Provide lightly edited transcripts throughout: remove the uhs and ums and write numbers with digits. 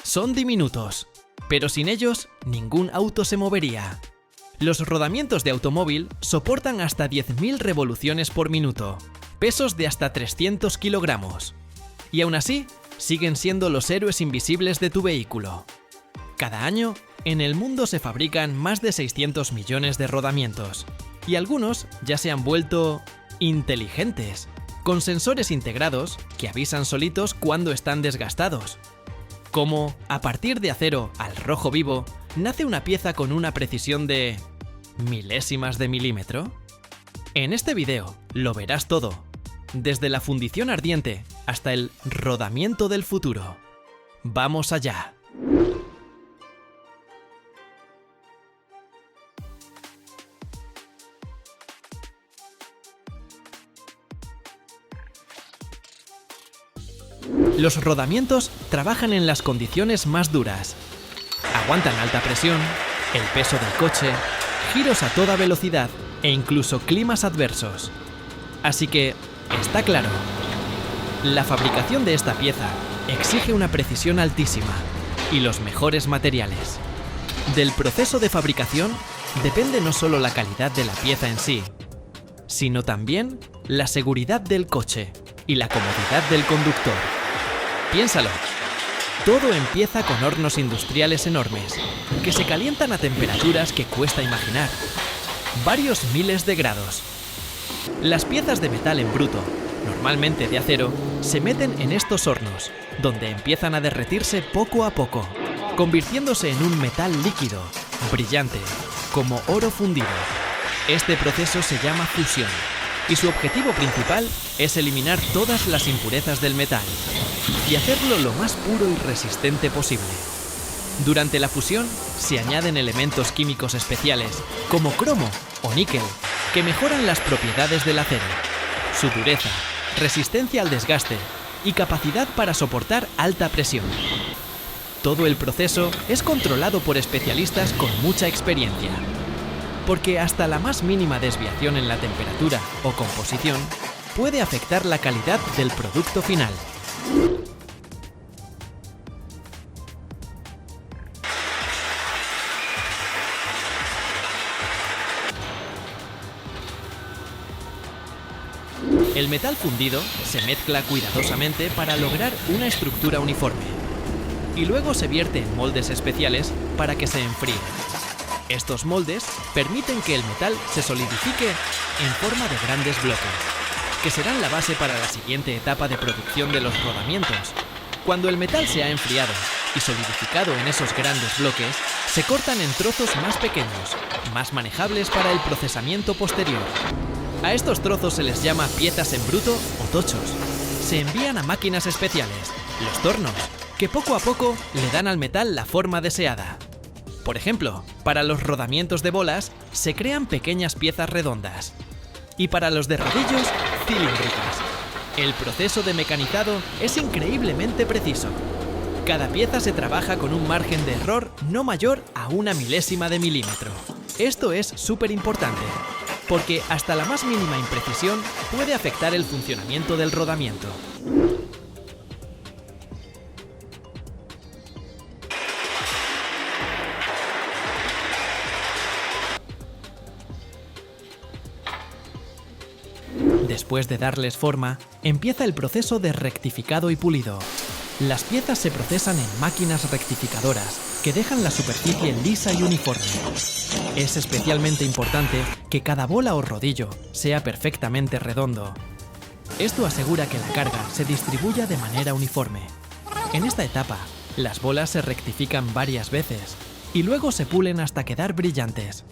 Son diminutos, pero sin ellos ningún auto se movería. Los rodamientos de automóvil soportan hasta 10.000 revoluciones por minuto, pesos de hasta 300 kilogramos. Y aún así, siguen siendo los héroes invisibles de tu vehículo. Cada año, en el mundo se fabrican más de 600 millones de rodamientos, y algunos ya se han vuelto inteligentes, con sensores integrados que avisan solitos cuando están desgastados. Como, a partir de acero al rojo vivo, nace una pieza con una precisión de milésimas de milímetro. En este video lo verás todo, desde la fundición ardiente hasta el rodamiento del futuro. ¡Vamos allá! Los rodamientos trabajan en las condiciones más duras. Aguantan alta presión, el peso del coche, giros a toda velocidad e incluso climas adversos. Así que, está claro, la fabricación de esta pieza exige una precisión altísima y los mejores materiales. Del proceso de fabricación depende no solo la calidad de la pieza en sí, sino también la seguridad del coche y la comodidad del conductor. Piénsalo, todo empieza con hornos industriales enormes, que se calientan a temperaturas que cuesta imaginar, varios miles de grados. Las piezas de metal en bruto, normalmente de acero, se meten en estos hornos, donde empiezan a derretirse poco a poco, convirtiéndose en un metal líquido, brillante, como oro fundido. Este proceso se llama fusión, y su objetivo principal es eliminar todas las impurezas del metal y hacerlo lo más puro y resistente posible. Durante la fusión se añaden elementos químicos especiales como cromo o níquel que mejoran las propiedades del acero, su dureza, resistencia al desgaste y capacidad para soportar alta presión. Todo el proceso es controlado por especialistas con mucha experiencia, porque hasta la más mínima desviación en la temperatura o composición puede afectar la calidad del producto final. El metal fundido se mezcla cuidadosamente para lograr una estructura uniforme y luego se vierte en moldes especiales para que se enfríen. Estos moldes permiten que el metal se solidifique en forma de grandes bloques, que serán la base para la siguiente etapa de producción de los rodamientos. Cuando el metal se ha enfriado y solidificado en esos grandes bloques, se cortan en trozos más pequeños, más manejables para el procesamiento posterior. A estos trozos se les llama piezas en bruto o tochos. Se envían a máquinas especiales, los tornos, que poco a poco le dan al metal la forma deseada. Por ejemplo, para los rodamientos de bolas se crean pequeñas piezas redondas y para los de rodillos, cilíndricas. El proceso de mecanizado es increíblemente preciso. Cada pieza se trabaja con un margen de error no mayor a 1 milésima de milímetro. Esto es súper importante, porque hasta la más mínima imprecisión puede afectar el funcionamiento del rodamiento. Después de darles forma, empieza el proceso de rectificado y pulido. Las piezas se procesan en máquinas rectificadoras que dejan la superficie lisa y uniforme. Es especialmente importante que cada bola o rodillo sea perfectamente redondo. Esto asegura que la carga se distribuya de manera uniforme. En esta etapa, las bolas se rectifican varias veces y luego se pulen hasta quedar brillantes.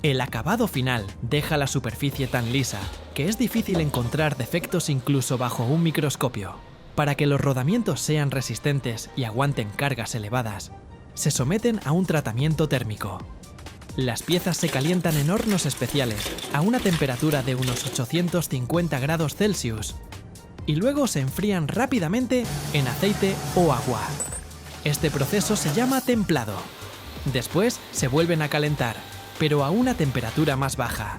El acabado final deja la superficie tan lisa que es difícil encontrar defectos incluso bajo un microscopio. Para que los rodamientos sean resistentes y aguanten cargas elevadas, se someten a un tratamiento térmico. Las piezas se calientan en hornos especiales a una temperatura de unos 850 grados Celsius y luego se enfrían rápidamente en aceite o agua. Este proceso se llama templado. Después se vuelven a calentar, pero a una temperatura más baja,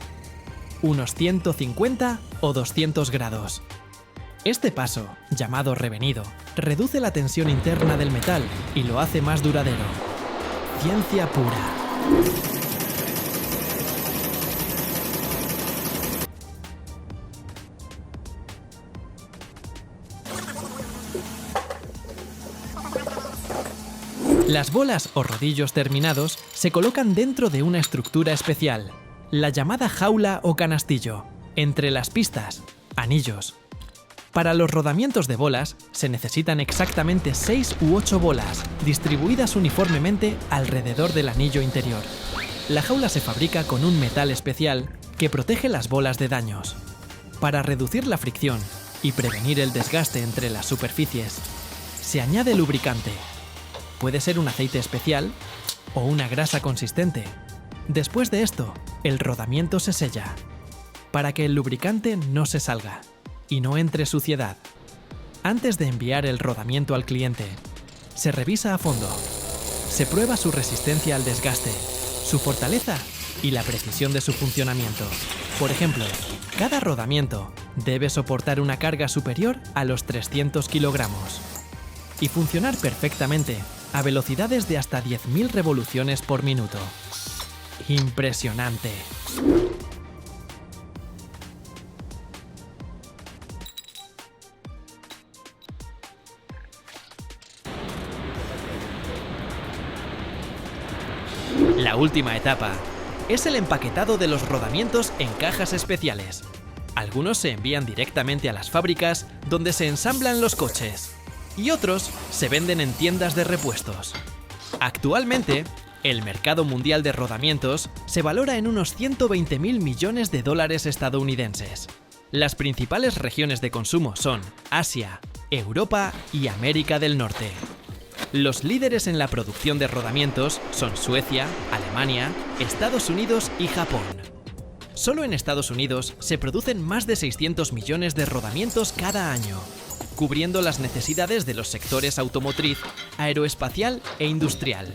unos 150 o 200 grados. Este paso, llamado revenido, reduce la tensión interna del metal y lo hace más duradero. Ciencia pura. Las bolas o rodillos terminados se colocan dentro de una estructura especial, la llamada jaula o canastillo, entre las pistas, anillos. Para los rodamientos de bolas se necesitan exactamente 6 u 8 bolas, distribuidas uniformemente alrededor del anillo interior. La jaula se fabrica con un metal especial que protege las bolas de daños. Para reducir la fricción y prevenir el desgaste entre las superficies, se añade lubricante. Puede ser un aceite especial o una grasa consistente. Después de esto, el rodamiento se sella, para que el lubricante no se salga y no entre suciedad. Antes de enviar el rodamiento al cliente, se revisa a fondo. Se prueba su resistencia al desgaste, su fortaleza y la precisión de su funcionamiento. Por ejemplo, cada rodamiento debe soportar una carga superior a los 300 kilogramos y funcionar perfectamente a velocidades de hasta 10.000 revoluciones por minuto. ¡Impresionante! La última etapa es el empaquetado de los rodamientos en cajas especiales. Algunos se envían directamente a las fábricas donde se ensamblan los coches y otros se venden en tiendas de repuestos. Actualmente, el mercado mundial de rodamientos se valora en unos 120.000 millones de dólares estadounidenses. Las principales regiones de consumo son Asia, Europa y América del Norte. Los líderes en la producción de rodamientos son Suecia, Alemania, Estados Unidos y Japón. Solo en Estados Unidos se producen más de 600 millones de rodamientos cada año, cubriendo las necesidades de los sectores automotriz, aeroespacial e industrial.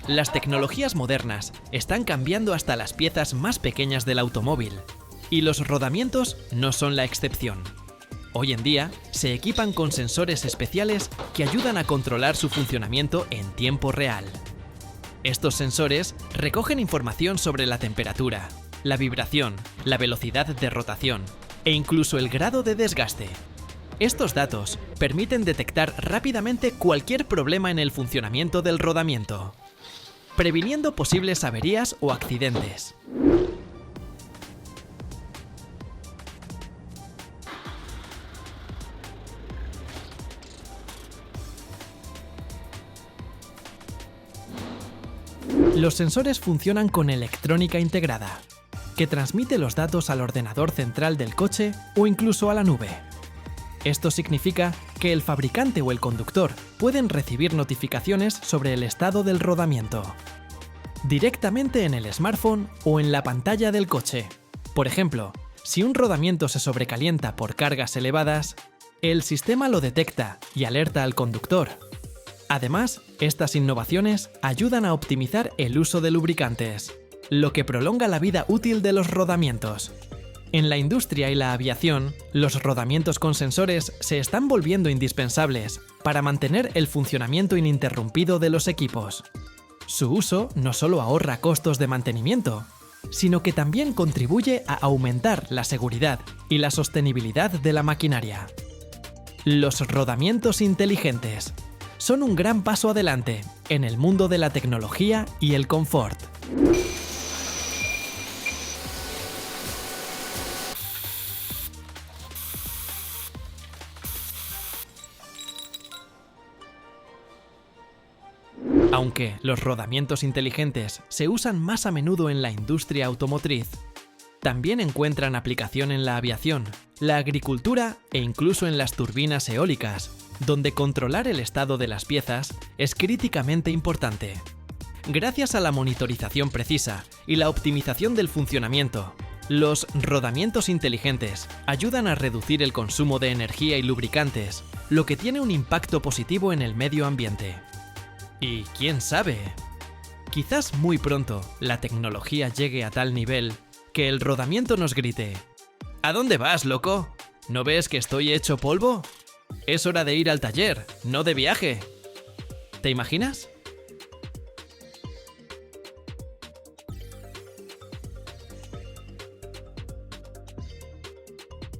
Las tecnologías modernas están cambiando hasta las piezas más pequeñas del automóvil, y los rodamientos no son la excepción. Hoy en día se equipan con sensores especiales que ayudan a controlar su funcionamiento en tiempo real. Estos sensores recogen información sobre la temperatura, la vibración, la velocidad de rotación e incluso el grado de desgaste. Estos datos permiten detectar rápidamente cualquier problema en el funcionamiento del rodamiento, previniendo posibles averías o accidentes. Los sensores funcionan con electrónica integrada, que transmite los datos al ordenador central del coche o incluso a la nube. Esto significa que el fabricante o el conductor pueden recibir notificaciones sobre el estado del rodamiento directamente en el smartphone o en la pantalla del coche. Por ejemplo, si un rodamiento se sobrecalienta por cargas elevadas, el sistema lo detecta y alerta al conductor. Además, estas innovaciones ayudan a optimizar el uso de lubricantes, lo que prolonga la vida útil de los rodamientos. En la industria y la aviación, los rodamientos con sensores se están volviendo indispensables para mantener el funcionamiento ininterrumpido de los equipos. Su uso no solo ahorra costos de mantenimiento, sino que también contribuye a aumentar la seguridad y la sostenibilidad de la maquinaria. Los rodamientos inteligentes son un gran paso adelante en el mundo de la tecnología y el confort. Aunque los rodamientos inteligentes se usan más a menudo en la industria automotriz, también encuentran aplicación en la aviación, la agricultura e incluso en las turbinas eólicas, donde controlar el estado de las piezas es críticamente importante. Gracias a la monitorización precisa y la optimización del funcionamiento, los rodamientos inteligentes ayudan a reducir el consumo de energía y lubricantes, lo que tiene un impacto positivo en el medio ambiente. Y quién sabe, quizás muy pronto la tecnología llegue a tal nivel que el rodamiento nos grite: ¿A dónde vas, loco? ¿No ves que estoy hecho polvo? Es hora de ir al taller, no de viaje. ¿Te imaginas?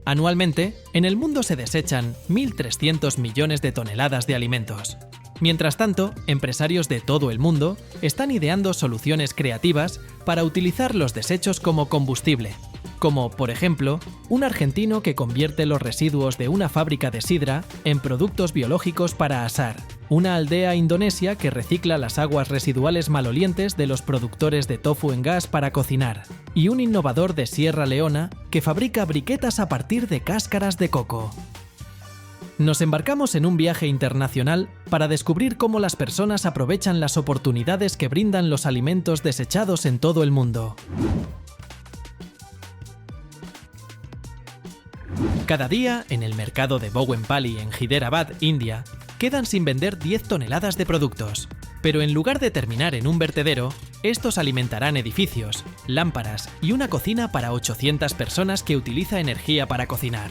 Anualmente, en el mundo se desechan 1.300 millones de toneladas de alimentos. Mientras tanto, empresarios de todo el mundo están ideando soluciones creativas para utilizar los desechos como combustible, como, por ejemplo, un argentino que convierte los residuos de una fábrica de sidra en productos biológicos para asar, una aldea indonesia que recicla las aguas residuales malolientes de los productores de tofu en gas para cocinar, y un innovador de Sierra Leona que fabrica briquetas a partir de cáscaras de coco. Nos embarcamos en un viaje internacional para descubrir cómo las personas aprovechan las oportunidades que brindan los alimentos desechados en todo el mundo. Cada día, en el mercado de Bowenpally en Hyderabad, India, quedan sin vender 10 toneladas de productos. Pero en lugar de terminar en un vertedero, estos alimentarán edificios, lámparas y una cocina para 800 personas que utiliza energía para cocinar.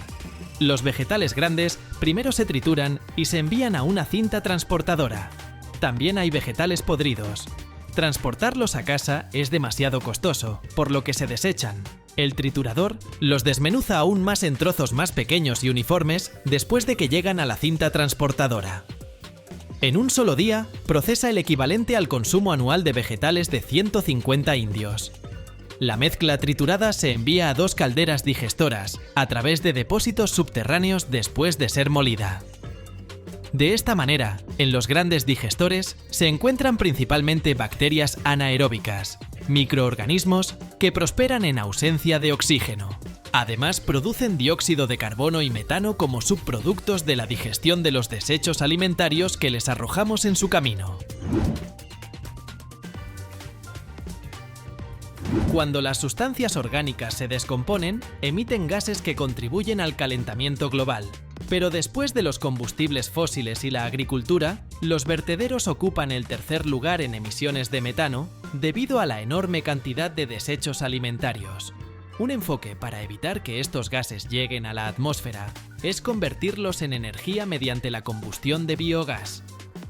Los vegetales grandes primero se trituran y se envían a una cinta transportadora. También hay vegetales podridos. Transportarlos a casa es demasiado costoso, por lo que se desechan. El triturador los desmenuza aún más en trozos más pequeños y uniformes después de que llegan a la cinta transportadora. En un solo día, procesa el equivalente al consumo anual de vegetales de 150 indios. La mezcla triturada se envía a 2 calderas digestoras, a través de depósitos subterráneos después de ser molida. De esta manera, en los grandes digestores se encuentran principalmente bacterias anaeróbicas, microorganismos que prosperan en ausencia de oxígeno. Además, producen dióxido de carbono y metano como subproductos de la digestión de los desechos alimentarios que les arrojamos en su camino. Cuando las sustancias orgánicas se descomponen, emiten gases que contribuyen al calentamiento global. Pero después de los combustibles fósiles y la agricultura, los vertederos ocupan el tercer lugar en emisiones de metano debido a la enorme cantidad de desechos alimentarios. Un enfoque para evitar que estos gases lleguen a la atmósfera es convertirlos en energía mediante la combustión de biogás.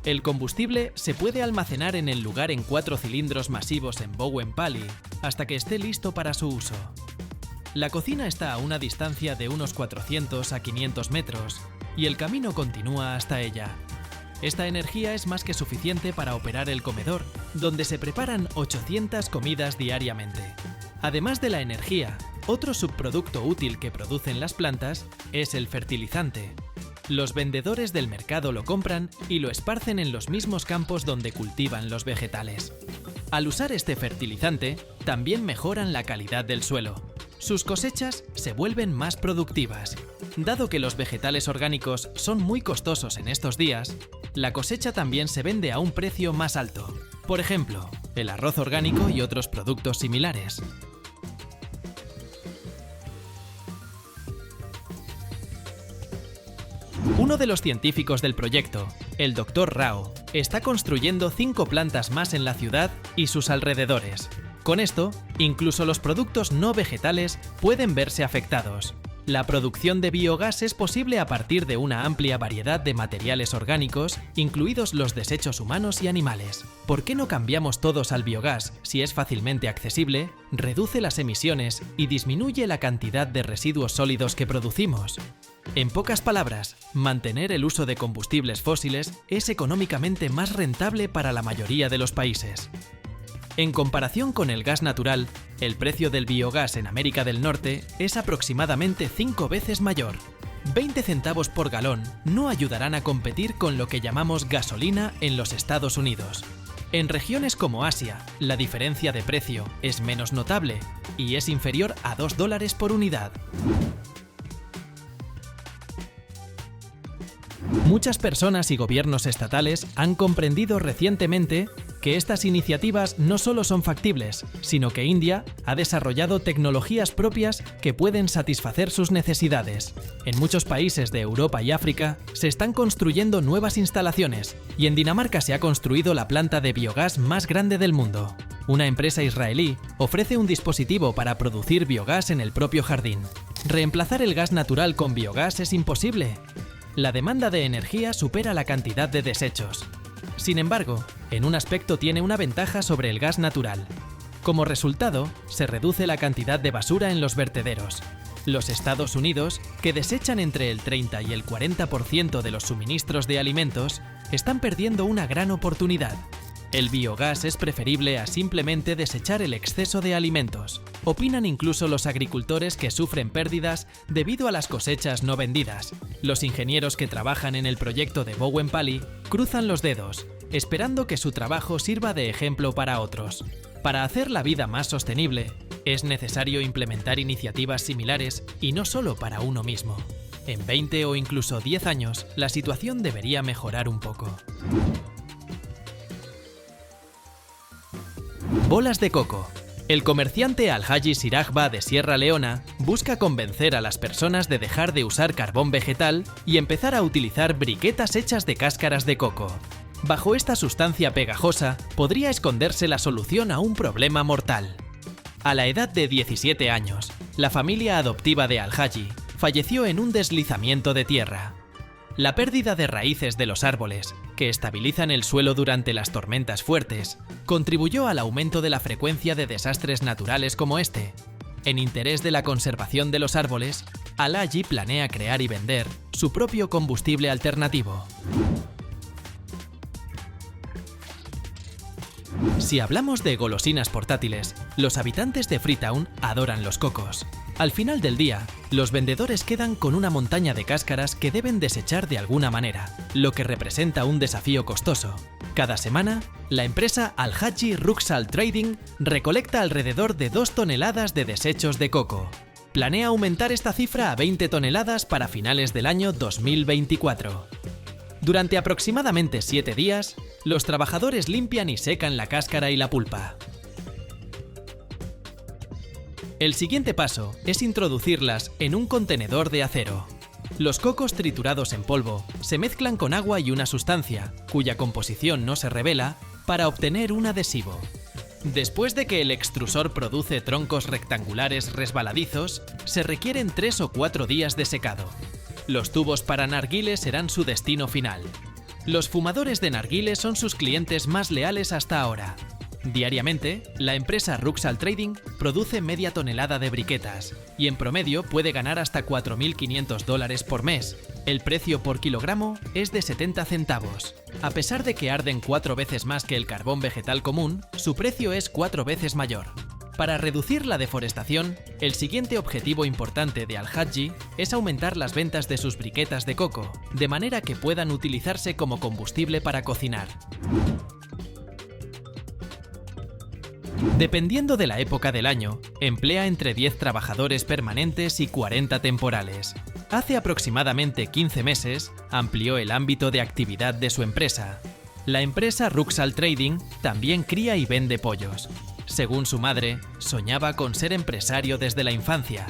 El combustible se puede almacenar en el lugar en 4 cilindros masivos en Bowenpally hasta que esté listo para su uso. La cocina está a una distancia de unos 400 a 500 metros y el camino continúa hasta ella. Esta energía es más que suficiente para operar el comedor, donde se preparan 800 comidas diariamente. Además de la energía, otro subproducto útil que producen las plantas es el fertilizante. Los vendedores del mercado lo compran y lo esparcen en los mismos campos donde cultivan los vegetales. Al usar este fertilizante, también mejoran la calidad del suelo. Sus cosechas se vuelven más productivas. Dado que los vegetales orgánicos son muy costosos en estos días, la cosecha también se vende a un precio más alto. Por ejemplo, el arroz orgánico y otros productos similares. Uno de los científicos del proyecto, el Dr. Rao, está construyendo 5 plantas más en la ciudad y sus alrededores. Con esto, incluso los productos no vegetales pueden verse afectados. La producción de biogás es posible a partir de una amplia variedad de materiales orgánicos, incluidos los desechos humanos y animales. ¿Por qué no cambiamos todos al biogás si es fácilmente accesible, reduce las emisiones y disminuye la cantidad de residuos sólidos que producimos? En pocas palabras, mantener el uso de combustibles fósiles es económicamente más rentable para la mayoría de los países. En comparación con el gas natural, el precio del biogás en América del Norte es aproximadamente 5 veces mayor. 20 centavos por galón no ayudarán a competir con lo que llamamos gasolina en los Estados Unidos. En regiones como Asia, la diferencia de precio es menos notable y es inferior a $2 por unidad. Muchas personas y gobiernos estatales han comprendido recientemente que estas iniciativas no solo son factibles, sino que India ha desarrollado tecnologías propias que pueden satisfacer sus necesidades. En muchos países de Europa y África se están construyendo nuevas instalaciones y en Dinamarca se ha construido la planta de biogás más grande del mundo. Una empresa israelí ofrece un dispositivo para producir biogás en el propio jardín. Reemplazar el gas natural con biogás es imposible. La demanda de energía supera la cantidad de desechos. Sin embargo, en un aspecto tiene una ventaja sobre el gas natural. Como resultado, se reduce la cantidad de basura en los vertederos. Los Estados Unidos, que desechan entre el 30 y el 40% de los suministros de alimentos, están perdiendo una gran oportunidad. El biogás es preferible a simplemente desechar el exceso de alimentos. Opinan incluso los agricultores que sufren pérdidas debido a las cosechas no vendidas. Los ingenieros que trabajan en el proyecto de Bowen Pally cruzan los dedos, esperando que su trabajo sirva de ejemplo para otros. Para hacer la vida más sostenible, es necesario implementar iniciativas similares y no solo para uno mismo. En 20 o incluso 10 años, la situación debería mejorar un poco. Bolas de coco. El comerciante Alhaji Sirajba de Sierra Leona busca convencer a las personas de dejar de usar carbón vegetal y empezar a utilizar briquetas hechas de cáscaras de coco. Bajo esta sustancia pegajosa podría esconderse la solución a un problema mortal. A la edad de 17 años, la familia adoptiva de Alhaji falleció en un deslizamiento de tierra. La pérdida de raíces de los árboles, que estabilizan el suelo durante las tormentas fuertes, contribuyó al aumento de la frecuencia de desastres naturales como este. En interés de la conservación de los árboles, Alhaji planea crear y vender su propio combustible alternativo. Si hablamos de golosinas portátiles, los habitantes de Freetown adoran los cocos. Al final del día, los vendedores quedan con una montaña de cáscaras que deben desechar de alguna manera, lo que representa un desafío costoso. Cada semana, la empresa Alhaji Ruxal Trading recolecta alrededor de 2 toneladas de desechos de coco. Planea aumentar esta cifra a 20 toneladas para finales del año 2024. Durante aproximadamente 7 días, los trabajadores limpian y secan la cáscara y la pulpa. El siguiente paso es introducirlas en un contenedor de acero. Los cocos triturados en polvo se mezclan con agua y una sustancia, cuya composición no se revela, para obtener un adhesivo. Después de que el extrusor produce troncos rectangulares resbaladizos, se requieren 3 o 4 días de secado. Los tubos para narguiles serán su destino final. Los fumadores de narguiles son sus clientes más leales hasta ahora. Diariamente, la empresa Ruxal Trading produce media tonelada de briquetas y en promedio puede ganar hasta $4.500 por mes. El precio por kilogramo es de 70 centavos. A pesar de que arden 4 veces más que el carbón vegetal común, su precio es 4 veces mayor. Para reducir la deforestación, el siguiente objetivo importante de Alhaji es aumentar las ventas de sus briquetas de coco, de manera que puedan utilizarse como combustible para cocinar. Dependiendo de la época del año, emplea entre 10 trabajadores permanentes y 40 temporales. Hace aproximadamente 15 meses, amplió el ámbito de actividad de su empresa. La empresa Ruxal Trading también cría y vende pollos. Según su madre, soñaba con ser empresario desde la infancia.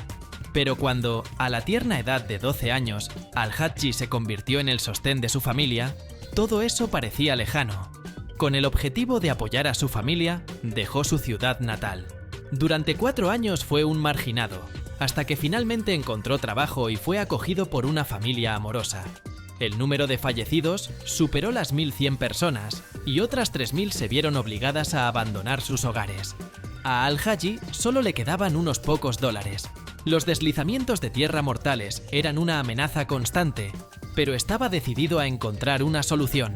Pero cuando, a la tierna edad de 12 años, Alhaji se convirtió en el sostén de su familia, todo eso parecía lejano. Con el objetivo de apoyar a su familia, dejó su ciudad natal. Durante 4 años fue un marginado, hasta que finalmente encontró trabajo y fue acogido por una familia amorosa. El número de fallecidos superó las 1.100 personas y otras 3.000 se vieron obligadas a abandonar sus hogares. A Alhaji solo le quedaban unos pocos dólares. Los deslizamientos de tierra mortales eran una amenaza constante, pero estaba decidido a encontrar una solución.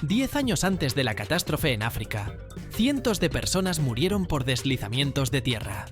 10 años antes de la catástrofe en África, cientos de personas murieron por deslizamientos de tierra.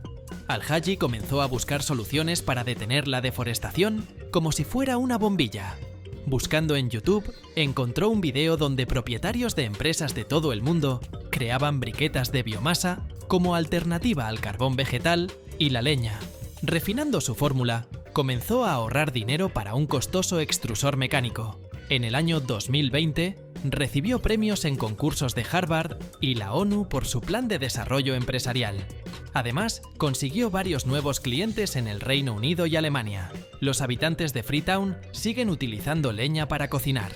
Alhaji comenzó a buscar soluciones para detener la deforestación como si fuera una bombilla. Buscando en YouTube, encontró un video donde propietarios de empresas de todo el mundo creaban briquetas de biomasa como alternativa al carbón vegetal y la leña. Refinando su fórmula, comenzó a ahorrar dinero para un costoso extrusor mecánico. En el año 2020, recibió premios en concursos de Harvard y la ONU por su plan de desarrollo empresarial. Además, consiguió varios nuevos clientes en el Reino Unido y Alemania. Los habitantes de Freetown siguen utilizando leña para cocinar.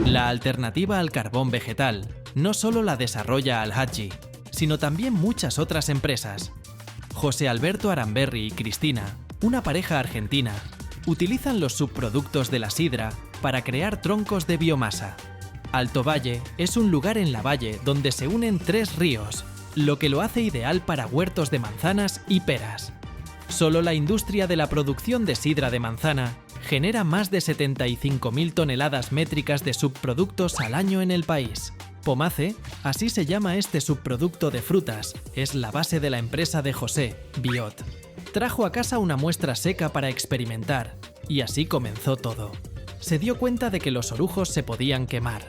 La alternativa al carbón vegetal no solo la desarrolla Alhaji, sino también muchas otras empresas. José Alberto Aramberri y Cristina, una pareja argentina, utilizan los subproductos de la sidra para crear troncos de biomasa. Alto Valle es un lugar en la valle donde se unen 3 ríos, lo que lo hace ideal para huertos de manzanas y peras. Solo la industria de la producción de sidra de manzana genera más de 75.000 toneladas métricas de subproductos al año en el país. Pomace, así se llama este subproducto de frutas, es la base de la empresa de José, Biot. Trajo a casa una muestra seca para experimentar, y así comenzó todo. Se dio cuenta de que los orujos se podían quemar.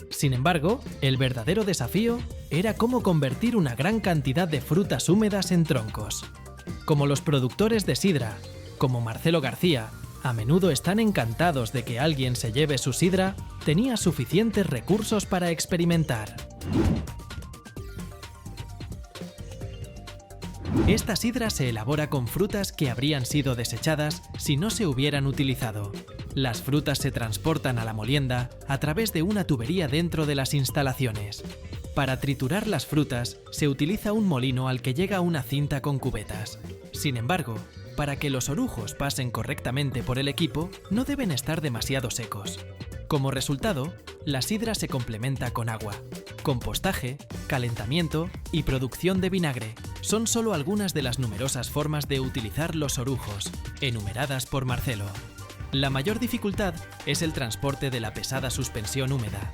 Sin embargo, el verdadero desafío era cómo convertir una gran cantidad de frutas húmedas en troncos. Como los productores de sidra, como Marcelo García, a menudo están encantados de que alguien se lleve su sidra, tenía suficientes recursos para experimentar. Esta sidra se elabora con frutas que habrían sido desechadas si no se hubieran utilizado. Las frutas se transportan a la molienda a través de una tubería dentro de las instalaciones. Para triturar las frutas se utiliza un molino al que llega una cinta con cubetas. Sin embargo, para que los orujos pasen correctamente por el equipo, no deben estar demasiado secos. Como resultado, la sidra se complementa con agua. Compostaje, calentamiento y producción de vinagre son solo algunas de las numerosas formas de utilizar los orujos, enumeradas por Marcelo. La mayor dificultad es el transporte de la pesada suspensión húmeda.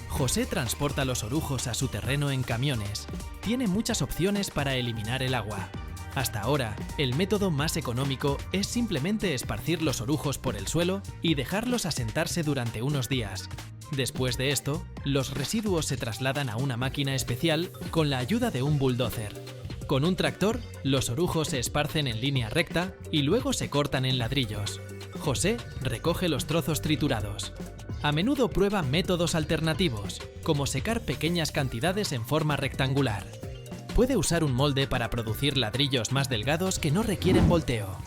José transporta los orujos a su terreno en camiones. Tiene muchas opciones para eliminar el agua. Hasta ahora, el método más económico es simplemente esparcir los orujos por el suelo y dejarlos asentarse durante unos días. Después de esto, los residuos se trasladan a una máquina especial con la ayuda de un bulldozer. Con un tractor, los orujos se esparcen en línea recta y luego se cortan en ladrillos. José recoge los trozos triturados. A menudo prueba métodos alternativos, como secar pequeñas cantidades en forma rectangular. Puede usar un molde para producir ladrillos más delgados que no requieren volteo.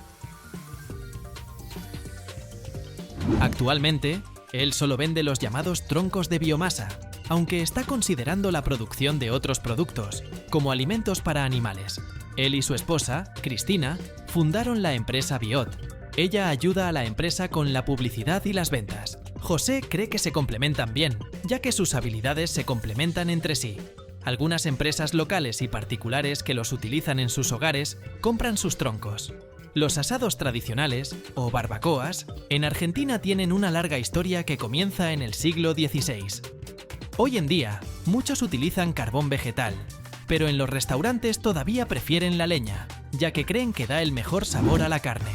Actualmente, él solo vende los llamados troncos de biomasa, aunque está considerando la producción de otros productos, como alimentos para animales. Él y su esposa, Cristina, fundaron la empresa Biot. Ella ayuda a la empresa con la publicidad y las ventas. José cree que se complementan bien, ya que sus habilidades se complementan entre sí. Algunas empresas locales y particulares que los utilizan en sus hogares compran sus troncos. Los asados tradicionales, o barbacoas, en Argentina tienen una larga historia que comienza en el siglo XVI. Hoy en día, muchos utilizan carbón vegetal, pero en los restaurantes todavía prefieren la leña, ya que creen que da el mejor sabor a la carne.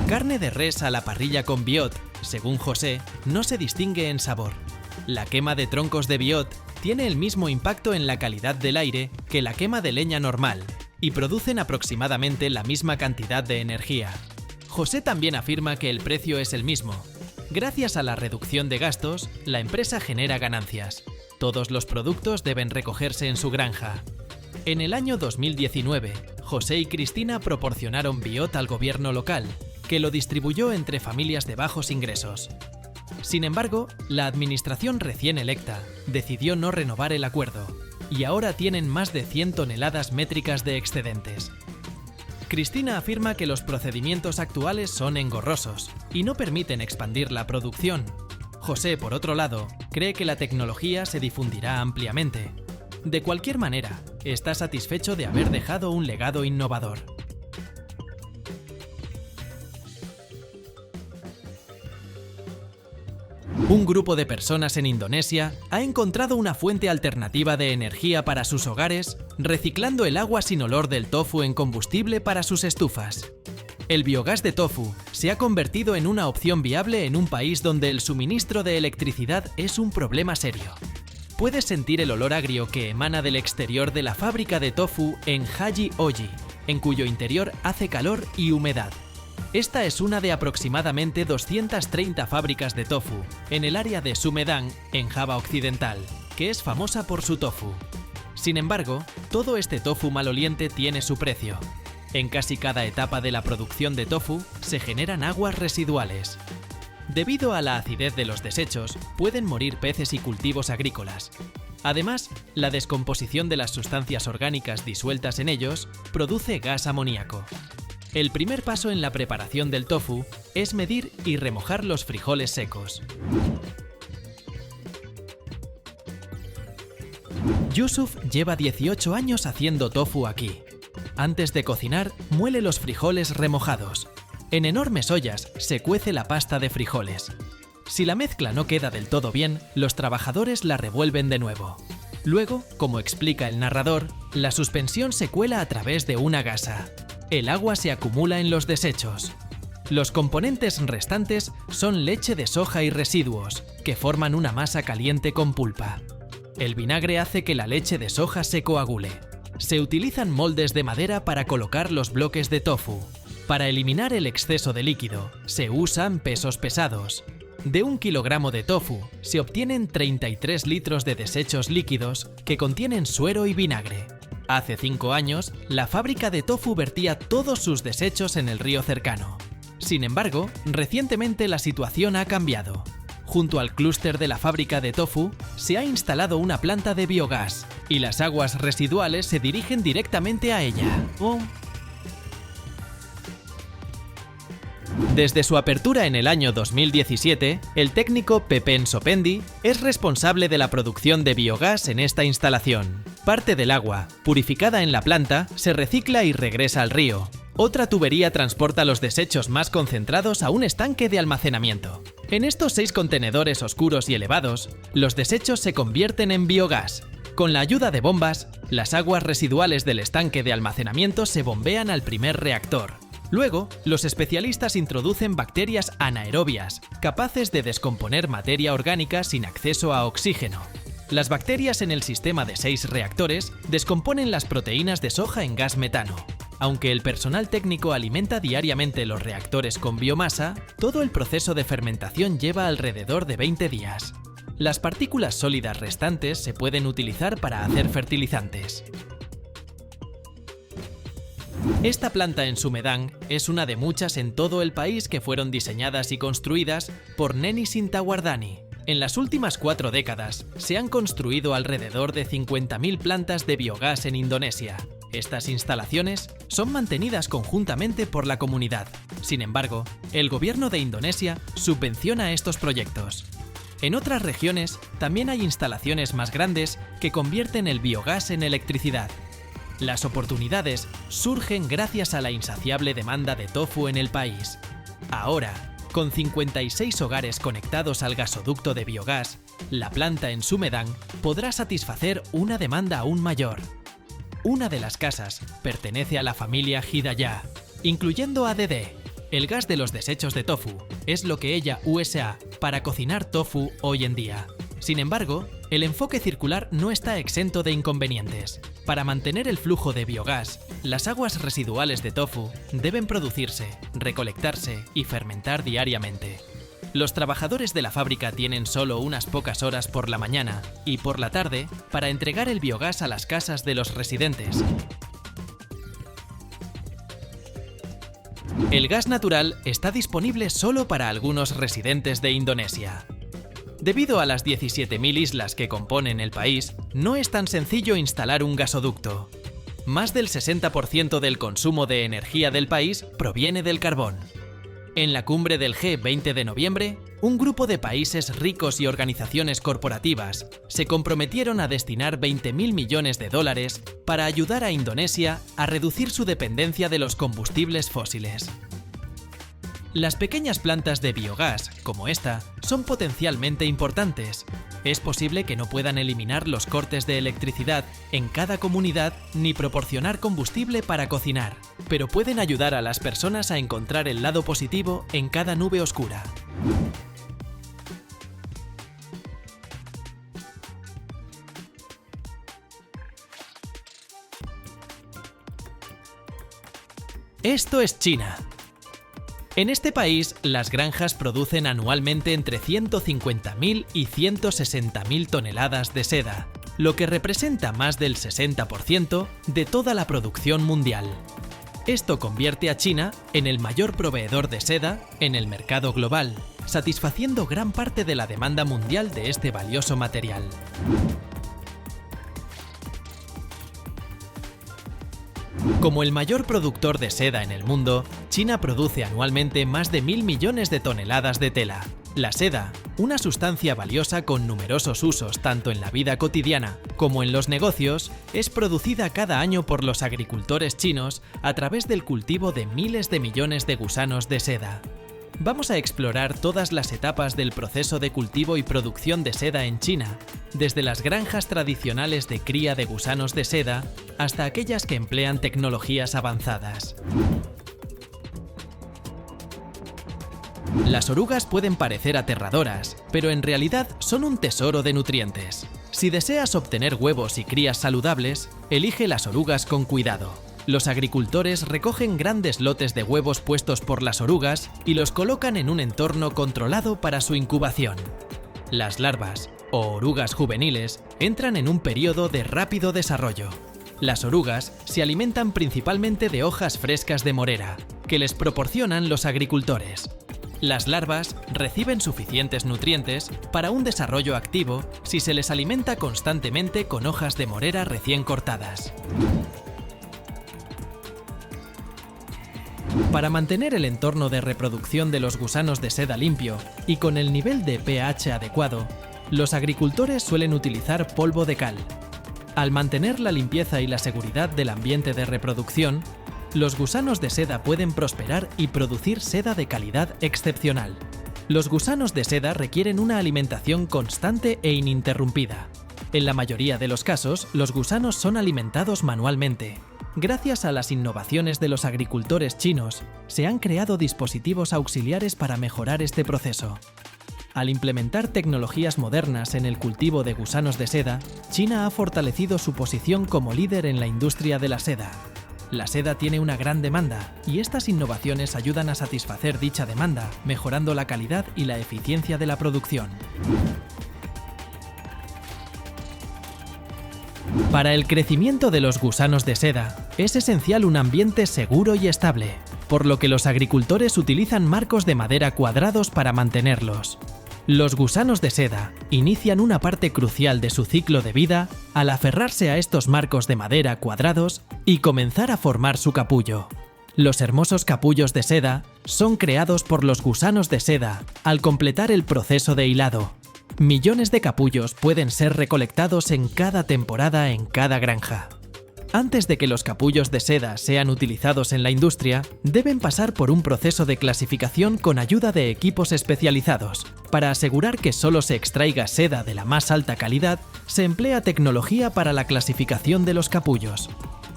Carne de res a la parrilla con Biot, según José, no se distingue en sabor. La quema de troncos de Biot tiene el mismo impacto en la calidad del aire que la quema de leña normal y producen aproximadamente la misma cantidad de energía. José también afirma que el precio es el mismo. Gracias a la reducción de gastos, la empresa genera ganancias. Todos los productos deben recogerse en su granja. En el año 2019, José y Cristina proporcionaron Biot al gobierno local, que lo distribuyó entre familias de bajos ingresos. Sin embargo, la administración recién electa decidió no renovar el acuerdo, y ahora tienen más de 100 toneladas métricas de excedentes. Cristina afirma que los procedimientos actuales son engorrosos y no permiten expandir la producción. José, por otro lado, cree que la tecnología se difundirá ampliamente. De cualquier manera, está satisfecho de haber dejado un legado innovador. Un grupo de personas en Indonesia ha encontrado una fuente alternativa de energía para sus hogares, reciclando el agua sin olor del tofu en combustible para sus estufas. El biogás de tofu se ha convertido en una opción viable en un país donde el suministro de electricidad es un problema serio. Puedes sentir el olor agrio que emana del exterior de la fábrica de tofu en Haji Oji, en cuyo interior hace calor y humedad. Esta es una de aproximadamente 230 fábricas de tofu en el área de Sumedang, en Java Occidental, que es famosa por su tofu. Sin embargo, todo este tofu maloliente tiene su precio. En casi cada etapa de la producción de tofu se generan aguas residuales. Debido a la acidez de los desechos, pueden morir peces y cultivos agrícolas. Además, la descomposición de las sustancias orgánicas disueltas en ellos produce gas amoníaco. El primer paso en la preparación del tofu es medir y remojar los frijoles secos. Yusuf lleva 18 años haciendo tofu aquí. Antes de cocinar, muele los frijoles remojados. En enormes ollas se cuece la pasta de frijoles. Si la mezcla no queda del todo bien, los trabajadores la revuelven de nuevo. Luego, como explica el narrador, la suspensión se cuela a través de una gasa. El agua se acumula en los desechos. Los componentes restantes son leche de soja y residuos, que forman una masa caliente con pulpa. El vinagre hace que la leche de soja se coagule. Se utilizan moldes de madera para colocar los bloques de tofu. Para eliminar el exceso de líquido, se usan pesos pesados. De 1 kilogramo de tofu se obtienen 33 litros de desechos líquidos que contienen suero y vinagre. Hace 5 años, la fábrica de tofu vertía todos sus desechos en el río cercano. Sin embargo, recientemente la situación ha cambiado. Junto al clúster de la fábrica de tofu, se ha instalado una planta de biogás y las aguas residuales se dirigen directamente a ella. Desde su apertura en el año 2017, el técnico Pepe Nsopendi es responsable de la producción de biogás en esta instalación. Parte del agua, purificada en la planta, se recicla y regresa al río. Otra tubería transporta los desechos más concentrados a un estanque de almacenamiento. En estos 6 contenedores oscuros y elevados, los desechos se convierten en biogás. Con la ayuda de bombas, las aguas residuales del estanque de almacenamiento se bombean al primer reactor. Luego, los especialistas introducen bacterias anaerobias, capaces de descomponer materia orgánica sin acceso a oxígeno. Las bacterias en el sistema de 6 reactores descomponen las proteínas de soja en gas metano. Aunque el personal técnico alimenta diariamente los reactores con biomasa, todo el proceso de fermentación lleva alrededor de 20 días. Las partículas sólidas restantes se pueden utilizar para hacer fertilizantes. Esta planta en Sumedang es una de muchas en todo el país que fueron diseñadas y construidas por Neni Sintawardani. En las últimas 4 décadas se han construido alrededor de 50.000 plantas de biogás en Indonesia. Estas instalaciones son mantenidas conjuntamente por la comunidad. Sin embargo, el gobierno de Indonesia subvenciona estos proyectos. En otras regiones también hay instalaciones más grandes que convierten el biogás en electricidad. Las oportunidades surgen gracias a la insaciable demanda de tofu en el país. Ahora, con 56 hogares conectados al gasoducto de biogás, la planta en Sumedang podrá satisfacer una demanda aún mayor. Una de las casas pertenece a la familia Hidayah, incluyendo ADD. El gas de los desechos de tofu es lo que ella usa para cocinar tofu hoy en día. Sin embargo, el enfoque circular no está exento de inconvenientes. Para mantener el flujo de biogás, las aguas residuales de tofu deben producirse, recolectarse y fermentar diariamente. Los trabajadores de la fábrica tienen solo unas pocas horas por la mañana y por la tarde para entregar el biogás a las casas de los residentes. El gas natural está disponible solo para algunos residentes de Indonesia. Debido a las 17.000 islas que componen el país, no es tan sencillo instalar un gasoducto. Más del 60% del consumo de energía del país proviene del carbón. En la cumbre del G20 de noviembre, un grupo de países ricos y organizaciones corporativas se comprometieron a destinar 20.000 millones de dólares para ayudar a Indonesia a reducir su dependencia de los combustibles fósiles. Las pequeñas plantas de biogás, como esta, son potencialmente importantes. Es posible que no puedan eliminar los cortes de electricidad en cada comunidad ni proporcionar combustible para cocinar, pero pueden ayudar a las personas a encontrar el lado positivo en cada nube oscura. Esto es China. En este país, las granjas producen anualmente entre 150.000 y 160.000 toneladas de seda, lo que representa más del 60% de toda la producción mundial. Esto convierte a China en el mayor proveedor de seda en el mercado global. satisfaciendo gran parte de la demanda mundial de este valioso material. Como el mayor productor de seda en el mundo, China produce anualmente más de 1.000 millones de toneladas de tela. La seda, una sustancia valiosa con numerosos usos tanto en la vida cotidiana como en los negocios, es producida cada año por los agricultores chinos a través del cultivo de miles de millones de gusanos de seda. Vamos a explorar todas las etapas del proceso de cultivo y producción de seda en China, desde las granjas tradicionales de cría de gusanos de seda hasta aquellas que emplean tecnologías avanzadas. Las orugas pueden parecer aterradoras, pero en realidad son un tesoro de nutrientes. Si deseas obtener huevos y crías saludables, elige las orugas con cuidado. Los agricultores recogen grandes lotes de huevos puestos por las orugas y los colocan en un entorno controlado para su incubación. Las larvas, o orugas juveniles, entran en un periodo de rápido desarrollo. Las orugas se alimentan principalmente de hojas frescas de morera, que les proporcionan los agricultores. Las larvas reciben suficientes nutrientes para un desarrollo activo si se les alimenta constantemente con hojas de morera recién cortadas. Para mantener el entorno de reproducción de los gusanos de seda limpio y con el nivel de pH adecuado, los agricultores suelen utilizar polvo de cal. Al mantener la limpieza y la seguridad del ambiente de reproducción, los gusanos de seda pueden prosperar y producir seda de calidad excepcional. Los gusanos de seda requieren una alimentación constante e ininterrumpida. En la mayoría de los casos, los gusanos son alimentados manualmente. Gracias a las innovaciones de los agricultores chinos, se han creado dispositivos auxiliares para mejorar este proceso. Al implementar tecnologías modernas en el cultivo de gusanos de seda, China ha fortalecido su posición como líder en la industria de la seda. La seda tiene una gran demanda, y estas innovaciones ayudan a satisfacer dicha demanda, mejorando la calidad y la eficiencia de la producción. Para el crecimiento de los gusanos de seda, es esencial un ambiente seguro y estable, por lo que los agricultores utilizan marcos de madera cuadrados para mantenerlos. Los gusanos de seda inician una parte crucial de su ciclo de vida al aferrarse a estos marcos de madera cuadrados y comenzar a formar su capullo. Los hermosos capullos de seda son creados por los gusanos de seda al completar el proceso de hilado. Millones de capullos pueden ser recolectados en cada temporada en cada granja. Antes de que los capullos de seda sean utilizados en la industria, deben pasar por un proceso de clasificación con ayuda de equipos especializados. Para asegurar que solo se extraiga seda de la más alta calidad, se emplea tecnología para la clasificación de los capullos.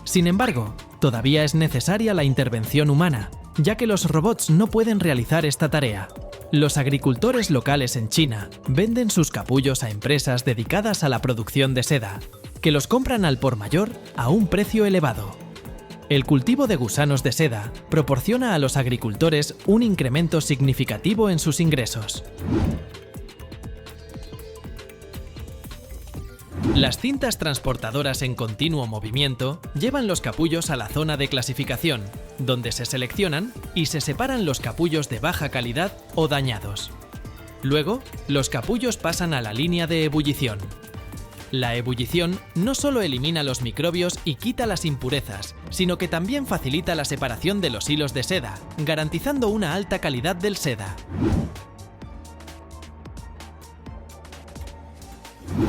Sin embargo, todavía es necesaria la intervención humana, ya que los robots no pueden realizar esta tarea. Los agricultores locales en China venden sus capullos a empresas dedicadas a la producción de seda, que los compran al por mayor a un precio elevado. El cultivo de gusanos de seda proporciona a los agricultores un incremento significativo en sus ingresos. Las cintas transportadoras en continuo movimiento llevan los capullos a la zona de clasificación, donde se seleccionan y se separan los capullos de baja calidad o dañados. Luego, los capullos pasan a la línea de ebullición. La ebullición no solo elimina los microbios y quita las impurezas, sino que también facilita la separación de los hilos de seda, garantizando una alta calidad del seda.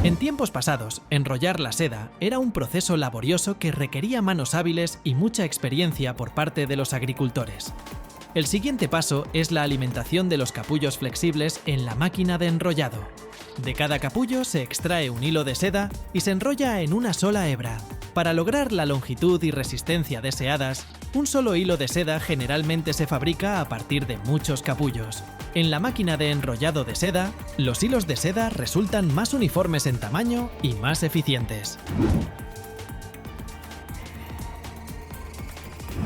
En tiempos pasados, enrollar la seda era un proceso laborioso que requería manos hábiles y mucha experiencia por parte de los agricultores. El siguiente paso es la alimentación de los capullos flexibles en la máquina de enrollado. De cada capullo se extrae un hilo de seda y se enrolla en una sola hebra. Para lograr la longitud y resistencia deseadas, un solo hilo de seda generalmente se fabrica a partir de muchos capullos. En la máquina de enrollado de seda, los hilos de seda resultan más uniformes en tamaño y más eficientes.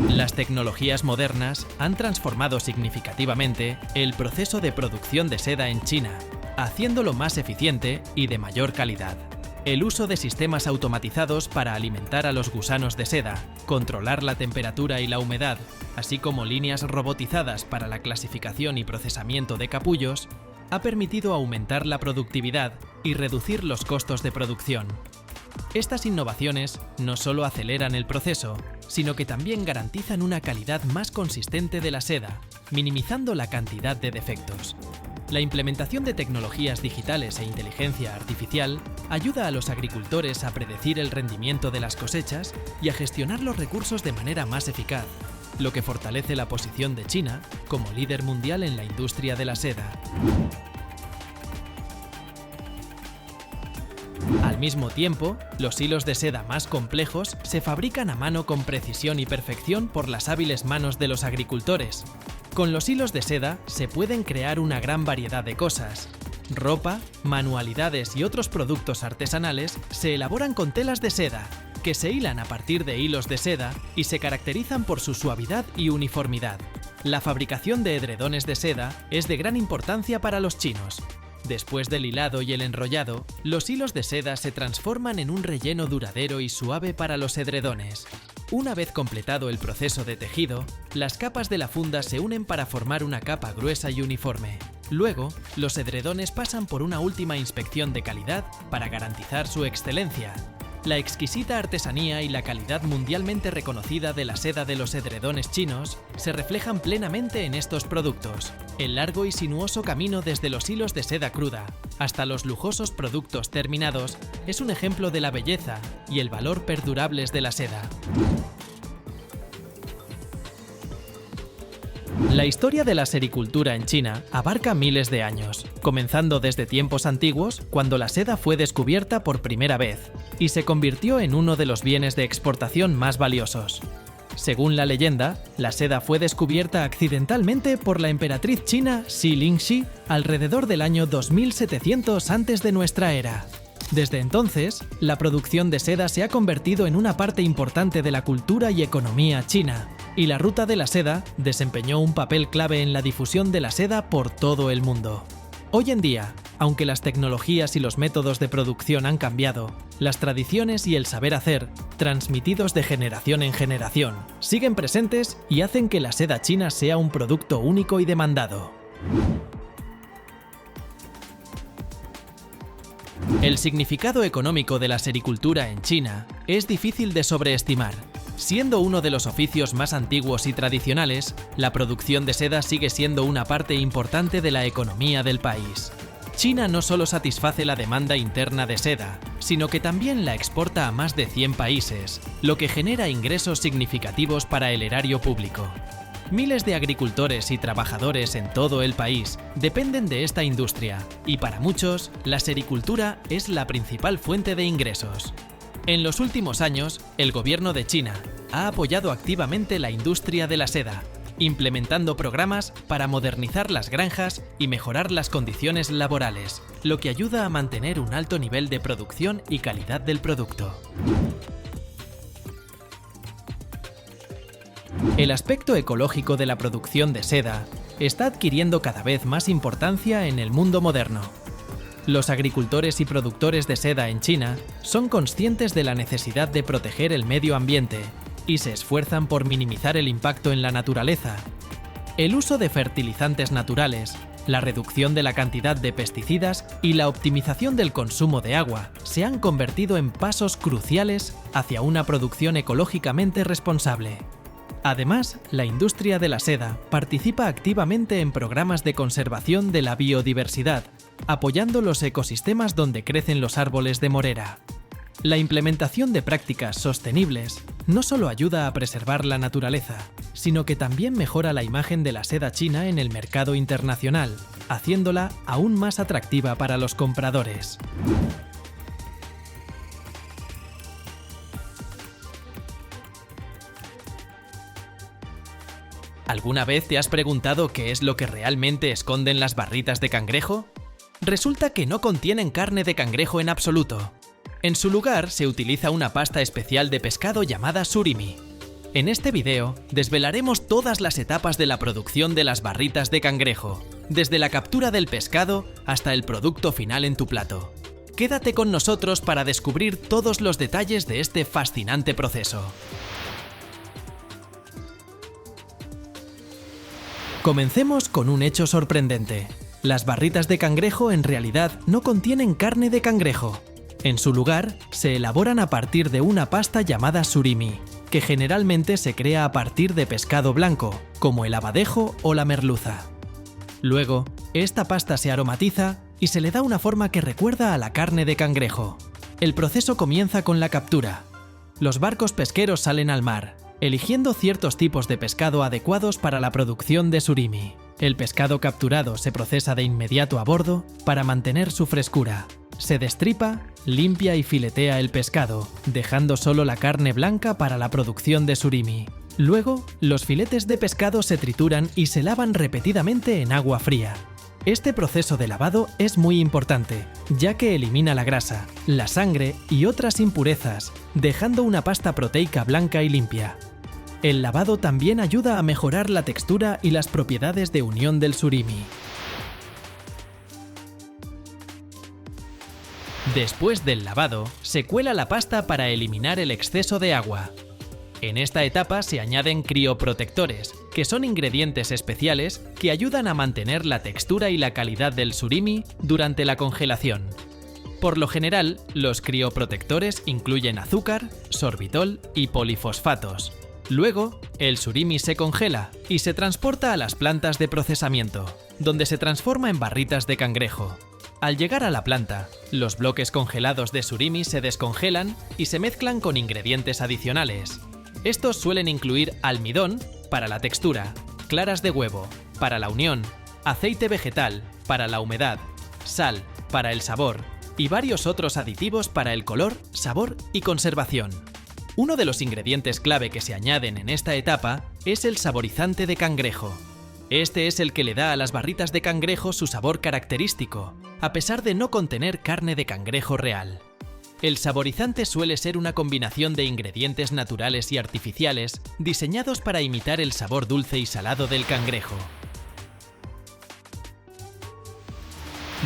Las tecnologías modernas han transformado significativamente el proceso de producción de seda en China, haciéndolo más eficiente y de mayor calidad. El uso de sistemas automatizados para alimentar a los gusanos de seda, controlar la temperatura y la humedad, así como líneas robotizadas para la clasificación y procesamiento de capullos, ha permitido aumentar la productividad y reducir los costos de producción. Estas innovaciones no solo aceleran el proceso, sino que también garantizan una calidad más consistente de la seda, minimizando la cantidad de defectos. La implementación de tecnologías digitales e inteligencia artificial ayuda a los agricultores a predecir el rendimiento de las cosechas y a gestionar los recursos de manera más eficaz, lo que fortalece la posición de China como líder mundial en la industria de la seda. Al mismo tiempo, los hilos de seda más complejos se fabrican a mano con precisión y perfección por las hábiles manos de los agricultores. Con los hilos de seda se pueden crear una gran variedad de cosas. Ropa, manualidades y otros productos artesanales se elaboran con telas de seda, que se hilan a partir de hilos de seda y se caracterizan por su suavidad y uniformidad. La fabricación de edredones de seda es de gran importancia para los chinos. Después del hilado y el enrollado, los hilos de seda se transforman en un relleno duradero y suave para los edredones. Una vez completado el proceso de tejido, las capas de la funda se unen para formar una capa gruesa y uniforme. Luego, los edredones pasan por una última inspección de calidad para garantizar su excelencia. La exquisita artesanía y la calidad mundialmente reconocida de la seda de los edredones chinos se reflejan plenamente en estos productos. El largo y sinuoso camino desde los hilos de seda cruda hasta los lujosos productos terminados es un ejemplo de la belleza y el valor perdurables de la seda. La historia de la sericultura en China abarca miles de años, comenzando desde tiempos antiguos, cuando la seda fue descubierta por primera vez, y se convirtió en uno de los bienes de exportación más valiosos. Según la leyenda, la seda fue descubierta accidentalmente por la emperatriz china Xi Lingxi alrededor del año 2700 antes de nuestra era. Desde entonces, la producción de seda se ha convertido en una parte importante de la cultura y economía china, y la ruta de la seda desempeñó un papel clave en la difusión de la seda por todo el mundo. Hoy en día, aunque las tecnologías y los métodos de producción han cambiado, las tradiciones y el saber hacer, transmitidos de generación en generación, siguen presentes y hacen que la seda china sea un producto único y demandado. El significado económico de la sericultura en China es difícil de sobreestimar. Siendo uno de los oficios más antiguos y tradicionales, la producción de seda sigue siendo una parte importante de la economía del país. China no solo satisface la demanda interna de seda, sino que también la exporta a más de 100 países, lo que genera ingresos significativos para el erario público. Miles de agricultores y trabajadores en todo el país dependen de esta industria, y para muchos, la sericultura es la principal fuente de ingresos. En los últimos años, el gobierno de China ha apoyado activamente la industria de la seda, implementando programas para modernizar las granjas y mejorar las condiciones laborales, lo que ayuda a mantener un alto nivel de producción y calidad del producto. El aspecto ecológico de la producción de seda está adquiriendo cada vez más importancia en el mundo moderno. Los agricultores y productores de seda en China son conscientes de la necesidad de proteger el medio ambiente y se esfuerzan por minimizar el impacto en la naturaleza. El uso de fertilizantes naturales, la reducción de la cantidad de pesticidas y la optimización del consumo de agua se han convertido en pasos cruciales hacia una producción ecológicamente responsable. Además, la industria de la seda participa activamente en programas de conservación de la biodiversidad, apoyando los ecosistemas donde crecen los árboles de morera. La implementación de prácticas sostenibles no solo ayuda a preservar la naturaleza, sino que también mejora la imagen de la seda china en el mercado internacional, haciéndola aún más atractiva para los compradores. ¿Alguna vez te has preguntado qué es lo que realmente esconden las barritas de cangrejo? Resulta que no contienen carne de cangrejo en absoluto. En su lugar se utiliza una pasta especial de pescado llamada surimi. En este video desvelaremos todas las etapas de la producción de las barritas de cangrejo, desde la captura del pescado hasta el producto final en tu plato. Quédate con nosotros para descubrir todos los detalles de este fascinante proceso. Comencemos con un hecho sorprendente. Las barritas de cangrejo en realidad no contienen carne de cangrejo. En su lugar, se elaboran a partir de una pasta llamada surimi, que generalmente se crea a partir de pescado blanco, como el abadejo o la merluza. Luego, esta pasta se aromatiza y se le da una forma que recuerda a la carne de cangrejo. El proceso comienza con la captura. Los barcos pesqueros salen al mar, eligiendo ciertos tipos de pescado adecuados para la producción de surimi. El pescado capturado se procesa de inmediato a bordo para mantener su frescura. Se destripa, limpia y filetea el pescado, dejando solo la carne blanca para la producción de surimi. Luego, los filetes de pescado se trituran y se lavan repetidamente en agua fría. Este proceso de lavado es muy importante, ya que elimina la grasa, la sangre y otras impurezas, dejando una pasta proteica blanca y limpia. El lavado también ayuda a mejorar la textura y las propiedades de unión del surimi. Después del lavado, se cuela la pasta para eliminar el exceso de agua. En esta etapa se añaden crioprotectores, que son ingredientes especiales que ayudan a mantener la textura y la calidad del surimi durante la congelación. Por lo general, los crioprotectores incluyen azúcar, sorbitol y polifosfatos. Luego, el surimi se congela y se transporta a las plantas de procesamiento, donde se transforma en barritas de cangrejo. Al llegar a la planta, los bloques congelados de surimi se descongelan y se mezclan con ingredientes adicionales. Estos suelen incluir almidón para la textura, claras de huevo para la unión, aceite vegetal para la humedad, sal para el sabor y varios otros aditivos para el color, sabor y conservación. Uno de los ingredientes clave que se añaden en esta etapa es el saborizante de cangrejo. Este es el que le da a las barritas de cangrejo su sabor característico, a pesar de no contener carne de cangrejo real. El saborizante suele ser una combinación de ingredientes naturales y artificiales diseñados para imitar el sabor dulce y salado del cangrejo.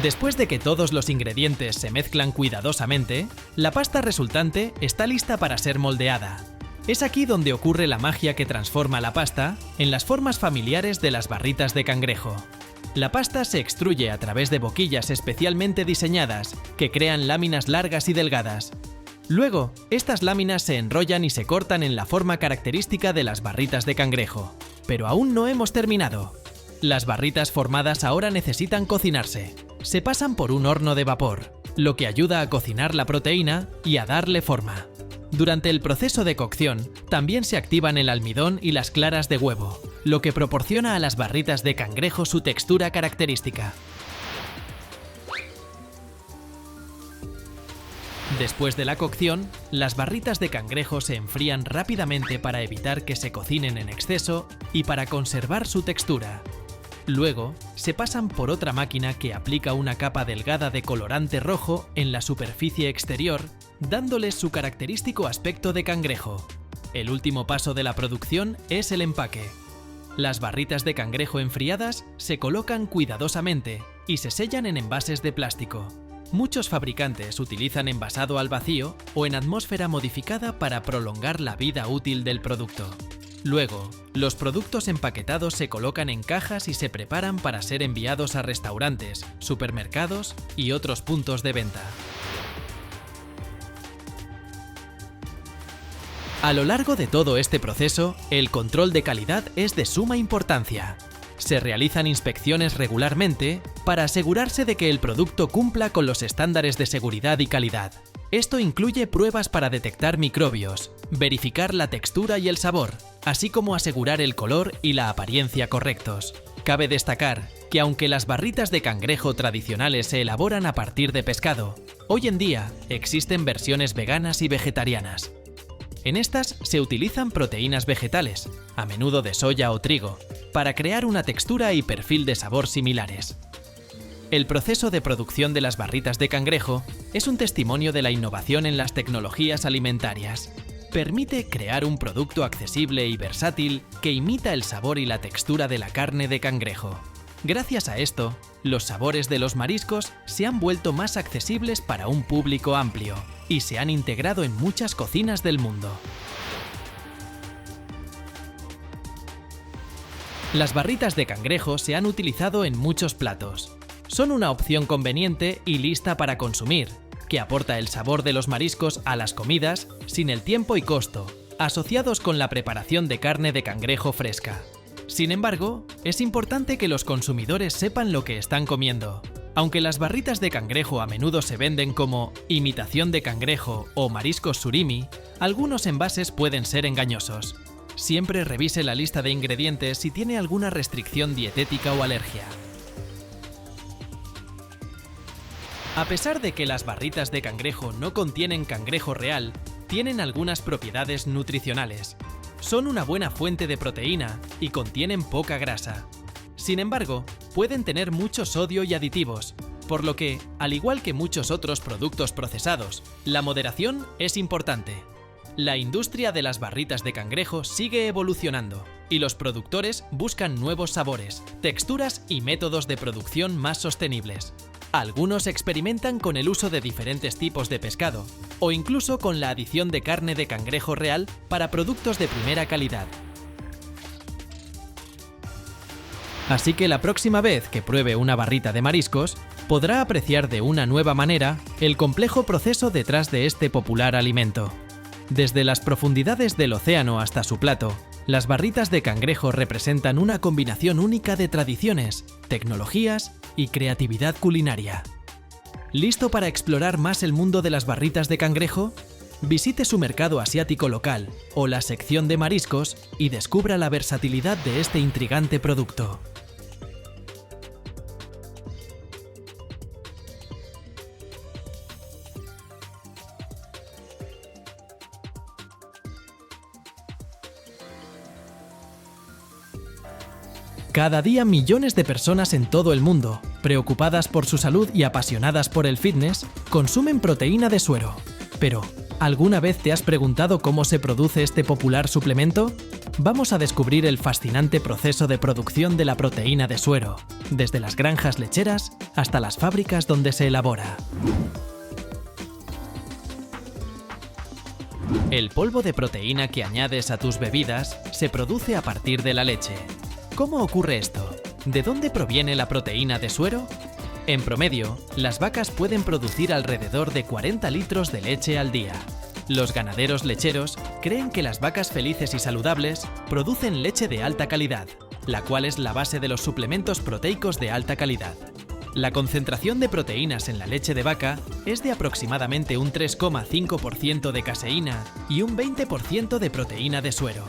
Después de que todos los ingredientes se mezclan cuidadosamente, la pasta resultante está lista para ser moldeada. Es aquí donde ocurre la magia que transforma la pasta en las formas familiares de las barritas de cangrejo. La pasta se extruye a través de boquillas especialmente diseñadas que crean láminas largas y delgadas. Luego, estas láminas se enrollan y se cortan en la forma característica de las barritas de cangrejo. Pero aún no hemos terminado. Las barritas formadas ahora necesitan cocinarse. Se pasan por un horno de vapor, lo que ayuda a cocinar la proteína y a darle forma. Durante el proceso de cocción, también se activan el almidón y las claras de huevo, lo que proporciona a las barritas de cangrejo su textura característica. Después de la cocción, las barritas de cangrejo se enfrían rápidamente para evitar que se cocinen en exceso y para conservar su textura. Luego, se pasan por otra máquina que aplica una capa delgada de colorante rojo en la superficie exterior, dándoles su característico aspecto de cangrejo. El último paso de la producción es el empaque. Las barritas de cangrejo enfriadas se colocan cuidadosamente y se sellan en envases de plástico. Muchos fabricantes utilizan envasado al vacío o en atmósfera modificada para prolongar la vida útil del producto. Luego, los productos empaquetados se colocan en cajas y se preparan para ser enviados a restaurantes, supermercados y otros puntos de venta. A lo largo de todo este proceso, el control de calidad es de suma importancia. Se realizan inspecciones regularmente para asegurarse de que el producto cumpla con los estándares de seguridad y calidad. Esto incluye pruebas para detectar microbios, verificar la textura y el sabor, así como asegurar el color y la apariencia correctos. Cabe destacar que aunque las barritas de cangrejo tradicionales se elaboran a partir de pescado, hoy en día existen versiones veganas y vegetarianas. En estas se utilizan proteínas vegetales, a menudo de soya o trigo, para crear una textura y perfil de sabor similares. El proceso de producción de las barritas de cangrejo es un testimonio de la innovación en las tecnologías alimentarias. Permite crear un producto accesible y versátil que imita el sabor y la textura de la carne de cangrejo. Gracias a esto, los sabores de los mariscos se han vuelto más accesibles para un público amplio y se han integrado en muchas cocinas del mundo. Las barritas de cangrejo se han utilizado en muchos platos. Son una opción conveniente y lista para consumir, que aporta el sabor de los mariscos a las comidas sin el tiempo y costo, asociados con la preparación de carne de cangrejo fresca. Sin embargo, es importante que los consumidores sepan lo que están comiendo. Aunque las barritas de cangrejo a menudo se venden como imitación de cangrejo o mariscos surimi, algunos envases pueden ser engañosos. Siempre revise la lista de ingredientes si tiene alguna restricción dietética o alergia. A pesar de que las barritas de cangrejo no contienen cangrejo real, tienen algunas propiedades nutricionales. Son una buena fuente de proteína y contienen poca grasa. Sin embargo, pueden tener mucho sodio y aditivos, por lo que, al igual que muchos otros productos procesados, la moderación es importante. La industria de las barritas de cangrejo sigue evolucionando y los productores buscan nuevos sabores, texturas y métodos de producción más sostenibles. Algunos experimentan con el uso de diferentes tipos de pescado o incluso con la adición de carne de cangrejo real para productos de primera calidad. Así que la próxima vez que pruebe una barrita de mariscos, podrá apreciar de una nueva manera el complejo proceso detrás de este popular alimento. Desde las profundidades del océano hasta su plato, las barritas de cangrejo representan una combinación única de tradiciones, tecnologías y creatividad culinaria. ¿Listo para explorar más el mundo de las barritas de cangrejo? Visite su mercado asiático local o la sección de mariscos y descubra la versatilidad de este intrigante producto. Cada día millones de personas en todo el mundo, preocupadas por su salud y apasionadas por el fitness, consumen proteína de suero. Pero, ¿alguna vez te has preguntado cómo se produce este popular suplemento? Vamos a descubrir el fascinante proceso de producción de la proteína de suero, desde las granjas lecheras hasta las fábricas donde se elabora. El polvo de proteína que añades a tus bebidas se produce a partir de la leche. ¿Cómo ocurre esto? ¿De dónde proviene la proteína de suero? En promedio, las vacas pueden producir alrededor de 40 litros de leche al día. Los ganaderos lecheros creen que las vacas felices y saludables producen leche de alta calidad, la cual es la base de los suplementos proteicos de alta calidad. La concentración de proteínas en la leche de vaca es de aproximadamente un 3,5% de caseína y un 20% de proteína de suero.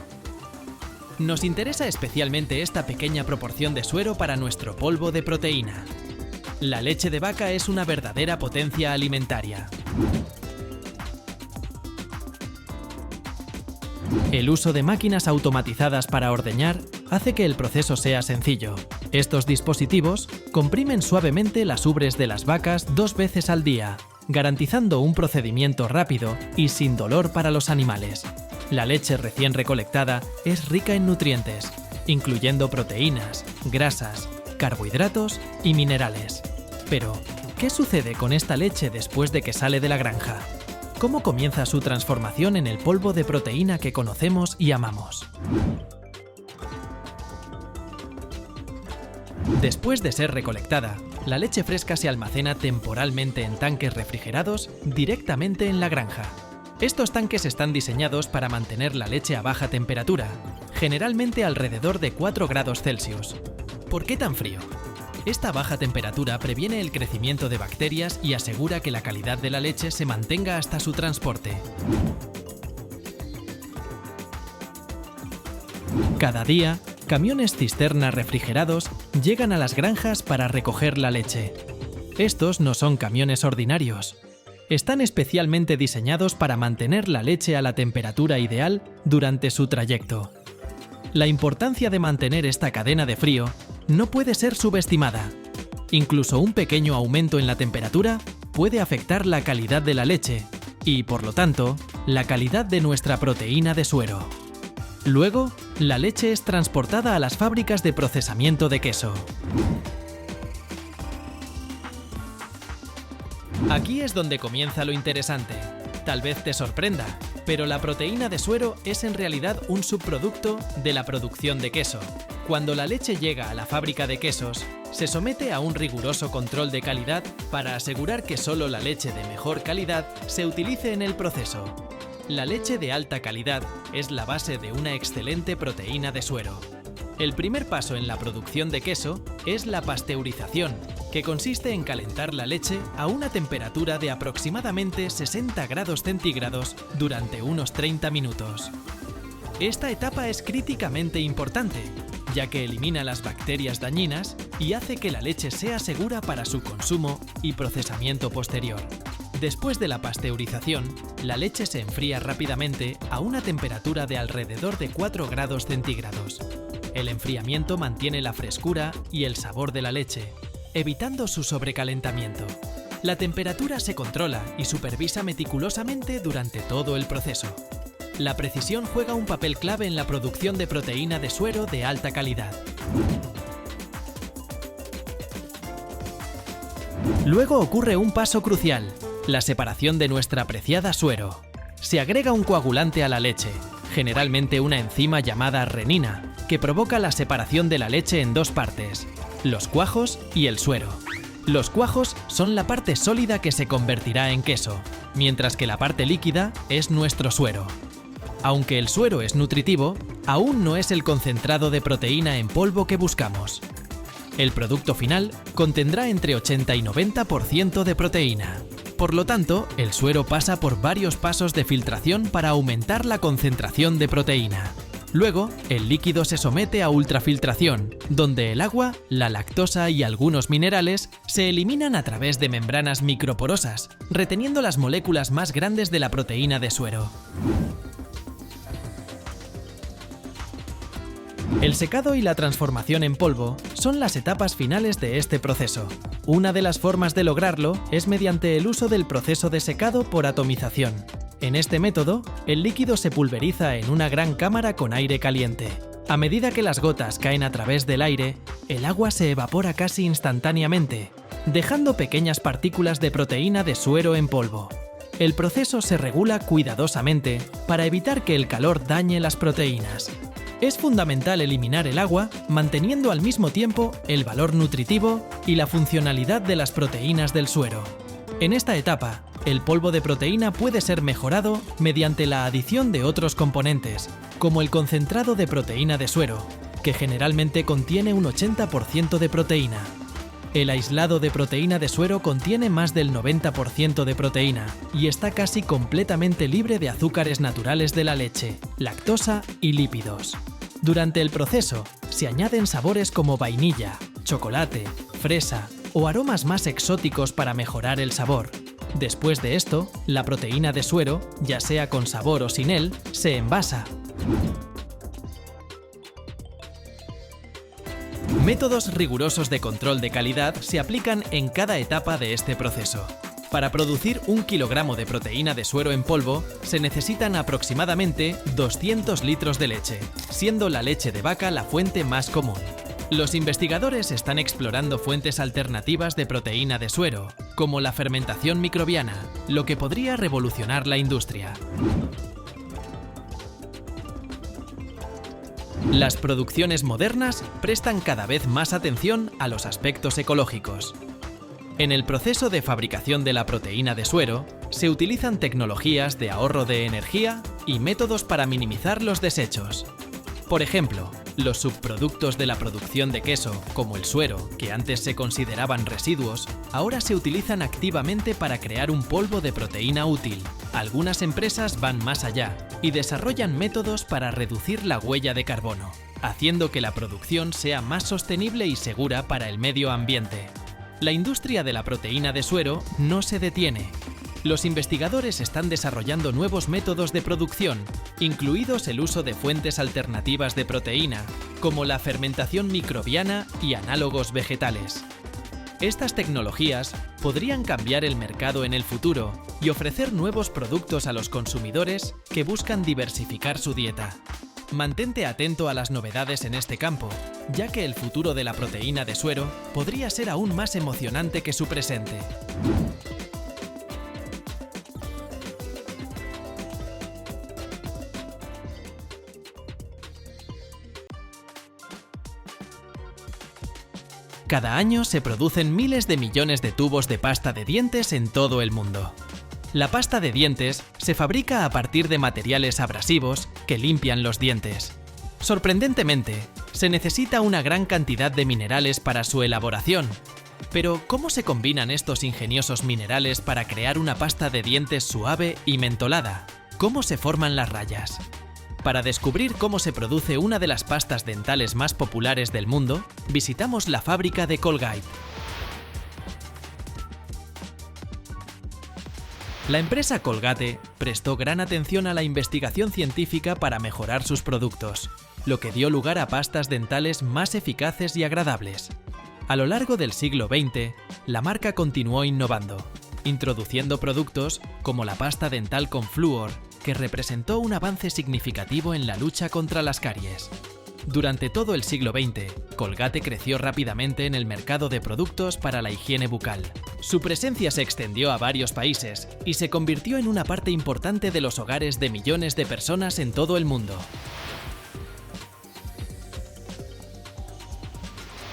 Nos interesa especialmente esta pequeña proporción de suero para nuestro polvo de proteína. La leche de vaca es una verdadera potencia alimentaria. El uso de máquinas automatizadas para ordeñar hace que el proceso sea sencillo. Estos dispositivos comprimen suavemente las ubres de las vacas 2 veces al día, garantizando un procedimiento rápido y sin dolor para los animales. La leche recién recolectada es rica en nutrientes, incluyendo proteínas, grasas, carbohidratos y minerales. Pero, ¿qué sucede con esta leche después de que sale de la granja? ¿Cómo comienza su transformación en el polvo de proteína que conocemos y amamos? Después de ser recolectada, la leche fresca se almacena temporalmente en tanques refrigerados directamente en la granja. Estos tanques están diseñados para mantener la leche a baja temperatura, generalmente alrededor de 4 grados Celsius. ¿Por qué tan frío? Esta baja temperatura previene el crecimiento de bacterias y asegura que la calidad de la leche se mantenga hasta su transporte. Cada día, camiones cisterna refrigerados llegan a las granjas para recoger la leche. Estos no son camiones ordinarios. Están especialmente diseñados para mantener la leche a la temperatura ideal durante su trayecto. La importancia de mantener esta cadena de frío no puede ser subestimada. Incluso un pequeño aumento en la temperatura puede afectar la calidad de la leche y, por lo tanto, la calidad de nuestra proteína de suero. Luego, la leche es transportada a las fábricas de procesamiento de queso. Aquí es donde comienza lo interesante. Tal vez te sorprenda, pero la proteína de suero es en realidad un subproducto de la producción de queso. Cuando la leche llega a la fábrica de quesos, se somete a un riguroso control de calidad para asegurar que solo la leche de mejor calidad se utilice en el proceso. La leche de alta calidad es la base de una excelente proteína de suero. El primer paso en la producción de queso es la pasteurización, que consiste en calentar la leche a una temperatura de aproximadamente 60 grados centígrados durante unos 30 minutos. Esta etapa es críticamente importante, ya que elimina las bacterias dañinas y hace que la leche sea segura para su consumo y procesamiento posterior. Después de la pasteurización, la leche se enfría rápidamente a una temperatura de alrededor de 4 grados centígrados. El enfriamiento mantiene la frescura y el sabor de la leche, evitando su sobrecalentamiento. La temperatura se controla y supervisa meticulosamente durante todo el proceso. La precisión juega un papel clave en la producción de proteína de suero de alta calidad. Luego ocurre un paso crucial, la separación de nuestra apreciada suero. Se agrega un coagulante a la leche, generalmente una enzima llamada renina, que provoca la separación de la leche en dos partes, los cuajos y el suero. Los cuajos son la parte sólida que se convertirá en queso, mientras que la parte líquida es nuestro suero. Aunque el suero es nutritivo, aún no es el concentrado de proteína en polvo que buscamos. El producto final contendrá entre 80 y 90% de proteína. Por lo tanto, el suero pasa por varios pasos de filtración para aumentar la concentración de proteína. Luego, el líquido se somete a ultrafiltración, donde el agua, la lactosa y algunos minerales se eliminan a través de membranas microporosas, reteniendo las moléculas más grandes de la proteína de suero. El secado y la transformación en polvo son las etapas finales de este proceso. Una de las formas de lograrlo es mediante el uso del proceso de secado por atomización. En este método, el líquido se pulveriza en una gran cámara con aire caliente. A medida que las gotas caen a través del aire, el agua se evapora casi instantáneamente, dejando pequeñas partículas de proteína de suero en polvo. El proceso se regula cuidadosamente para evitar que el calor dañe las proteínas. Es fundamental eliminar el agua, manteniendo al mismo tiempo el valor nutritivo y la funcionalidad de las proteínas del suero. En esta etapa, el polvo de proteína puede ser mejorado mediante la adición de otros componentes, como el concentrado de proteína de suero, que generalmente contiene un 80% de proteína. El aislado de proteína de suero contiene más del 90% de proteína y está casi completamente libre de azúcares naturales de la leche, lactosa y lípidos. Durante el proceso, se añaden sabores como vainilla, chocolate, fresa o aromas más exóticos para mejorar el sabor. Después de esto, la proteína de suero, ya sea con sabor o sin él, se envasa. Métodos rigurosos de control de calidad se aplican en cada etapa de este proceso. Para producir 1 kilogramo de proteína de suero en polvo, se necesitan aproximadamente 200 litros de leche, siendo la leche de vaca la fuente más común. Los investigadores están explorando fuentes alternativas de proteína de suero, como la fermentación microbiana, lo que podría revolucionar la industria. Las producciones modernas prestan cada vez más atención a los aspectos ecológicos. En el proceso de fabricación de la proteína de suero, se utilizan tecnologías de ahorro de energía y métodos para minimizar los desechos. Por ejemplo, los subproductos de la producción de queso, como el suero, que antes se consideraban residuos, ahora se utilizan activamente para crear un polvo de proteína útil. Algunas empresas van más allá y desarrollan métodos para reducir la huella de carbono, haciendo que la producción sea más sostenible y segura para el medio ambiente. La industria de la proteína de suero no se detiene. Los investigadores están desarrollando nuevos métodos de producción, incluidos el uso de fuentes alternativas de proteína, como la fermentación microbiana y análogos vegetales. Estas tecnologías podrían cambiar el mercado en el futuro y ofrecer nuevos productos a los consumidores que buscan diversificar su dieta. Mantente atento a las novedades en este campo, ya que el futuro de la proteína de suero podría ser aún más emocionante que su presente. Cada año se producen miles de millones de tubos de pasta de dientes en todo el mundo. La pasta de dientes se fabrica a partir de materiales abrasivos que limpian los dientes. Sorprendentemente, se necesita una gran cantidad de minerales para su elaboración. Pero, ¿cómo se combinan estos ingeniosos minerales para crear una pasta de dientes suave y mentolada? ¿Cómo se forman las rayas? Para descubrir cómo se produce una de las pastas dentales más populares del mundo, visitamos la fábrica de Colgate. La empresa Colgate prestó gran atención a la investigación científica para mejorar sus productos, lo que dio lugar a pastas dentales más eficaces y agradables. A lo largo del siglo XX, la marca continuó innovando, introduciendo productos como la pasta dental con flúor, que representó un avance significativo en la lucha contra las caries. Durante todo el siglo XX, Colgate creció rápidamente en el mercado de productos para la higiene bucal. Su presencia se extendió a varios países y se convirtió en una parte importante de los hogares de millones de personas en todo el mundo.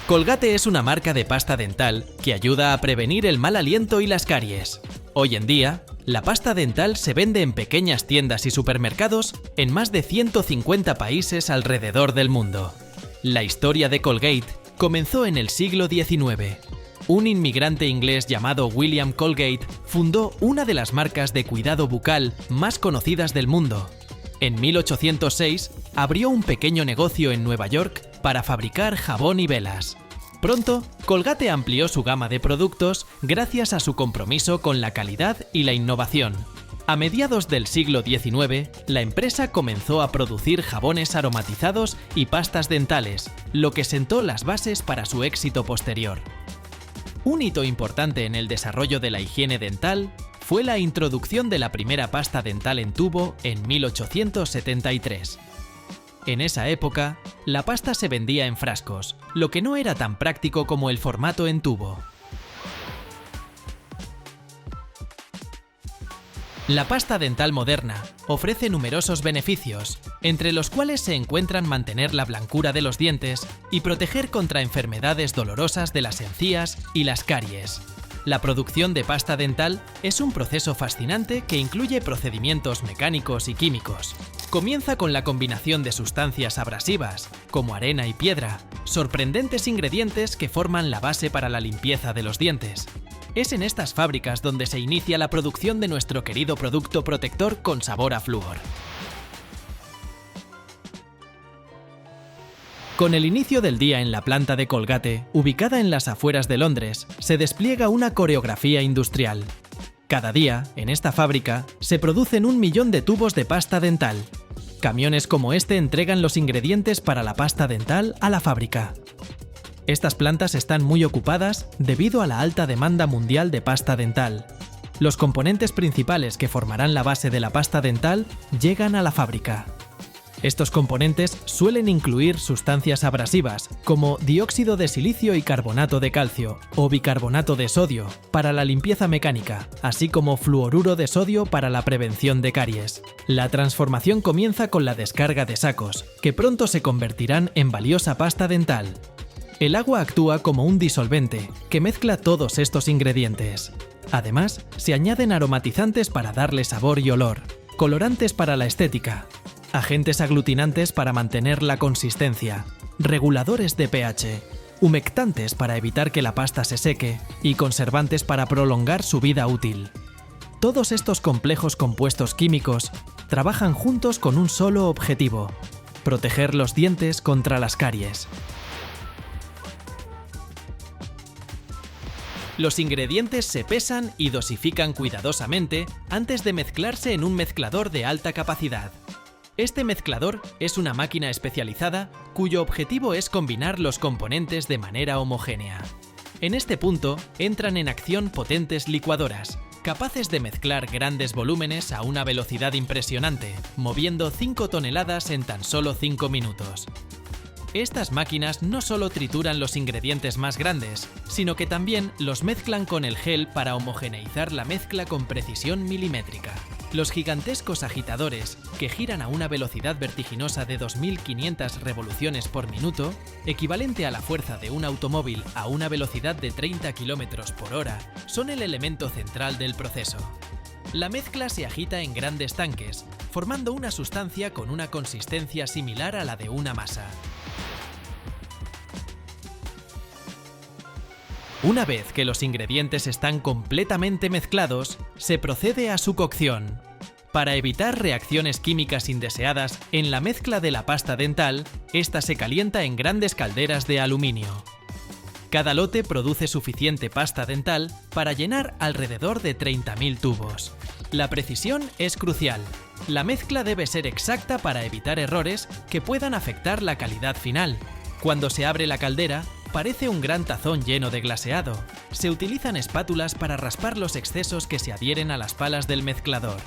Colgate es una marca de pasta dental que ayuda a prevenir el mal aliento y las caries. Hoy en día, la pasta dental se vende en pequeñas tiendas y supermercados en más de 150 países alrededor del mundo. La historia de Colgate comenzó en el siglo XIX. Un inmigrante inglés llamado William Colgate fundó una de las marcas de cuidado bucal más conocidas del mundo. En 1806, abrió un pequeño negocio en Nueva York para fabricar jabón y velas. Pronto, Colgate amplió su gama de productos gracias a su compromiso con la calidad y la innovación. A mediados del siglo XIX, la empresa comenzó a producir jabones aromatizados y pastas dentales, lo que sentó las bases para su éxito posterior. Un hito importante en el desarrollo de la higiene dental fue la introducción de la primera pasta dental en tubo en 1873. En esa época, la pasta se vendía en frascos, lo que no era tan práctico como el formato en tubo. La pasta dental moderna ofrece numerosos beneficios, entre los cuales se encuentran mantener la blancura de los dientes y proteger contra enfermedades dolorosas de las encías y las caries. La producción de pasta dental es un proceso fascinante que incluye procedimientos mecánicos y químicos. Comienza con la combinación de sustancias abrasivas, como arena y piedra, sorprendentes ingredientes que forman la base para la limpieza de los dientes. Es en estas fábricas donde se inicia la producción de nuestro querido producto protector con sabor a flúor. Con el inicio del día en la planta de Colgate, ubicada en las afueras de Londres, se despliega una coreografía industrial. Cada día, en esta fábrica, se producen 1 millón de tubos de pasta dental. Camiones como este entregan los ingredientes para la pasta dental a la fábrica. Estas plantas están muy ocupadas debido a la alta demanda mundial de pasta dental. Los componentes principales que formarán la base de la pasta dental llegan a la fábrica. Estos componentes suelen incluir sustancias abrasivas, como dióxido de silicio y carbonato de calcio, o bicarbonato de sodio, para la limpieza mecánica, así como fluoruro de sodio para la prevención de caries. La transformación comienza con la descarga de sacos, que pronto se convertirán en valiosa pasta dental. El agua actúa como un disolvente, que mezcla todos estos ingredientes. Además, se añaden aromatizantes para darle sabor y olor, colorantes para la estética, agentes aglutinantes para mantener la consistencia, reguladores de pH, humectantes para evitar que la pasta se seque y conservantes para prolongar su vida útil. Todos estos complejos compuestos químicos trabajan juntos con un solo objetivo: proteger los dientes contra las caries. Los ingredientes se pesan y dosifican cuidadosamente antes de mezclarse en un mezclador de alta capacidad. Este mezclador es una máquina especializada cuyo objetivo es combinar los componentes de manera homogénea. En este punto entran en acción potentes licuadoras, capaces de mezclar grandes volúmenes a una velocidad impresionante, moviendo 5 toneladas en tan solo 5 minutos. Estas máquinas no solo trituran los ingredientes más grandes, sino que también los mezclan con el gel para homogeneizar la mezcla con precisión milimétrica. Los gigantescos agitadores, que giran a una velocidad vertiginosa de 2.500 revoluciones por minuto, equivalente a la fuerza de un automóvil a una velocidad de 30 km por hora, son el elemento central del proceso. La mezcla se agita en grandes tanques, formando una sustancia con una consistencia similar a la de una masa. Una vez que los ingredientes están completamente mezclados, se procede a su cocción. Para evitar reacciones químicas indeseadas en la mezcla de la pasta dental, esta se calienta en grandes calderas de aluminio. Cada lote produce suficiente pasta dental para llenar alrededor de 30.000 tubos. La precisión es crucial. La mezcla debe ser exacta para evitar errores que puedan afectar la calidad final. Cuando se abre la caldera, parece un gran tazón lleno de glaseado. Se utilizan espátulas para raspar los excesos que se adhieren a las palas del mezclador.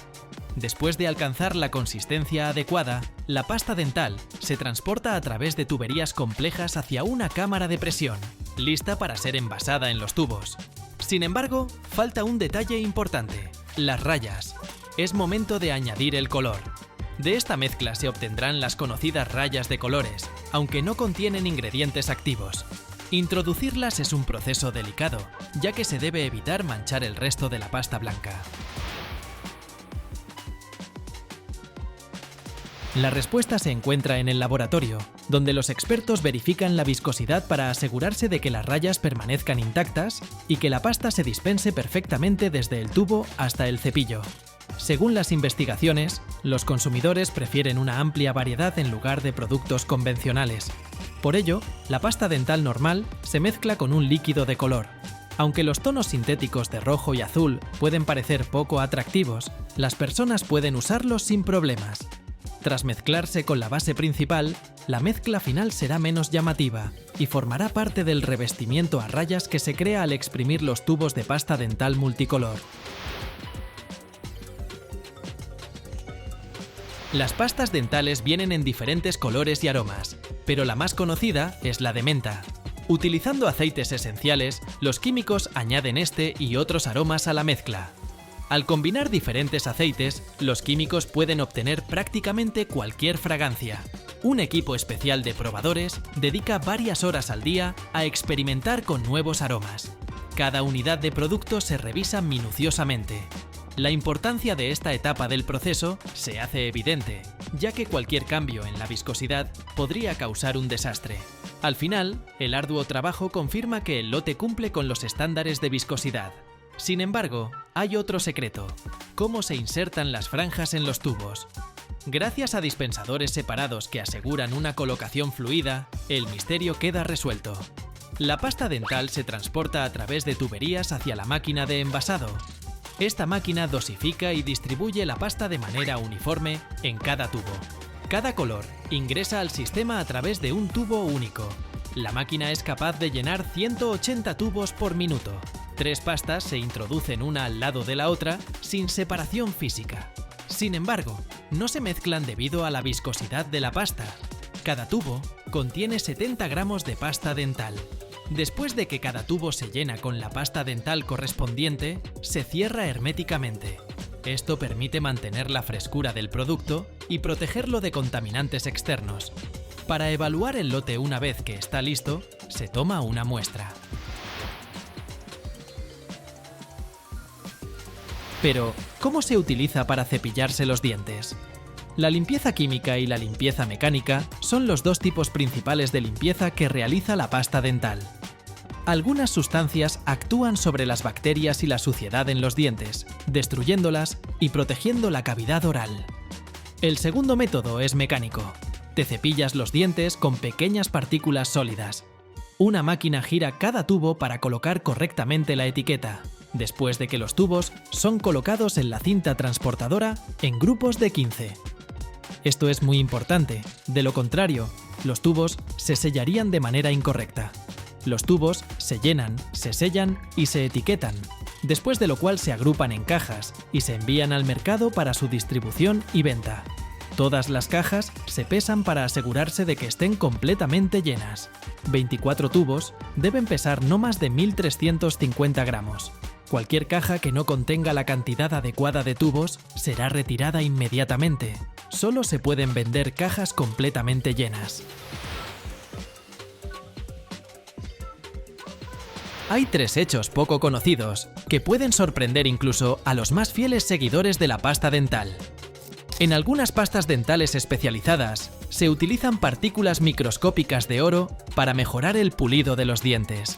Después de alcanzar la consistencia adecuada, la pasta dental se transporta a través de tuberías complejas hacia una cámara de presión, lista para ser envasada en los tubos. Sin embargo, falta un detalle importante: las rayas. Es momento de añadir el color. De esta mezcla se obtendrán las conocidas rayas de colores, aunque no contienen ingredientes activos. Introducirlas es un proceso delicado, ya que se debe evitar manchar el resto de la pasta blanca. La respuesta se encuentra en el laboratorio, donde los expertos verifican la viscosidad para asegurarse de que las rayas permanezcan intactas y que la pasta se dispense perfectamente desde el tubo hasta el cepillo. Según las investigaciones, los consumidores prefieren una amplia variedad en lugar de productos convencionales. Por ello, la pasta dental normal se mezcla con un líquido de color. Aunque los tonos sintéticos de rojo y azul pueden parecer poco atractivos, las personas pueden usarlos sin problemas. Tras mezclarse con la base principal, la mezcla final será menos llamativa y formará parte del revestimiento a rayas que se crea al exprimir los tubos de pasta dental multicolor. Las pastas dentales vienen en diferentes colores y aromas, pero la más conocida es la de menta. Utilizando aceites esenciales, los químicos añaden este y otros aromas a la mezcla. Al combinar diferentes aceites, los químicos pueden obtener prácticamente cualquier fragancia. Un equipo especial de probadores dedica varias horas al día a experimentar con nuevos aromas. Cada unidad de producto se revisa minuciosamente. La importancia de esta etapa del proceso se hace evidente, ya que cualquier cambio en la viscosidad podría causar un desastre. Al final, el arduo trabajo confirma que el lote cumple con los estándares de viscosidad. Sin embargo, hay otro secreto: cómo se insertan las franjas en los tubos. Gracias a dispensadores separados que aseguran una colocación fluida, el misterio queda resuelto. La pasta dental se transporta a través de tuberías hacia la máquina de envasado. Esta máquina dosifica y distribuye la pasta de manera uniforme en cada tubo. Cada color ingresa al sistema a través de un tubo único. La máquina es capaz de llenar 180 tubos por minuto. 3 pastas se introducen una al lado de la otra sin separación física. Sin embargo, no se mezclan debido a la viscosidad de la pasta. Cada tubo contiene 70 gramos de pasta dental. Después de que cada tubo se llena con la pasta dental correspondiente, se cierra herméticamente. Esto permite mantener la frescura del producto y protegerlo de contaminantes externos. Para evaluar el lote una vez que está listo, se toma una muestra. Pero, ¿cómo se utiliza para cepillarse los dientes? La limpieza química y la limpieza mecánica son los dos tipos principales de limpieza que realiza la pasta dental. Algunas sustancias actúan sobre las bacterias y la suciedad en los dientes, destruyéndolas y protegiendo la cavidad oral. El segundo método es mecánico. Te cepillas los dientes con pequeñas partículas sólidas. Una máquina gira cada tubo para colocar correctamente la etiqueta, después de que los tubos son colocados en la cinta transportadora en grupos de 15. Esto es muy importante, de lo contrario, los tubos se sellarían de manera incorrecta. Los tubos se llenan, se sellan y se etiquetan, después de lo cual se agrupan en cajas y se envían al mercado para su distribución y venta. Todas las cajas se pesan para asegurarse de que estén completamente llenas. 24 tubos deben pesar no más de 1.350 gramos. Cualquier caja que no contenga la cantidad adecuada de tubos será retirada inmediatamente. Solo se pueden vender cajas completamente llenas. Hay 3 hechos poco conocidos que pueden sorprender incluso a los más fieles seguidores de la pasta dental. En algunas pastas dentales especializadas se utilizan partículas microscópicas de oro para mejorar el pulido de los dientes.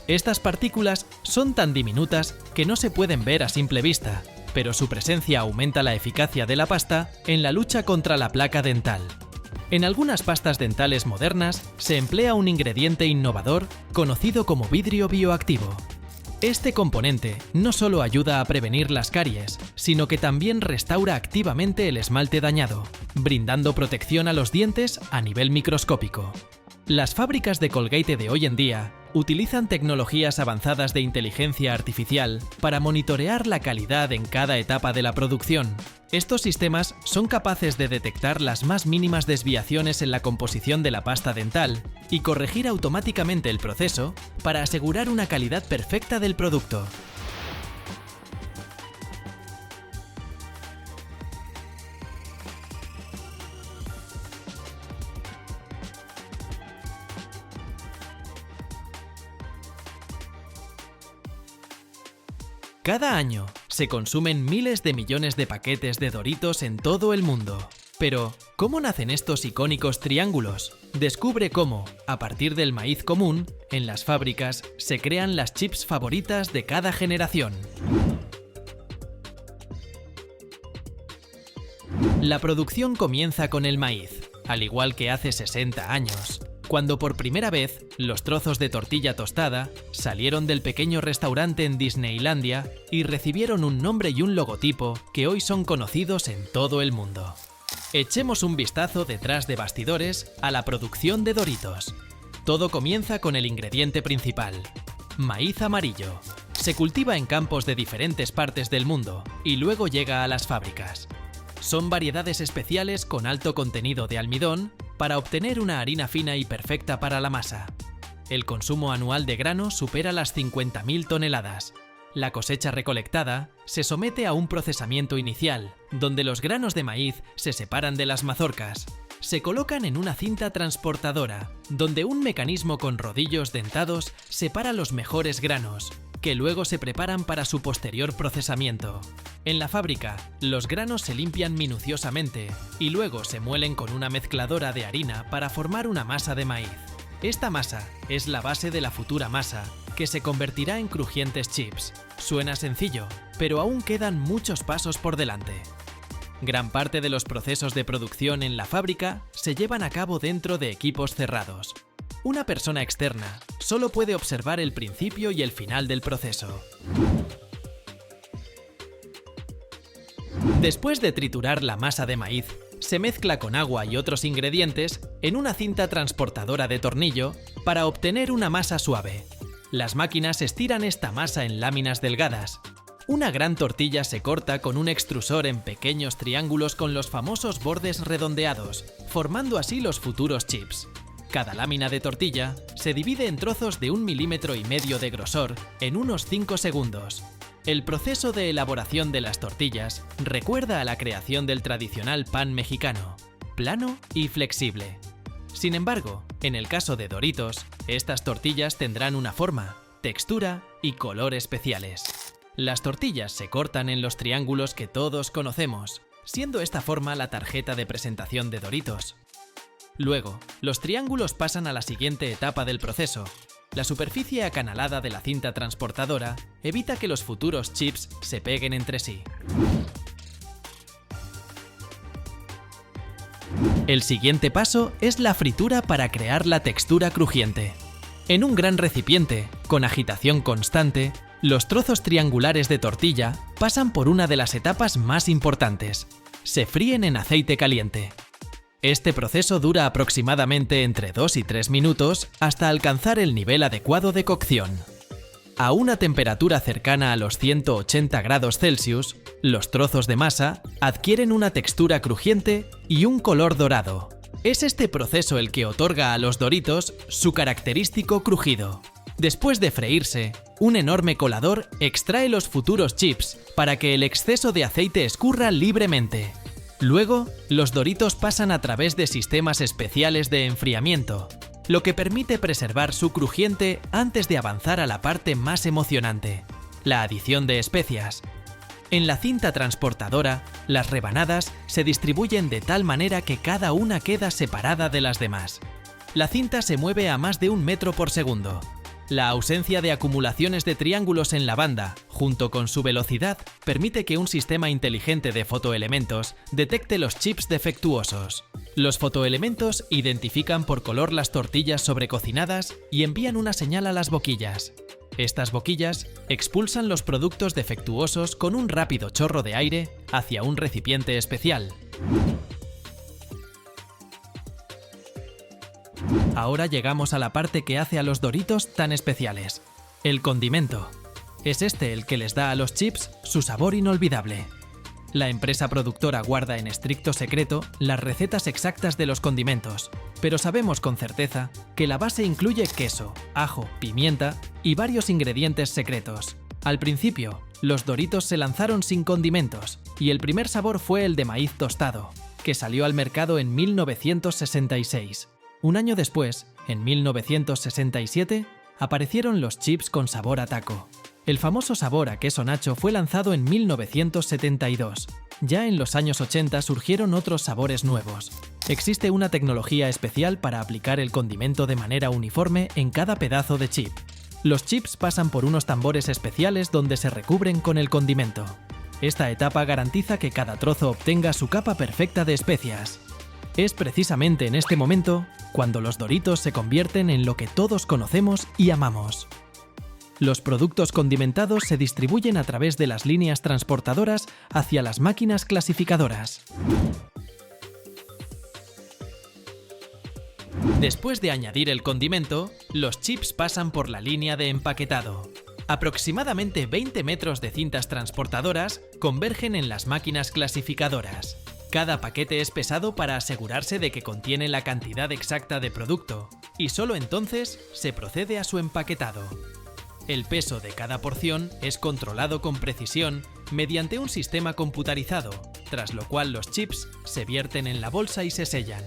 Estas partículas son tan diminutas que no se pueden ver a simple vista, pero su presencia aumenta la eficacia de la pasta en la lucha contra la placa dental. En algunas pastas dentales modernas se emplea un ingrediente innovador conocido como vidrio bioactivo. Este componente no solo ayuda a prevenir las caries, sino que también restaura activamente el esmalte dañado, brindando protección a los dientes a nivel microscópico. Las fábricas de Colgate de hoy en día utilizan tecnologías avanzadas de inteligencia artificial para monitorear la calidad en cada etapa de la producción. Estos sistemas son capaces de detectar las más mínimas desviaciones en la composición de la pasta dental y corregir automáticamente el proceso para asegurar una calidad perfecta del producto. Cada año se consumen miles de millones de paquetes de Doritos en todo el mundo. Pero, ¿cómo nacen estos icónicos triángulos? Descubre cómo, a partir del maíz común, en las fábricas se crean las chips favoritas de cada generación. La producción comienza con el maíz, al igual que hace 60 años. Cuando por primera vez los trozos de tortilla tostada salieron del pequeño restaurante en Disneylandia y recibieron un nombre y un logotipo que hoy son conocidos en todo el mundo. Echemos un vistazo detrás de bastidores a la producción de Doritos. Todo comienza con el ingrediente principal, maíz amarillo. Se cultiva en campos de diferentes partes del mundo y luego llega a las fábricas. Son variedades especiales con alto contenido de almidón para obtener una harina fina y perfecta para la masa. El consumo anual de grano supera las 50.000 toneladas. La cosecha recolectada se somete a un procesamiento inicial, donde los granos de maíz se separan de las mazorcas. Se colocan en una cinta transportadora, donde un mecanismo con rodillos dentados separa los mejores granos, que luego se preparan para su posterior procesamiento. En la fábrica, los granos se limpian minuciosamente y luego se muelen con una mezcladora de harina para formar una masa de maíz. Esta masa es la base de la futura masa, que se convertirá en crujientes chips. Suena sencillo, pero aún quedan muchos pasos por delante. Gran parte de los procesos de producción en la fábrica se llevan a cabo dentro de equipos cerrados. Una persona externa solo puede observar el principio y el final del proceso. Después de triturar la masa de maíz, se mezcla con agua y otros ingredientes en una cinta transportadora de tornillo para obtener una masa suave. Las máquinas estiran esta masa en láminas delgadas. Una gran tortilla se corta con un extrusor en pequeños triángulos con los famosos bordes redondeados, formando así los futuros chips. Cada lámina de tortilla se divide en trozos de 1,5 milímetros de grosor en unos 5 segundos. El proceso de elaboración de las tortillas recuerda a la creación del tradicional pan mexicano, plano y flexible. Sin embargo, en el caso de Doritos, estas tortillas tendrán una forma, textura y color especiales. Las tortillas se cortan en los triángulos que todos conocemos, siendo esta forma la tarjeta de presentación de Doritos. Luego, los triángulos pasan a la siguiente etapa del proceso. La superficie acanalada de la cinta transportadora evita que los futuros chips se peguen entre sí. El siguiente paso es la fritura para crear la textura crujiente. En un gran recipiente, con agitación constante, los trozos triangulares de tortilla pasan por una de las etapas más importantes. Se fríen en aceite caliente. Este proceso dura aproximadamente entre 2 y 3 minutos hasta alcanzar el nivel adecuado de cocción. A una temperatura cercana a los 180 grados Celsius, Los trozos de masa adquieren una textura crujiente y un color dorado. Es este proceso el que otorga a los Doritos su característico crujido. Después de freírse, un enorme colador extrae los futuros chips para que el exceso de aceite escurra libremente. Luego, los Doritos pasan a través de sistemas especiales de enfriamiento, lo que permite preservar su crujiente antes de avanzar a la parte más emocionante, la adición de especias. En la cinta transportadora, las rebanadas se distribuyen de tal manera que cada una queda separada de las demás. La cinta se mueve a más de 1 metro por segundo. La ausencia de acumulaciones de triángulos en la banda, junto con su velocidad, permite que un sistema inteligente de fotoelementos detecte los chips defectuosos. Los fotoelementos identifican por color las tortillas sobrecocinadas y envían una señal a las boquillas. Estas boquillas expulsan los productos defectuosos con un rápido chorro de aire hacia un recipiente especial. Ahora llegamos a la parte que hace a los Doritos tan especiales: el condimento. Es este el que les da a los chips su sabor inolvidable. La empresa productora guarda en estricto secreto las recetas exactas de los condimentos, pero sabemos con certeza que la base incluye queso, ajo, pimienta y varios ingredientes secretos. Al principio, los Doritos se lanzaron sin condimentos, y el primer sabor fue el de maíz tostado, que salió al mercado en 1966. Un año después, en 1967, aparecieron los chips con sabor a taco. El famoso sabor a queso nacho fue lanzado en 1972. Ya en los años 80 surgieron otros sabores nuevos. Existe una tecnología especial para aplicar el condimento de manera uniforme en cada pedazo de chip. Los chips pasan por unos tambores especiales donde se recubren con el condimento. Esta etapa garantiza que cada trozo obtenga su capa perfecta de especias. Es precisamente en este momento cuando los Doritos se convierten en lo que todos conocemos y amamos. Los productos condimentados se distribuyen a través de las líneas transportadoras hacia las máquinas clasificadoras. Después de añadir el condimento, los chips pasan por la línea de empaquetado. Aproximadamente 20 metros de cintas transportadoras convergen en las máquinas clasificadoras. Cada paquete es pesado para asegurarse de que contiene la cantidad exacta de producto, y solo entonces se procede a su empaquetado. El peso de cada porción es controlado con precisión mediante un sistema computarizado, tras lo cual los chips se vierten en la bolsa y se sellan.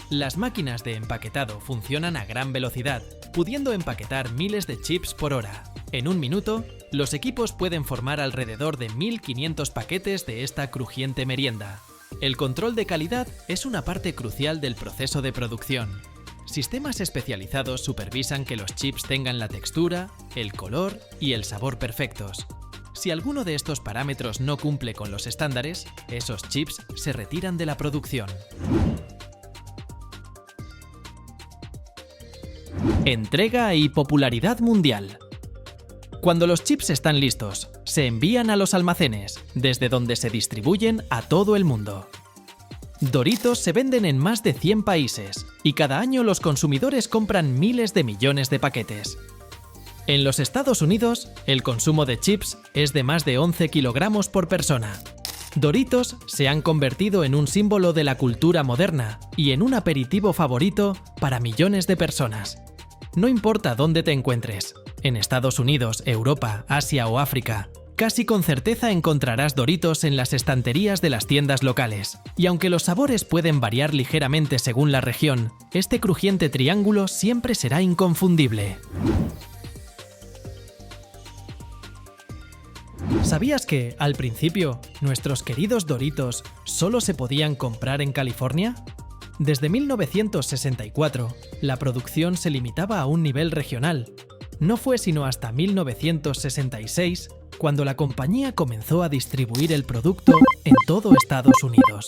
Las máquinas de empaquetado funcionan a gran velocidad, pudiendo empaquetar miles de chips por hora. En un minuto, los equipos pueden formar alrededor de 1500 paquetes de esta crujiente merienda. El control de calidad es una parte crucial del proceso de producción. Sistemas especializados supervisan que los chips tengan la textura, el color y el sabor perfectos. Si alguno de estos parámetros no cumple con los estándares, esos chips se retiran de la producción. Entrega y popularidad mundial. Cuando los chips están listos, se envían a los almacenes, desde donde se distribuyen a todo el mundo. Doritos se venden en más de 100 países, y cada año los consumidores compran miles de millones de paquetes. En los Estados Unidos, el consumo de chips es de más de 11 kilogramos por persona. Doritos se han convertido en un símbolo de la cultura moderna y en un aperitivo favorito para millones de personas. No importa dónde te encuentres, en Estados Unidos, Europa, Asia o África, casi con certeza encontrarás Doritos en las estanterías de las tiendas locales. Y aunque los sabores pueden variar ligeramente según la región, este crujiente triángulo siempre será inconfundible. ¿Sabías que, al principio, nuestros queridos Doritos solo se podían comprar en California? Desde 1964, la producción se limitaba a un nivel regional. No fue sino hasta 1966 cuando la compañía comenzó a distribuir el producto en todo Estados Unidos.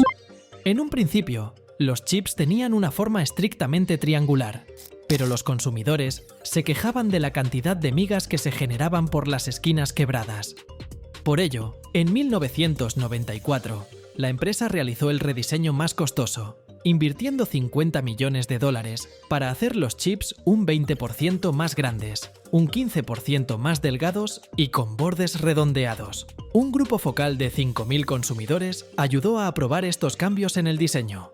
En un principio, los chips tenían una forma estrictamente triangular, pero los consumidores se quejaban de la cantidad de migas que se generaban por las esquinas quebradas. Por ello, en 1994, la empresa realizó el rediseño más costoso, invirtiendo $50 millones para hacer los chips un 20% más grandes, un 15% más delgados y con bordes redondeados. Un grupo focal de 5.000 consumidores ayudó a aprobar estos cambios en el diseño.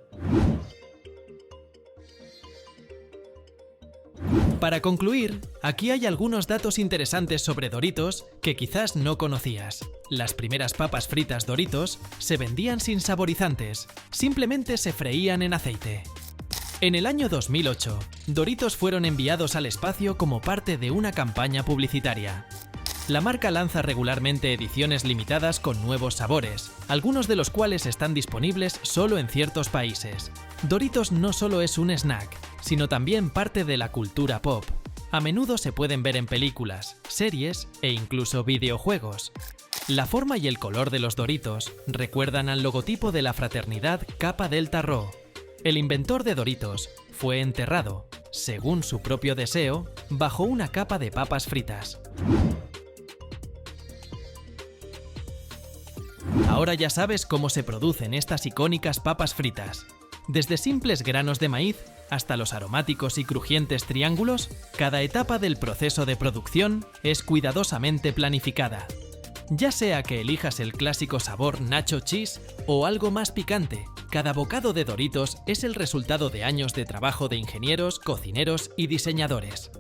Para concluir, aquí hay algunos datos interesantes sobre Doritos que quizás no conocías. Las primeras papas fritas Doritos se vendían sin saborizantes, simplemente se freían en aceite. En el año 2008, Doritos fueron enviados al espacio como parte de una campaña publicitaria. La marca lanza regularmente ediciones limitadas con nuevos sabores, algunos de los cuales están disponibles solo en ciertos países. Doritos no solo es un snack, sino también parte de la cultura pop. A menudo se pueden ver en películas, series e incluso videojuegos. La forma y el color de los Doritos recuerdan al logotipo de la fraternidad Kappa Delta Rho. El inventor de Doritos fue enterrado, según su propio deseo, bajo una capa de papas fritas. Ahora ya sabes cómo se producen estas icónicas papas fritas. Desde simples granos de maíz hasta los aromáticos y crujientes triángulos, cada etapa del proceso de producción es cuidadosamente planificada. Ya sea que elijas el clásico sabor nacho cheese o algo más picante, cada bocado de Doritos es el resultado de años de trabajo de ingenieros, cocineros y diseñadores.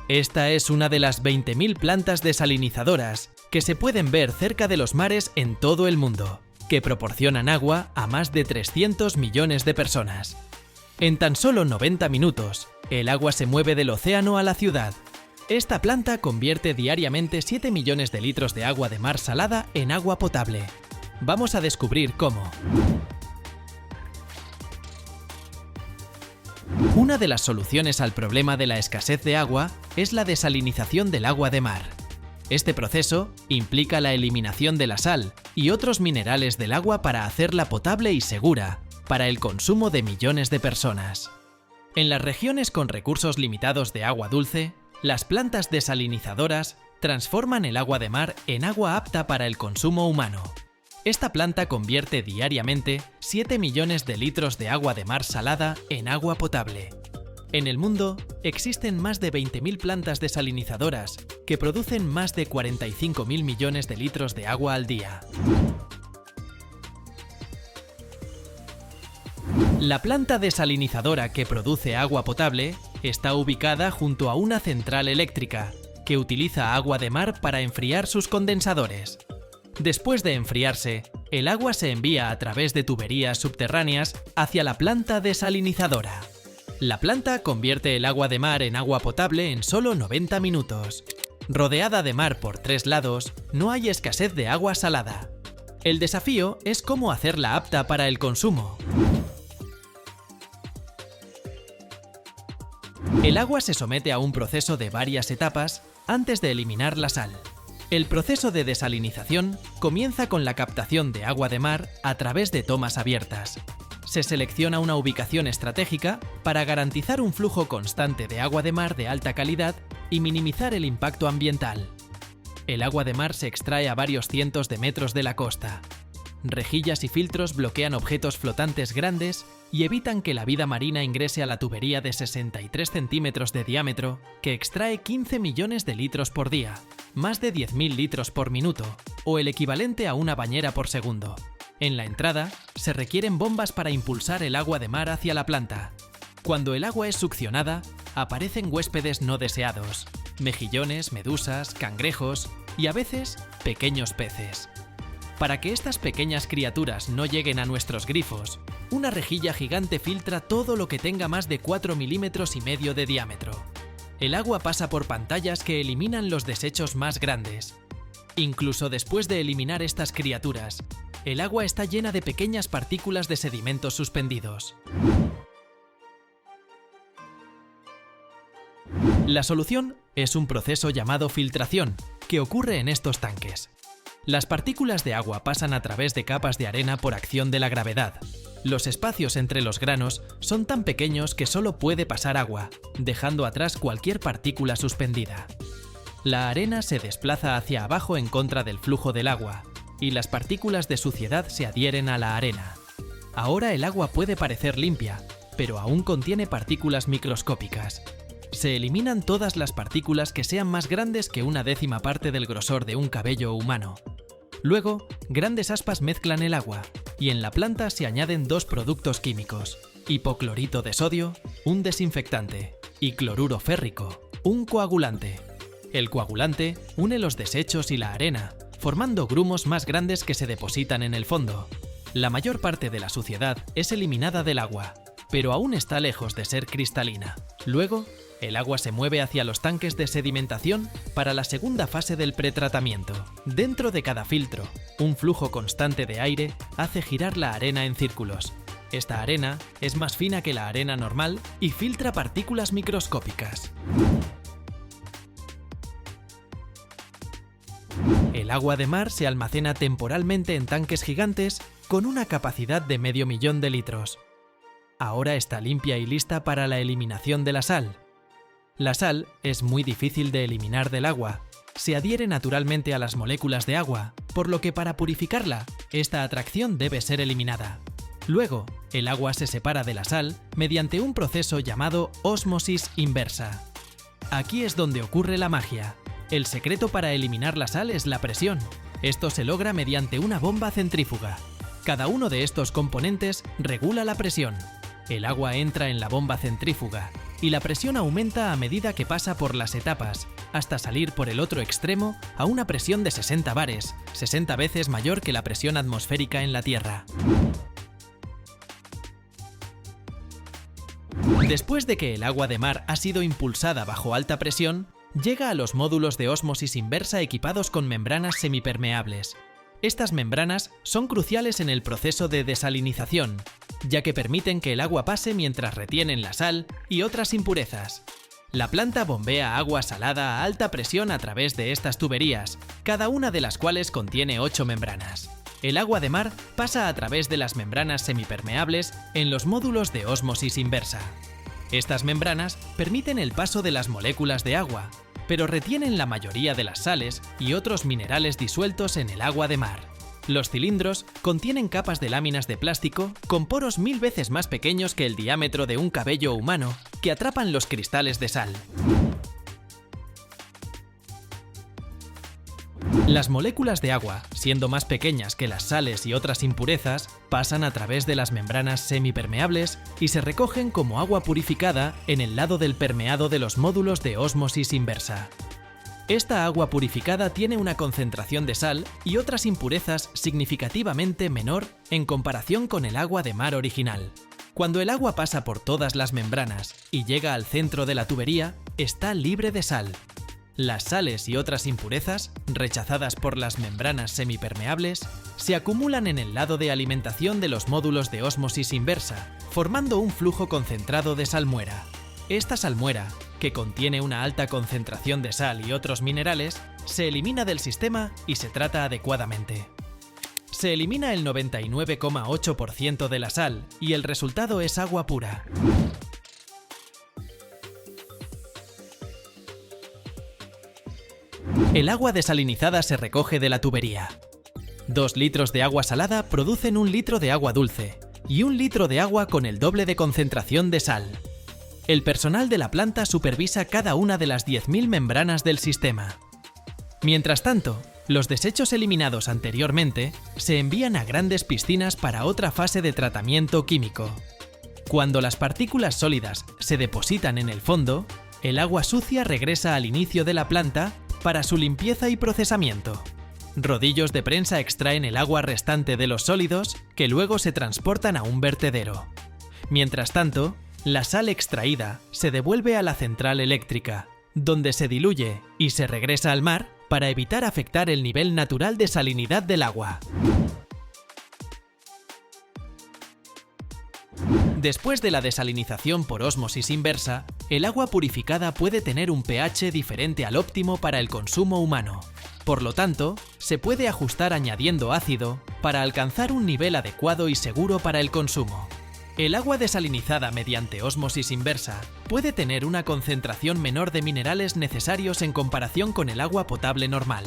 Esta es una de las 20.000 plantas desalinizadoras que se pueden ver cerca de los mares en todo el mundo, que proporcionan agua a más de 300 millones de personas. En tan solo 90 minutos, el agua se mueve del océano a la ciudad. Esta planta convierte diariamente 7 millones de litros de agua de mar salada en agua potable. Vamos a descubrir cómo. Una de las soluciones al problema de la escasez de agua es la desalinización del agua de mar. Este proceso implica la eliminación de la sal y otros minerales del agua para hacerla potable y segura para el consumo de millones de personas. En las regiones con recursos limitados de agua dulce, las plantas desalinizadoras transforman el agua de mar en agua apta para el consumo humano. Esta planta convierte diariamente 7 millones de litros de agua de mar salada en agua potable. En el mundo, existen más de 20.000 plantas desalinizadoras que producen más de 45.000 millones de litros de agua al día. La planta desalinizadora que produce agua potable está ubicada junto a una central eléctrica que utiliza agua de mar para enfriar sus condensadores. Después de enfriarse, el agua se envía a través de tuberías subterráneas hacia la planta desalinizadora. La planta convierte el agua de mar en agua potable en solo 90 minutos. Rodeada de mar por 3 lados, no hay escasez de agua salada. El desafío es cómo hacerla apta para el consumo. El agua se somete a un proceso de varias etapas antes de eliminar la sal. El proceso de desalinización comienza con la captación de agua de mar a través de tomas abiertas. Se selecciona una ubicación estratégica para garantizar un flujo constante de agua de mar de alta calidad y minimizar el impacto ambiental. El agua de mar se extrae a varios cientos de metros de la costa. Rejillas y filtros bloquean objetos flotantes grandes y evitan que la vida marina ingrese a la tubería de 63 centímetros de diámetro que extrae 15 millones de litros por día, más de 10.000 litros por minuto, o el equivalente a una bañera por segundo. En la entrada, se requieren bombas para impulsar el agua de mar hacia la planta. Cuando el agua es succionada, aparecen huéspedes no deseados, mejillones, medusas, cangrejos y a veces pequeños peces. Para que estas pequeñas criaturas no lleguen a nuestros grifos, una rejilla gigante filtra todo lo que tenga más de 4,5 milímetros de diámetro. El agua pasa por pantallas que eliminan los desechos más grandes. Incluso después de eliminar estas criaturas, el agua está llena de pequeñas partículas de sedimentos suspendidos. La solución es un proceso llamado filtración, que ocurre en estos tanques. Las partículas de agua pasan a través de capas de arena por acción de la gravedad. Los espacios entre los granos son tan pequeños que solo puede pasar agua, dejando atrás cualquier partícula suspendida. La arena se desplaza hacia abajo en contra del flujo del agua, y las partículas de suciedad se adhieren a la arena. Ahora el agua puede parecer limpia, pero aún contiene partículas microscópicas. Se eliminan todas las partículas que sean más grandes que una décima parte del grosor de un cabello humano. Luego, grandes aspas mezclan el agua, y en la planta se añaden dos productos químicos: hipoclorito de sodio, un desinfectante, y cloruro férrico, un coagulante. El coagulante une los desechos y la arena, formando grumos más grandes que se depositan en el fondo. La mayor parte de la suciedad es eliminada del agua, pero aún está lejos de ser cristalina. Luego, el agua se mueve hacia los tanques de sedimentación para la segunda fase del pretratamiento. Dentro de cada filtro, un flujo constante de aire hace girar la arena en círculos. Esta arena es más fina que la arena normal y filtra partículas microscópicas. El agua de mar se almacena temporalmente en tanques gigantes con una capacidad de 500.000 de litros. Ahora está limpia y lista para la eliminación de la sal. La sal es muy difícil de eliminar del agua. Se adhiere naturalmente a las moléculas de agua, por lo que para purificarla, esta atracción debe ser eliminada. Luego, el agua se separa de la sal mediante un proceso llamado ósmosis inversa. Aquí es donde ocurre la magia. El secreto para eliminar la sal es la presión. Esto se logra mediante una bomba centrífuga. Cada uno de estos componentes regula la presión. El agua entra en la bomba centrífuga y la presión aumenta a medida que pasa por las etapas, hasta salir por el otro extremo a una presión de 60 bares, 60 veces mayor que la presión atmosférica en la Tierra. Después de que el agua de mar ha sido impulsada bajo alta presión, llega a los módulos de ósmosis inversa equipados con membranas semipermeables. Estas membranas son cruciales en el proceso de desalinización, ya que permiten que el agua pase mientras retienen la sal y otras impurezas. La planta bombea agua salada a alta presión a través de estas tuberías, cada una de las cuales contiene 8 membranas. El agua de mar pasa a través de las membranas semipermeables en los módulos de ósmosis inversa. Estas membranas permiten el paso de las moléculas de agua, pero retienen la mayoría de las sales y otros minerales disueltos en el agua de mar. Los cilindros contienen capas de láminas de plástico con poros 1000 veces más pequeños que el diámetro de un cabello humano que atrapan los cristales de sal. Las moléculas de agua, siendo más pequeñas que las sales y otras impurezas, pasan a través de las membranas semipermeables y se recogen como agua purificada en el lado del permeado de los módulos de ósmosis inversa. Esta agua purificada tiene una concentración de sal y otras impurezas significativamente menor en comparación con el agua de mar original. Cuando el agua pasa por todas las membranas y llega al centro de la tubería, está libre de sal. Las sales y otras impurezas, rechazadas por las membranas semipermeables, se acumulan en el lado de alimentación de los módulos de ósmosis inversa, formando un flujo concentrado de salmuera. Esta salmuera, que contiene una alta concentración de sal y otros minerales, se elimina del sistema y se trata adecuadamente. Se elimina el 99,8% de la sal y el resultado es agua pura. El agua desalinizada se recoge de la tubería. 2 litros de agua salada producen 1 litro de agua dulce y 1 litro de agua con el doble de concentración de sal. El personal de la planta supervisa cada una de las 10.000 membranas del sistema. Mientras tanto, los desechos eliminados anteriormente se envían a grandes piscinas para otra fase de tratamiento químico. Cuando las partículas sólidas se depositan en el fondo, el agua sucia regresa al inicio de la planta para su limpieza y procesamiento. Rodillos de prensa extraen el agua restante de los sólidos que luego se transportan a un vertedero. Mientras tanto, la sal extraída se devuelve a la central eléctrica, donde se diluye y se regresa al mar para evitar afectar el nivel natural de salinidad del agua. Después de la desalinización por ósmosis inversa, el agua purificada puede tener un pH diferente al óptimo para el consumo humano. Por lo tanto, se puede ajustar añadiendo ácido para alcanzar un nivel adecuado y seguro para el consumo. El agua desalinizada mediante ósmosis inversa puede tener una concentración menor de minerales necesarios en comparación con el agua potable normal.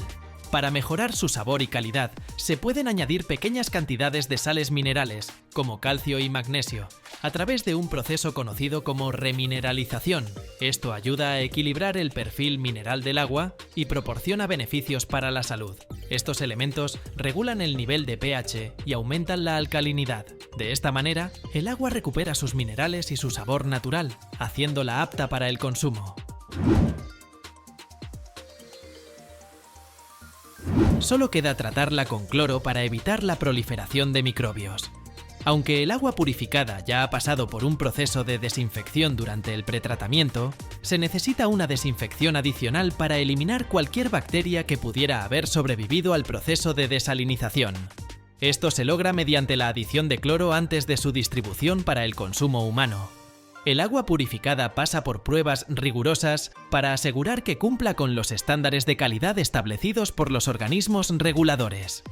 Para mejorar su sabor y calidad, se pueden añadir pequeñas cantidades de sales minerales, como calcio y magnesio, a través de un proceso conocido como remineralización. Esto ayuda a equilibrar el perfil mineral del agua y proporciona beneficios para la salud. Estos elementos regulan el nivel de pH y aumentan la alcalinidad. De esta manera, el agua recupera sus minerales y su sabor natural, haciéndola apta para el consumo. Solo queda tratarla con cloro para evitar la proliferación de microbios. Aunque el agua purificada ya ha pasado por un proceso de desinfección durante el pretratamiento, se necesita una desinfección adicional para eliminar cualquier bacteria que pudiera haber sobrevivido al proceso de desalinización. Esto se logra mediante la adición de cloro antes de su distribución para el consumo humano. El agua purificada pasa por pruebas rigurosas para asegurar que cumpla con los estándares de calidad establecidos por los organismos reguladores.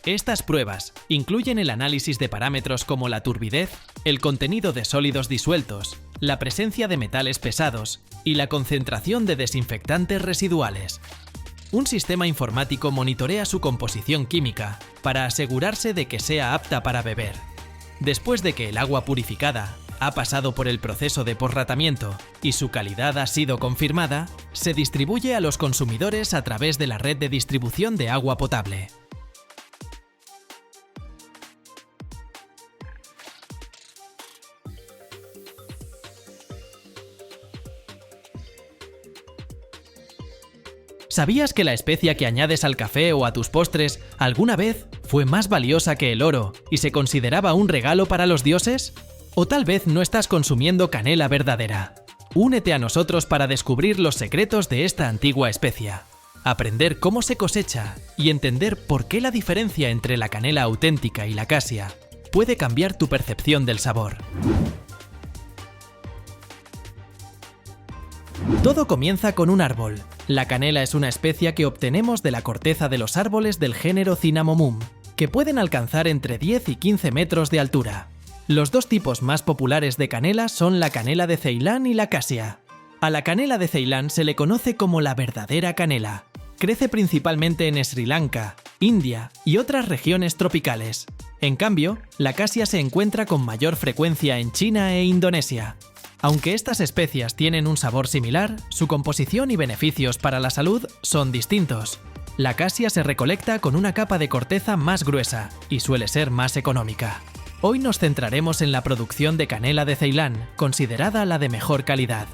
Estas pruebas incluyen el análisis de parámetros como la turbidez, el contenido de sólidos disueltos, la presencia de metales pesados y la concentración de desinfectantes residuales. Un sistema informático monitorea su composición química para asegurarse de que sea apta para beber. Después de que el agua purificada ha pasado por el proceso de posratamiento y su calidad ha sido confirmada, se distribuye a los consumidores a través de la red de distribución de agua potable. ¿Sabías que la especia que añades al café o a tus postres alguna vez fue más valiosa que el oro y se consideraba un regalo para los dioses? O tal vez no estás consumiendo canela verdadera. Únete a nosotros para descubrir los secretos de esta antigua especia, aprender cómo se cosecha y entender por qué la diferencia entre la canela auténtica y la casia puede cambiar tu percepción del sabor. Todo comienza con un árbol. La canela es una especia que obtenemos de la corteza de los árboles del género Cinnamomum, que pueden alcanzar entre 10 y 15 metros de altura. Los dos tipos más populares de canela son la canela de Ceilán y la casia. A la canela de Ceilán se le conoce como la verdadera canela. Crece principalmente en Sri Lanka, India y otras regiones tropicales. En cambio, la casia se encuentra con mayor frecuencia en China e Indonesia. Aunque estas especias tienen un sabor similar, su composición y beneficios para la salud son distintos. La casia se recolecta con una capa de corteza más gruesa y suele ser más económica. Hoy nos centraremos en la producción de canela de Ceilán, considerada la de mejor calidad.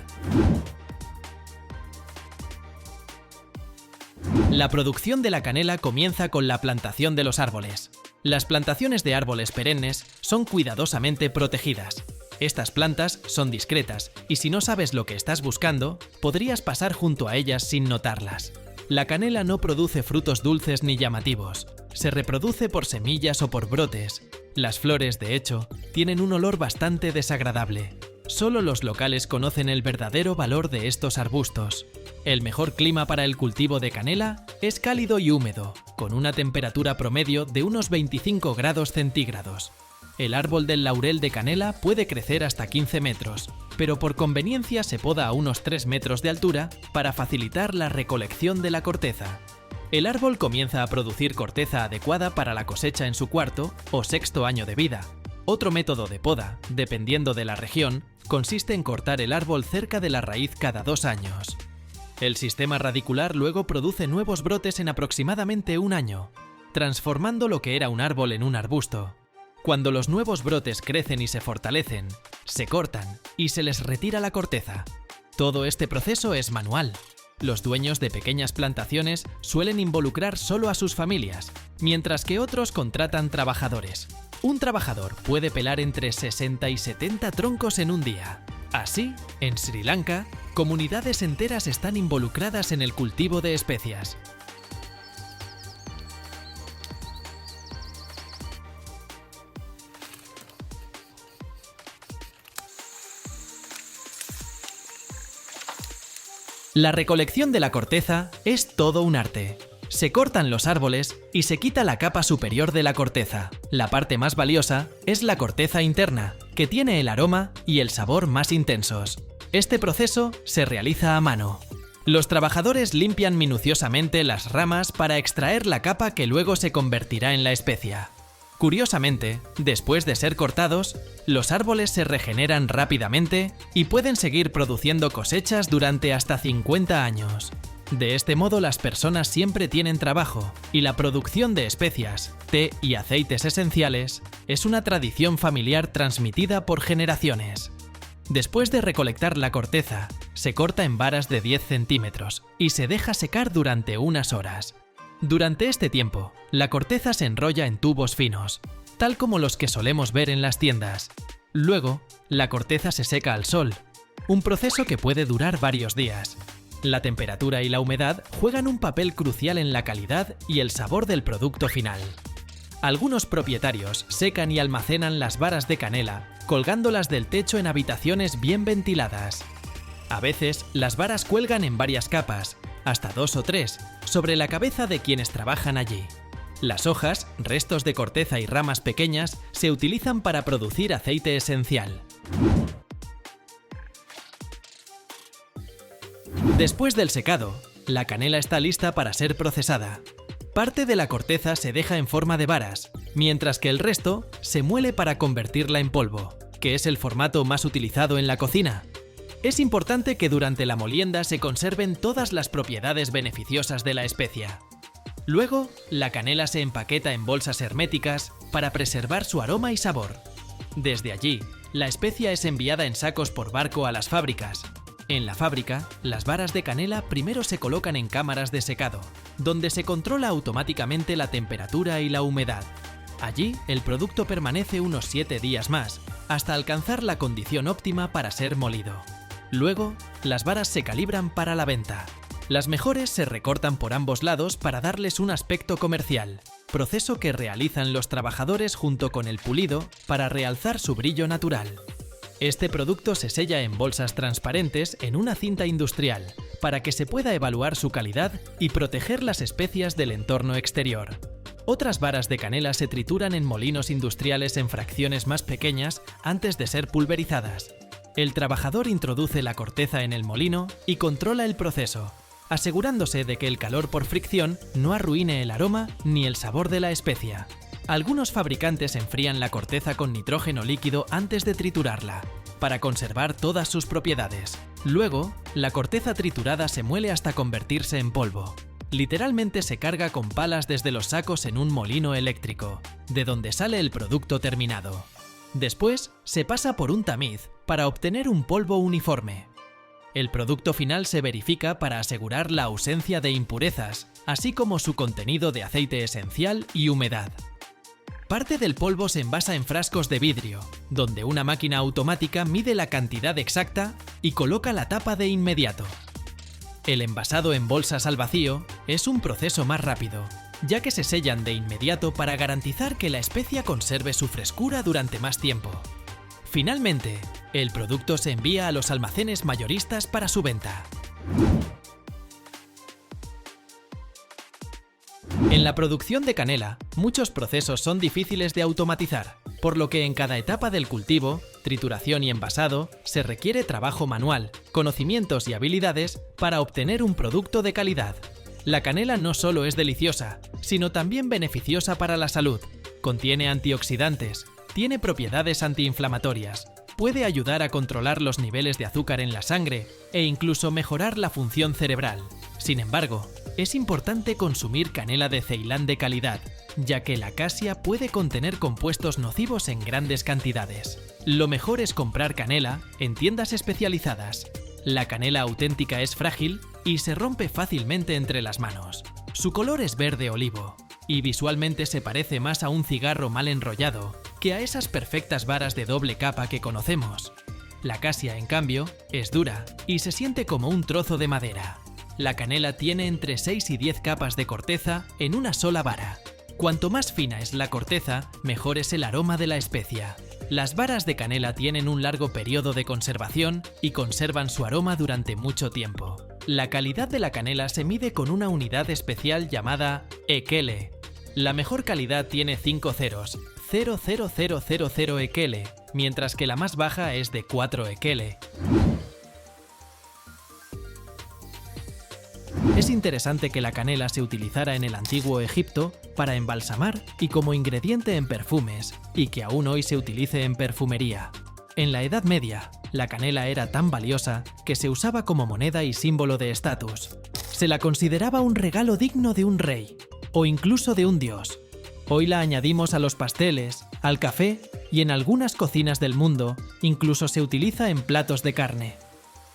La producción de la canela comienza con la plantación de los árboles. Las plantaciones de árboles perennes son cuidadosamente protegidas. Estas plantas son discretas y si no sabes lo que estás buscando, podrías pasar junto a ellas sin notarlas. La canela no produce frutos dulces ni llamativos. Se reproduce por semillas o por brotes. Las flores, de hecho, tienen un olor bastante desagradable. Solo los locales conocen el verdadero valor de estos arbustos. El mejor clima para el cultivo de canela es cálido y húmedo, con una temperatura promedio de unos 25 grados centígrados. El árbol del laurel de canela puede crecer hasta 15 metros, pero por conveniencia se poda a unos 3 metros de altura para facilitar la recolección de la corteza. El árbol comienza a producir corteza adecuada para la cosecha en su cuarto o sexto año de vida. Otro método de poda, dependiendo de la región, consiste en cortar el árbol cerca de la raíz cada 2 años. El sistema radicular luego produce nuevos brotes en aproximadamente un año, transformando lo que era un árbol en un arbusto. Cuando los nuevos brotes crecen y se fortalecen, se cortan y se les retira la corteza. Todo este proceso es manual. Los dueños de pequeñas plantaciones suelen involucrar solo a sus familias, mientras que otros contratan trabajadores. Un trabajador puede pelar entre 60 y 70 troncos en un día. Así, en Sri Lanka, comunidades enteras están involucradas en el cultivo de especias. La recolección de la corteza es todo un arte. Se cortan los árboles y se quita la capa superior de la corteza. La parte más valiosa es la corteza interna, que tiene el aroma y el sabor más intensos. Este proceso se realiza a mano. Los trabajadores limpian minuciosamente las ramas para extraer la capa que luego se convertirá en la especia. Curiosamente, después de ser cortados, los árboles se regeneran rápidamente y pueden seguir produciendo cosechas durante hasta 50 años. De este modo, las personas siempre tienen trabajo y la producción de especias, té y aceites esenciales es una tradición familiar transmitida por generaciones. Después de recolectar la corteza, se corta en varas de 10 centímetros y se deja secar durante unas horas. Durante este tiempo, la corteza se enrolla en tubos finos, tal como los que solemos ver en las tiendas. Luego, la corteza se seca al sol, un proceso que puede durar varios días. La temperatura y la humedad juegan un papel crucial en la calidad y el sabor del producto final. Algunos propietarios secan y almacenan las varas de canela, colgándolas del techo en habitaciones bien ventiladas. A veces, las varas cuelgan en varias capas, hasta 2 o 3, sobre la cabeza de quienes trabajan allí. Las hojas, restos de corteza y ramas pequeñas se utilizan para producir aceite esencial. Después del secado, la canela está lista para ser procesada. Parte de la corteza se deja en forma de varas, mientras que el resto se muele para convertirla en polvo, que es el formato más utilizado en la cocina. Es importante que durante la molienda se conserven todas las propiedades beneficiosas de la especia. Luego, la canela se empaqueta en bolsas herméticas para preservar su aroma y sabor. Desde allí, la especia es enviada en sacos por barco a las fábricas. En la fábrica, las varas de canela primero se colocan en cámaras de secado, donde se controla automáticamente la temperatura y la humedad. Allí, el producto permanece unos 7 días más, hasta alcanzar la condición óptima para ser molido. Luego, las varas se calibran para la venta. Las mejores se recortan por ambos lados para darles un aspecto comercial, proceso que realizan los trabajadores junto con el pulido para realzar su brillo natural. Este producto se sella en bolsas transparentes en una cinta industrial, para que se pueda evaluar su calidad y proteger las especias del entorno exterior. Otras varas de canela se trituran en molinos industriales en fracciones más pequeñas antes de ser pulverizadas. El trabajador introduce la corteza en el molino y controla el proceso, asegurándose de que el calor por fricción no arruine el aroma ni el sabor de la especia. Algunos fabricantes enfrían la corteza con nitrógeno líquido antes de triturarla, para conservar todas sus propiedades. Luego, la corteza triturada se muele hasta convertirse en polvo. Literalmente se carga con palas desde los sacos en un molino eléctrico, de donde sale el producto terminado. Después, se pasa por un tamiz para obtener un polvo uniforme. El producto final se verifica para asegurar la ausencia de impurezas, así como su contenido de aceite esencial y humedad. Parte del polvo se envasa en frascos de vidrio, donde una máquina automática mide la cantidad exacta y coloca la tapa de inmediato. El envasado en bolsas al vacío es un proceso más rápido, ya que se sellan de inmediato para garantizar que la especia conserve su frescura durante más tiempo. Finalmente, el producto se envía a los almacenes mayoristas para su venta. En la producción de canela, muchos procesos son difíciles de automatizar, por lo que en cada etapa del cultivo, trituración y envasado, se requiere trabajo manual, conocimientos y habilidades para obtener un producto de calidad. La canela no solo es deliciosa, sino también beneficiosa para la salud. Contiene antioxidantes, tiene propiedades antiinflamatorias, puede ayudar a controlar los niveles de azúcar en la sangre e incluso mejorar la función cerebral. Sin embargo, es importante consumir canela de Ceilán de calidad, ya que la acacia puede contener compuestos nocivos en grandes cantidades. Lo mejor es comprar canela en tiendas especializadas. La canela auténtica es frágil y se rompe fácilmente entre las manos. Su color es verde olivo y visualmente se parece más a un cigarro mal enrollado que a esas perfectas varas de doble capa que conocemos. La acacia, en cambio, es dura y se siente como un trozo de madera. La canela tiene entre 6 y 10 capas de corteza en una sola vara. Cuanto más fina es la corteza, mejor es el aroma de la especia. Las varas de canela tienen un largo periodo de conservación y conservan su aroma durante mucho tiempo. La calidad de la canela se mide con una unidad especial llamada ekele. La mejor calidad tiene 5 ceros, 0,0000 ekele, mientras que la más baja es de 4 ekele. Es interesante que la canela se utilizara en el antiguo Egipto para embalsamar y como ingrediente en perfumes, y que aún hoy se utilice en perfumería. En la Edad Media, la canela era tan valiosa que se usaba como moneda y símbolo de estatus. Se la consideraba un regalo digno de un rey, o incluso de un dios. Hoy la añadimos a los pasteles, al café y en algunas cocinas del mundo incluso se utiliza en platos de carne.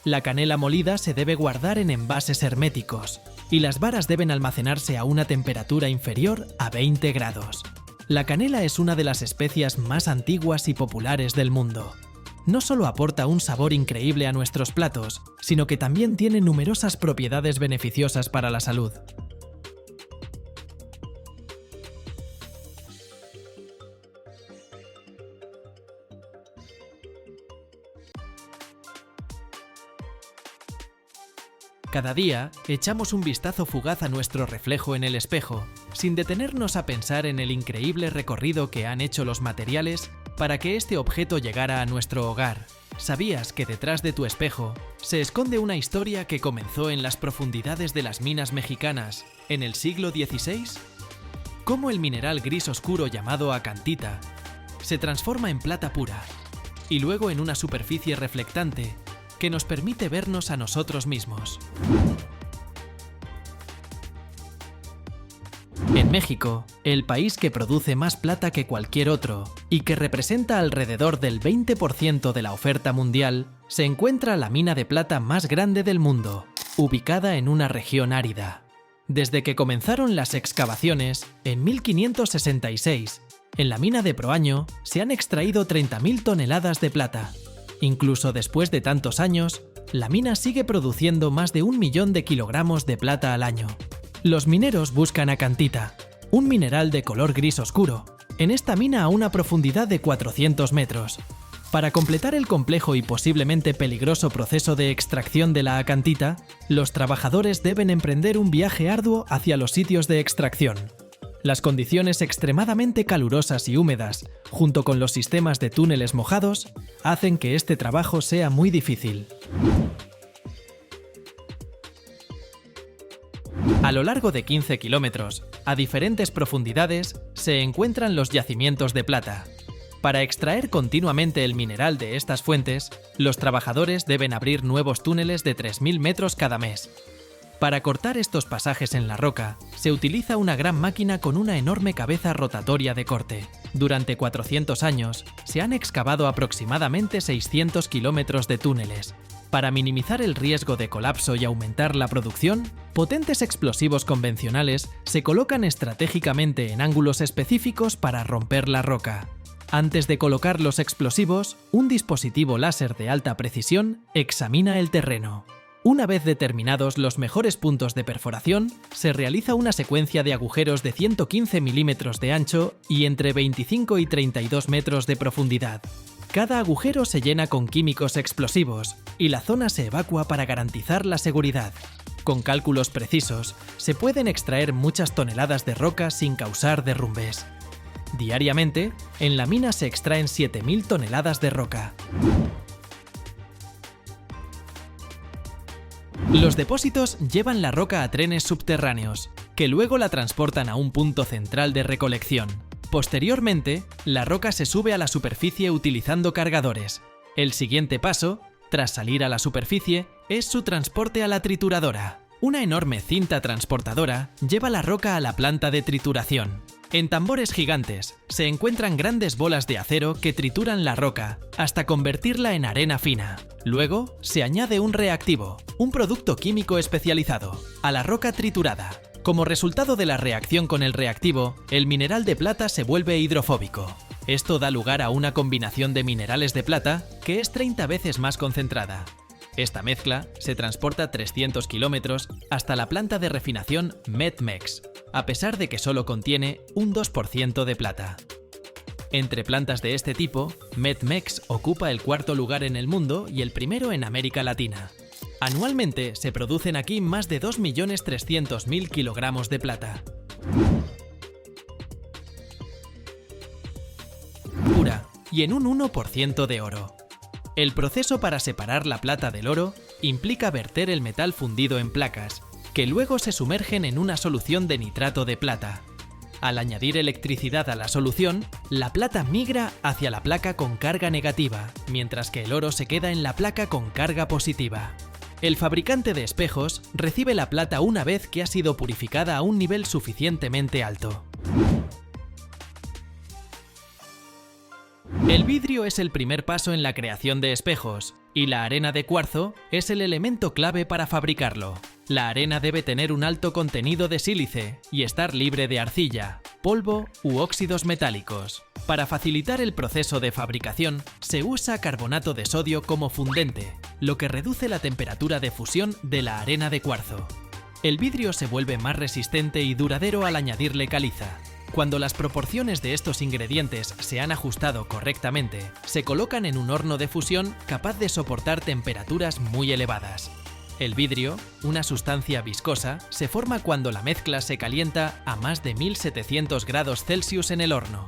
La canela molida se debe guardar en envases herméticos y las varas deben almacenarse a una temperatura inferior a 20 grados. La canela es una de las especias más antiguas y populares del mundo. No solo aporta un sabor increíble a nuestros platos, sino que también tiene numerosas propiedades beneficiosas para la salud. Cada día echamos un vistazo fugaz a nuestro reflejo en el espejo, sin detenernos a pensar en el increíble recorrido que han hecho los materiales para que este objeto llegara a nuestro hogar. ¿Sabías que detrás de tu espejo se esconde una historia que comenzó en las profundidades de las minas mexicanas en el siglo XVI? ¿Cómo el mineral gris oscuro llamado acantita se transforma en plata pura y luego en una superficie reflectante que nos permite vernos a nosotros mismos? En México, el país que produce más plata que cualquier otro y que representa alrededor del 20% de la oferta mundial, se encuentra la mina de plata más grande del mundo, ubicada en una región árida. Desde que comenzaron las excavaciones, en 1566, en la mina de Proaño se han extraído 30.000 toneladas de plata. Incluso después de tantos años, la mina sigue produciendo más de 1 millón de kilogramos de plata al año. Los mineros buscan acantita, un mineral de color gris oscuro, en esta mina a una profundidad de 400 metros. Para completar el complejo y posiblemente peligroso proceso de extracción de la acantita, los trabajadores deben emprender un viaje arduo hacia los sitios de extracción. Las condiciones extremadamente calurosas y húmedas, junto con los sistemas de túneles mojados, hacen que este trabajo sea muy difícil. A lo largo de 15 kilómetros, a diferentes profundidades, se encuentran los yacimientos de plata. Para extraer continuamente el mineral de estas fuentes, los trabajadores deben abrir nuevos túneles de 3.000 metros cada mes. Para cortar estos pasajes en la roca, se utiliza una gran máquina con una enorme cabeza rotatoria de corte. Durante 400 años, se han excavado aproximadamente 600 kilómetros de túneles. Para minimizar el riesgo de colapso y aumentar la producción, potentes explosivos convencionales se colocan estratégicamente en ángulos específicos para romper la roca. Antes de colocar los explosivos, un dispositivo láser de alta precisión examina el terreno. Una vez determinados los mejores puntos de perforación, se realiza una secuencia de agujeros de 115 milímetros de ancho y entre 25 y 32 metros de profundidad. Cada agujero se llena con químicos explosivos y la zona se evacúa para garantizar la seguridad. Con cálculos precisos, se pueden extraer muchas toneladas de roca sin causar derrumbes. Diariamente, en la mina se extraen 7.000 toneladas de roca. Los depósitos llevan la roca a trenes subterráneos, que luego la transportan a un punto central de recolección. Posteriormente, la roca se sube a la superficie utilizando cargadores. El siguiente paso, tras salir a la superficie, es su transporte a la trituradora. Una enorme cinta transportadora lleva la roca a la planta de trituración. En tambores gigantes se encuentran grandes bolas de acero que trituran la roca hasta convertirla en arena fina. Luego se añade un reactivo, un producto químico especializado, a la roca triturada. Como resultado de la reacción con el reactivo, el mineral de plata se vuelve hidrofóbico. Esto da lugar a una combinación de minerales de plata que es 30 veces más concentrada. Esta mezcla se transporta 300 kilómetros hasta la planta de refinación METMEX, a pesar de que solo contiene un 2% de plata. Entre plantas de este tipo, METMEX ocupa el cuarto lugar en el mundo y el primero en América Latina. Anualmente se producen aquí más de 2.300.000 kilogramos de plata. Pura y en un 1% de oro. El proceso para separar la plata del oro implica verter el metal fundido en placas, que luego se sumergen en una solución de nitrato de plata. Al añadir electricidad a la solución, la plata migra hacia la placa con carga negativa, mientras que el oro se queda en la placa con carga positiva. El fabricante de espejos recibe la plata una vez que ha sido purificada a un nivel suficientemente alto. El vidrio es el primer paso en la creación de espejos, y la arena de cuarzo es el elemento clave para fabricarlo. La arena debe tener un alto contenido de sílice y estar libre de arcilla, polvo u óxidos metálicos. Para facilitar el proceso de fabricación, se usa carbonato de sodio como fundente, lo que reduce la temperatura de fusión de la arena de cuarzo. El vidrio se vuelve más resistente y duradero al añadirle caliza. Cuando las proporciones de estos ingredientes se han ajustado correctamente, se colocan en un horno de fusión capaz de soportar temperaturas muy elevadas. El vidrio, una sustancia viscosa, se forma cuando la mezcla se calienta a más de 1700 grados Celsius en el horno.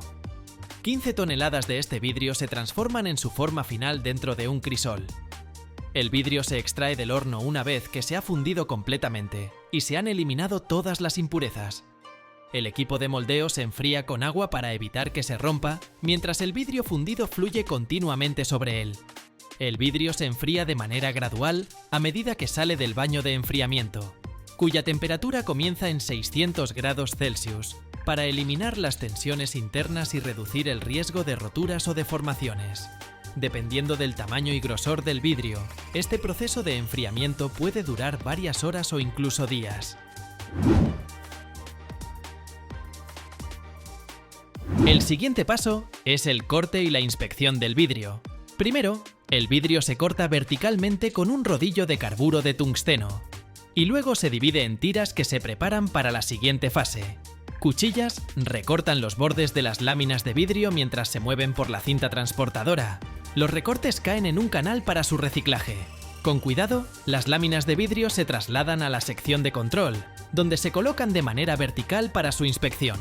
15 toneladas de este vidrio se transforman en su forma final dentro de un crisol. El vidrio se extrae del horno una vez que se ha fundido completamente y se han eliminado todas las impurezas. El equipo de moldeo se enfría con agua para evitar que se rompa, mientras el vidrio fundido fluye continuamente sobre él. El vidrio se enfría de manera gradual a medida que sale del baño de enfriamiento, cuya temperatura comienza en 600 grados Celsius, para eliminar las tensiones internas y reducir el riesgo de roturas o deformaciones. Dependiendo del tamaño y grosor del vidrio, este proceso de enfriamiento puede durar varias horas o incluso días. El siguiente paso es el corte y la inspección del vidrio. Primero, el vidrio se corta verticalmente con un rodillo de carburo de tungsteno, y luego se divide en tiras que se preparan para la siguiente fase. Cuchillas recortan los bordes de las láminas de vidrio mientras se mueven por la cinta transportadora. Los recortes caen en un canal para su reciclaje. Con cuidado, las láminas de vidrio se trasladan a la sección de control, donde se colocan de manera vertical para su inspección.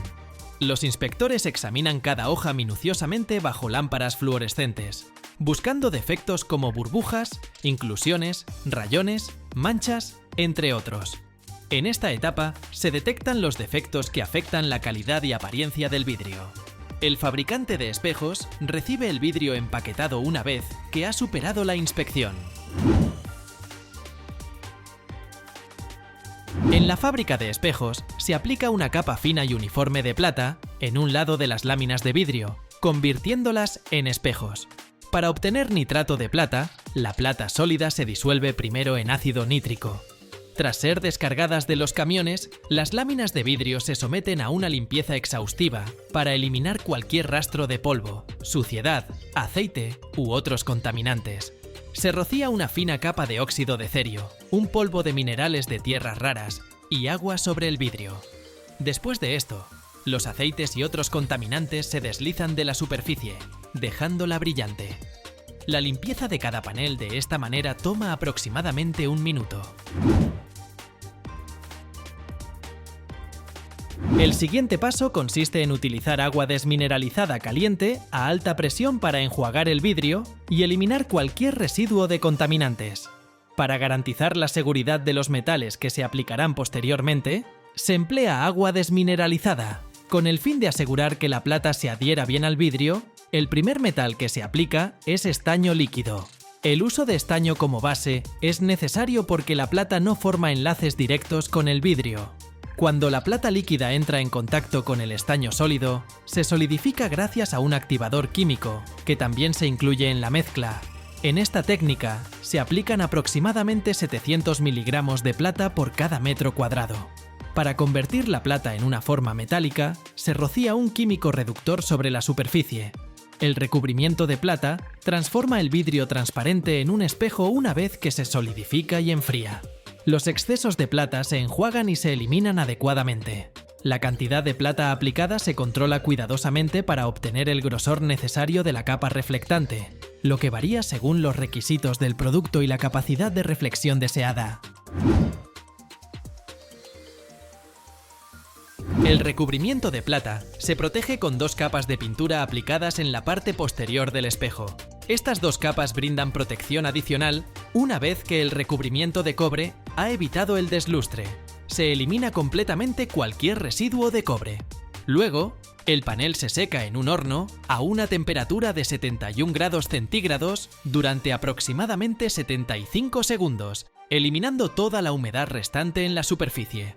Los inspectores examinan cada hoja minuciosamente bajo lámparas fluorescentes, buscando defectos como burbujas, inclusiones, rayones, manchas, entre otros. En esta etapa se detectan los defectos que afectan la calidad y apariencia del vidrio. El fabricante de espejos recibe el vidrio empaquetado una vez que ha superado la inspección. En la fábrica de espejos se aplica una capa fina y uniforme de plata en un lado de las láminas de vidrio, convirtiéndolas en espejos. Para obtener nitrato de plata, la plata sólida se disuelve primero en ácido nítrico. Tras ser descargadas de los camiones, las láminas de vidrio se someten a una limpieza exhaustiva para eliminar cualquier rastro de polvo, suciedad, aceite u otros contaminantes. Se rocía una fina capa de óxido de cerio, un polvo de minerales de tierras raras y agua sobre el vidrio. Después de esto, los aceites y otros contaminantes se deslizan de la superficie, dejándola brillante. La limpieza de cada panel de esta manera toma aproximadamente 1 minuto. El siguiente paso consiste en utilizar agua desmineralizada caliente a alta presión para enjuagar el vidrio y eliminar cualquier residuo de contaminantes. Para garantizar la seguridad de los metales que se aplicarán posteriormente, se emplea agua desmineralizada. Con el fin de asegurar que la plata se adhiera bien al vidrio, el primer metal que se aplica es estaño líquido. El uso de estaño como base es necesario porque la plata no forma enlaces directos con el vidrio. Cuando la plata líquida entra en contacto con el estaño sólido, se solidifica gracias a un activador químico, que también se incluye en la mezcla. En esta técnica, se aplican aproximadamente 700 miligramos de plata por cada metro cuadrado. Para convertir la plata en una forma metálica, se rocía un químico reductor sobre la superficie. El recubrimiento de plata transforma el vidrio transparente en un espejo una vez que se solidifica y enfría. Los excesos de plata se enjuagan y se eliminan adecuadamente. La cantidad de plata aplicada se controla cuidadosamente para obtener el grosor necesario de la capa reflectante, lo que varía según los requisitos del producto y la capacidad de reflexión deseada. El recubrimiento de plata se protege con 2 capas de pintura aplicadas en la parte posterior del espejo. Estas 2 capas brindan protección adicional una vez que el recubrimiento de cobre ha evitado el deslustre. se elimina completamente cualquier residuo de cobre. Luego, el panel se seca en un horno a una temperatura de 71 grados centígrados durante aproximadamente 75 segundos, eliminando toda la humedad restante en la superficie.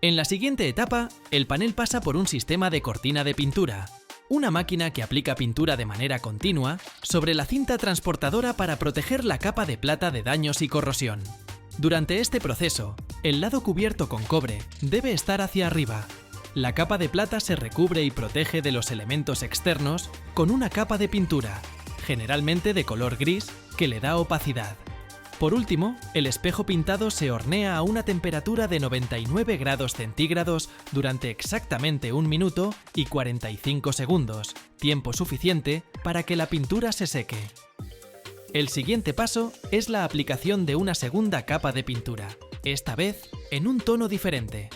En la siguiente etapa, el panel pasa por un sistema de cortina de pintura, una máquina que aplica pintura de manera continua sobre la cinta transportadora para proteger la capa de plata de daños y corrosión. Durante este proceso, el lado cubierto con cobre debe estar hacia arriba. La capa de plata se recubre y protege de los elementos externos con una capa de pintura, generalmente de color gris, que le da opacidad. Por último, el espejo pintado se hornea a una temperatura de 99 grados centígrados durante exactamente 1 minuto y 45 segundos, tiempo suficiente para que la pintura se seque. El siguiente paso es la aplicación de una segunda capa de pintura, esta vez en un tono diferente.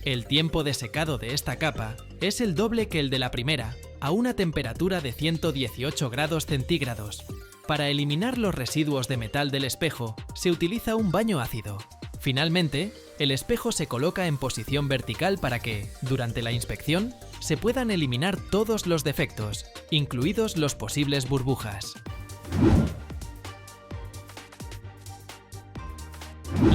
El tiempo de secado de esta capa es el doble que el de la primera, a una temperatura de 118 grados centígrados. Para eliminar los residuos de metal del espejo, se utiliza un baño ácido. Finalmente, el espejo se coloca en posición vertical para que, durante la inspección, se puedan eliminar todos los defectos, incluidos los posibles burbujas.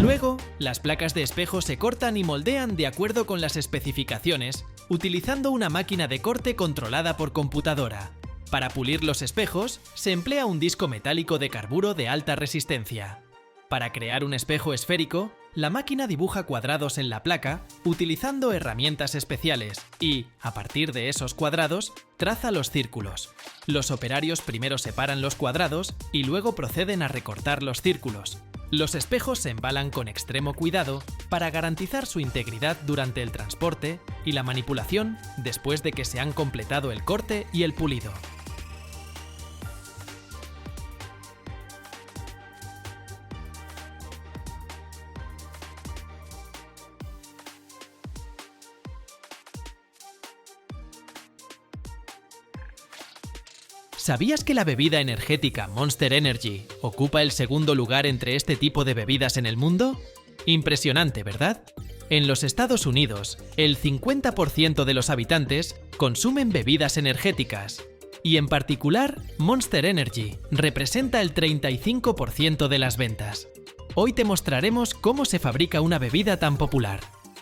Luego, las placas de espejo se cortan y moldean de acuerdo con las especificaciones, utilizando una máquina de corte controlada por computadora. Para pulir los espejos, se emplea un disco metálico de carburo de alta resistencia. Para crear un espejo esférico, la máquina dibuja cuadrados en la placa utilizando herramientas especiales y, a partir de esos cuadrados, traza los círculos. Los operarios primero separan los cuadrados y luego proceden a recortar los círculos. Los espejos se embalan con extremo cuidado para garantizar su integridad durante el transporte y la manipulación después de que se han completado el corte y el pulido. ¿Sabías que la bebida energética Monster Energy ocupa el segundo lugar entre este tipo de bebidas en el mundo? Impresionante, ¿verdad? En los Estados Unidos, el 50% de los habitantes consumen bebidas energéticas, y en particular, Monster Energy representa el 35% de las ventas. Hoy te mostraremos cómo se fabrica una bebida tan popular.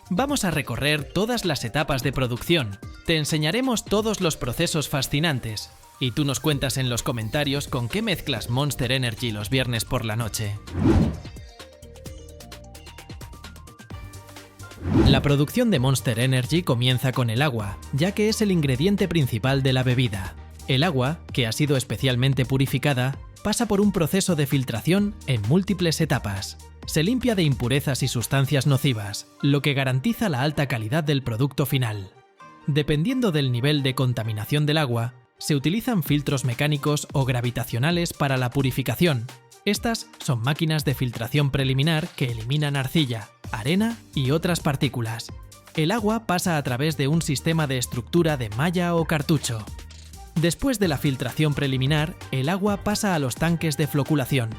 Vamos a recorrer todas las etapas de producción, te enseñaremos todos los procesos fascinantes, y tú nos cuentas en los comentarios con qué mezclas Monster Energy los viernes por la noche. La producción de Monster Energy comienza con el agua, ya que es el ingrediente principal de la bebida. El agua, que ha sido especialmente purificada, pasa por un proceso de filtración en múltiples etapas. Se limpia de impurezas y sustancias nocivas, lo que garantiza la alta calidad del producto final. Dependiendo del nivel de contaminación del agua, se utilizan filtros mecánicos o gravitacionales para la purificación. Estas son máquinas de filtración preliminar que eliminan arcilla, arena y otras partículas. El agua pasa a través de un sistema de estructura de malla o cartucho. Después de la filtración preliminar, el agua pasa a los tanques de floculación.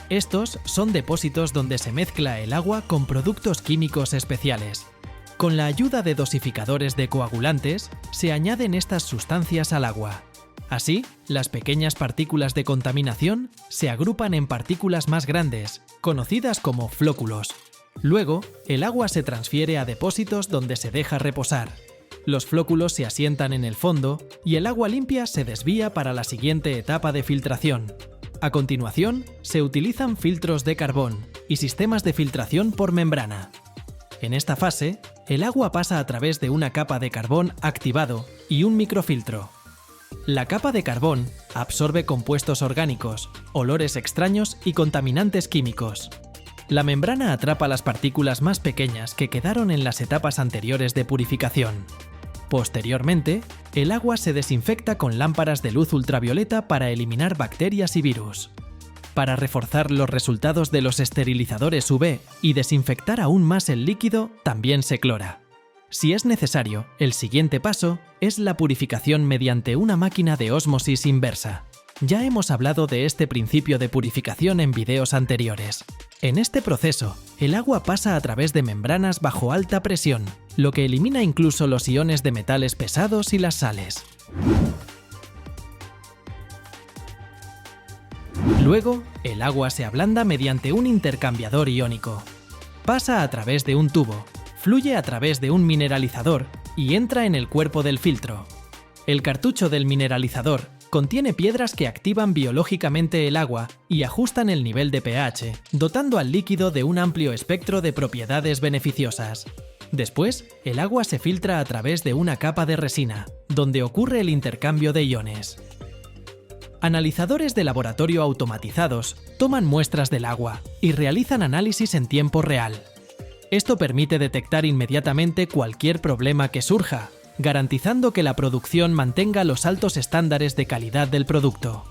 Estos son depósitos donde se mezcla el agua con productos químicos especiales. Con la ayuda de dosificadores de coagulantes, se añaden estas sustancias al agua. Así, las pequeñas partículas de contaminación se agrupan en partículas más grandes, conocidas como flóculos. Luego, el agua se transfiere a depósitos donde se deja reposar. Los flóculos se asientan en el fondo y el agua limpia se desvía para la siguiente etapa de filtración. A continuación, se utilizan filtros de carbón y sistemas de filtración por membrana. En esta fase, el agua pasa a través de una capa de carbón activado y un microfiltro. La capa de carbón absorbe compuestos orgánicos, olores extraños y contaminantes químicos. La membrana atrapa las partículas más pequeñas que quedaron en las etapas anteriores de purificación. Posteriormente, el agua se desinfecta con lámparas de luz ultravioleta para eliminar bacterias y virus. Para reforzar los resultados de los esterilizadores UV y desinfectar aún más el líquido, también se clora. Si es necesario, el siguiente paso es la purificación mediante una máquina de ósmosis inversa. Ya hemos hablado de este principio de purificación en videos anteriores. En este proceso, El agua pasa a través de membranas bajo alta presión, lo que elimina incluso los iones de metales pesados y las sales. Luego, el agua se ablanda mediante un intercambiador iónico. Pasa a través de un tubo, fluye a través de un mineralizador y entra en el cuerpo del filtro. El cartucho del mineralizador contiene piedras que activan biológicamente el agua y ajustan el nivel de pH, dotando al líquido de un amplio espectro de propiedades beneficiosas. Después, el agua se filtra a través de una capa de resina, donde ocurre el intercambio de iones. Analizadores de laboratorio automatizados toman muestras del agua y realizan análisis en tiempo real. Esto permite detectar inmediatamente cualquier problema que surja, garantizando que la producción mantenga los altos estándares de calidad del producto.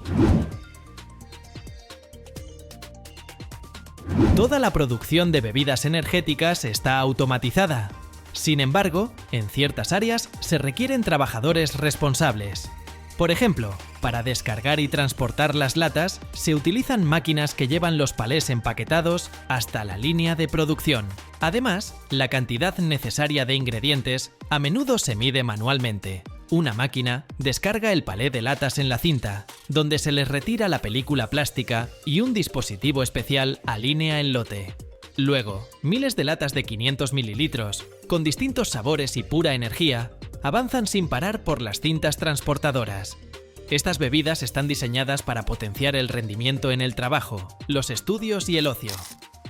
Toda la producción de bebidas energéticas está automatizada. Sin embargo, en ciertas áreas se requieren trabajadores responsables. Por ejemplo, para descargar y transportar las latas, se utilizan máquinas que llevan los palés empaquetados hasta la línea de producción. Además, la cantidad necesaria de ingredientes a menudo se mide manualmente. Una máquina descarga el palé de latas en la cinta, donde se les retira la película plástica y un dispositivo especial alinea el lote. Luego, miles de latas de 500 mililitros, con distintos sabores y pura energía, avanzan sin parar por las cintas transportadoras. Estas bebidas están diseñadas para potenciar el rendimiento en el trabajo, los estudios y el ocio.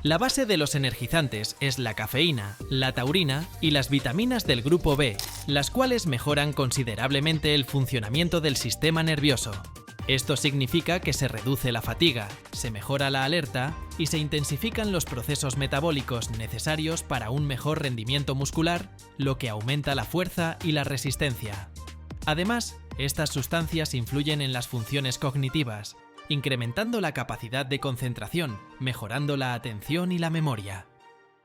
La base de los energizantes es la cafeína, la taurina y las vitaminas del grupo B, las cuales mejoran considerablemente el funcionamiento del sistema nervioso. Esto significa que se reduce la fatiga, se mejora la alerta y se intensifican los procesos metabólicos necesarios para un mejor rendimiento muscular, lo que aumenta la fuerza y la resistencia. Además, estas sustancias influyen en las funciones cognitivas, incrementando la capacidad de concentración, mejorando la atención y la memoria.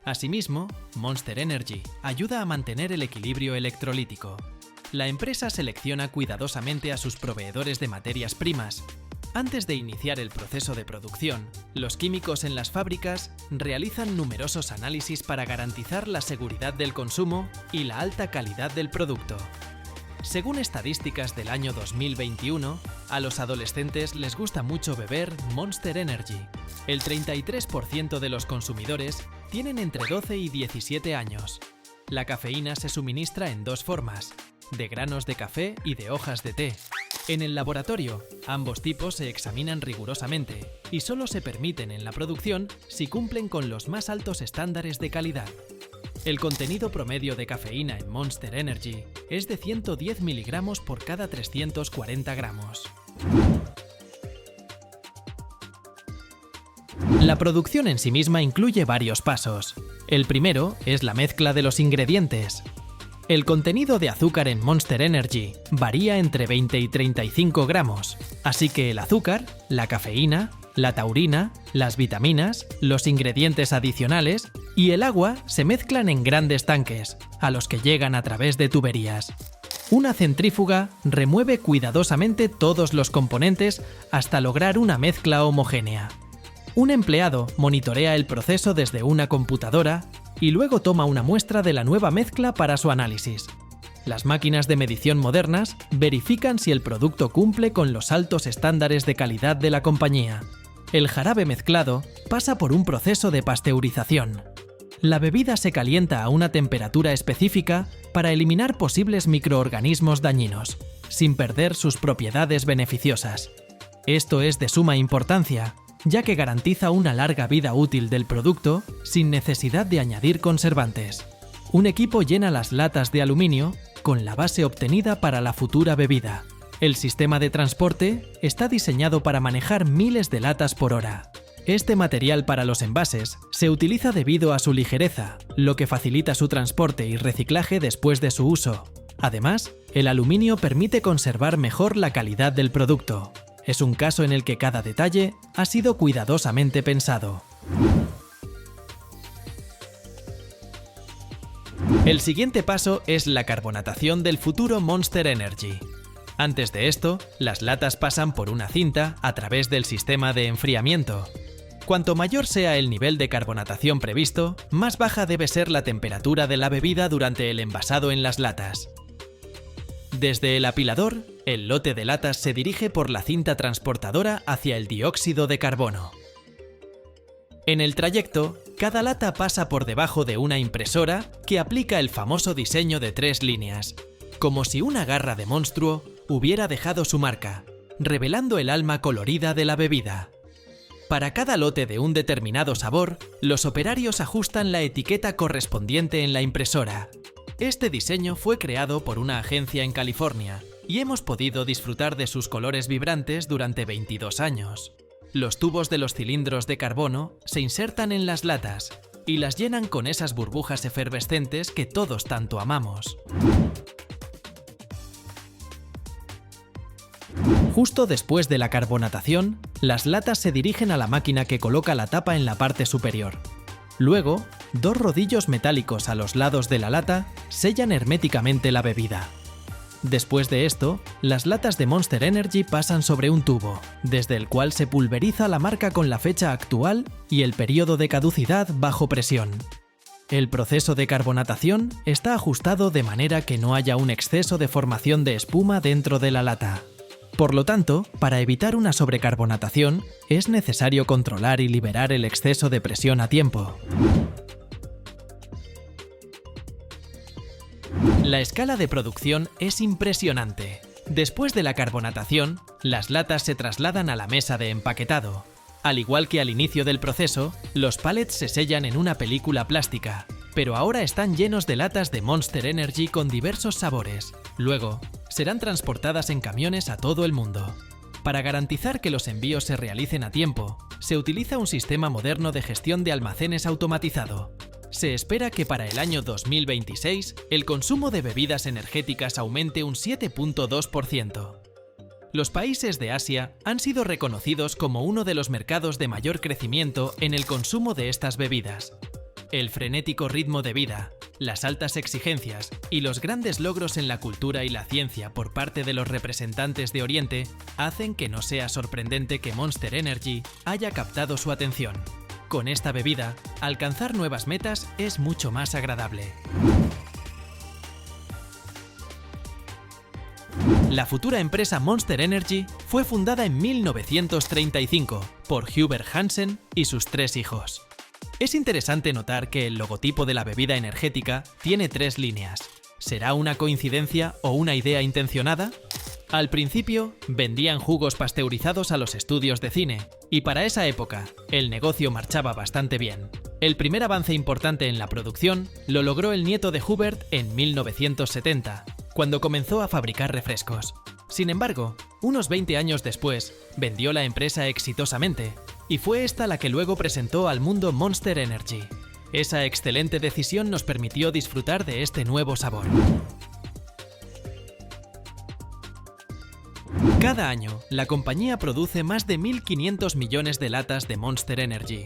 Asimismo, Monster Energy ayuda a mantener el equilibrio electrolítico. La empresa selecciona cuidadosamente a sus proveedores de materias primas. Antes de iniciar el proceso de producción, los químicos en las fábricas realizan numerosos análisis para garantizar la seguridad del consumo y la alta calidad del producto. Según estadísticas del año 2021, a los adolescentes les gusta mucho beber Monster Energy. El 33% de los consumidores tienen entre 12 y 17 años. La cafeína se suministra en dos formas: de granos de café y de hojas de té. En el laboratorio, ambos tipos se examinan rigurosamente y solo se permiten en la producción si cumplen con los más altos estándares de calidad. El contenido promedio de cafeína en Monster Energy es de 110 miligramos por cada 340 gramos. La producción en sí misma incluye varios pasos. El primero es la mezcla de los ingredientes. El contenido de azúcar en Monster Energy varía entre 20 y 35 gramos, así que el azúcar, la cafeína, la taurina, las vitaminas, los ingredientes adicionales y el agua se mezclan en grandes tanques, a los que llegan a través de tuberías. Una centrífuga remueve cuidadosamente todos los componentes hasta lograr una mezcla homogénea. Un empleado monitorea el proceso desde una computadora y luego toma una muestra de la nueva mezcla para su análisis. Las máquinas de medición modernas verifican si el producto cumple con los altos estándares de calidad de la compañía. El jarabe mezclado pasa por un proceso de pasteurización. La bebida se calienta a una temperatura específica para eliminar posibles microorganismos dañinos, sin perder sus propiedades beneficiosas. Esto es de suma importancia, ya que garantiza una larga vida útil del producto sin necesidad de añadir conservantes. Un equipo llena las latas de aluminio con la base obtenida para la futura bebida. El sistema de transporte está diseñado para manejar miles de latas por hora. Este material para los envases se utiliza debido a su ligereza, lo que facilita su transporte y reciclaje después de su uso. Además, el aluminio permite conservar mejor la calidad del producto. Es un caso en el que cada detalle ha sido cuidadosamente pensado. El siguiente paso es la carbonatación del futuro Monster Energy. Antes de esto, las latas pasan por una cinta a través del sistema de enfriamiento. Cuanto mayor sea el nivel de carbonatación previsto, más baja debe ser la temperatura de la bebida durante el envasado en las latas. Desde el apilador, el lote de latas se dirige por la cinta transportadora hacia el dióxido de carbono. En el trayecto, cada lata pasa por debajo de una impresora que aplica el famoso diseño de 3 líneas, como si una garra de monstruo hubiera dejado su marca, revelando el alma colorida de la bebida. Para cada lote de un determinado sabor, los operarios ajustan la etiqueta correspondiente en la impresora. Este diseño fue creado por una agencia en California y hemos podido disfrutar de sus colores vibrantes durante 22 años. Los tubos de los cilindros de carbono se insertan en las latas y las llenan con esas burbujas efervescentes que todos tanto amamos. Justo después de la carbonatación, las latas se dirigen a la máquina que coloca la tapa en la parte superior. Luego, 2 rodillos metálicos a los lados de la lata sellan herméticamente la bebida. Después de esto, las latas de Monster Energy pasan sobre un tubo, desde el cual se pulveriza la marca con la fecha actual y el periodo de caducidad bajo presión. El proceso de carbonatación está ajustado de manera que no haya un exceso de formación de espuma dentro de la lata. Por lo tanto, para evitar una sobrecarbonatación, es necesario controlar y liberar el exceso de presión a tiempo. La escala de producción es impresionante. Después de la carbonatación, las latas se trasladan a la mesa de empaquetado. Al igual que al inicio del proceso, los pallets se sellan en una película plástica, pero ahora están llenos de latas de Monster Energy con diversos sabores. Luego, serán transportadas en camiones a todo el mundo. Para garantizar que los envíos se realicen a tiempo, se utiliza un sistema moderno de gestión de almacenes automatizado. Se espera que para el año 2026 el consumo de bebidas energéticas aumente un 7,2%. Los países de Asia han sido reconocidos como uno de los mercados de mayor crecimiento en el consumo de estas bebidas. El frenético ritmo de vida, las altas exigencias y los grandes logros en la cultura y la ciencia por parte de los representantes de Oriente hacen que no sea sorprendente que Monster Energy haya captado su atención. Con esta bebida, alcanzar nuevas metas es mucho más agradable. La futura empresa Monster Energy fue fundada en 1935 por Hubert Hansen y sus 3 hijos. Es interesante notar que el logotipo de la bebida energética tiene 3 líneas. ¿Será una coincidencia o una idea intencionada? Al principio, vendían jugos pasteurizados a los estudios de cine, y para esa época, el negocio marchaba bastante bien. El primer avance importante en la producción lo logró el nieto de Hubert en 1970, cuando comenzó a fabricar refrescos. Sin embargo, unos 20 años después, vendió la empresa exitosamente, y fue esta la que luego presentó al mundo Monster Energy. Esa excelente decisión nos permitió disfrutar de este nuevo sabor. Cada año, la compañía produce más de 1.500 millones de latas de Monster Energy.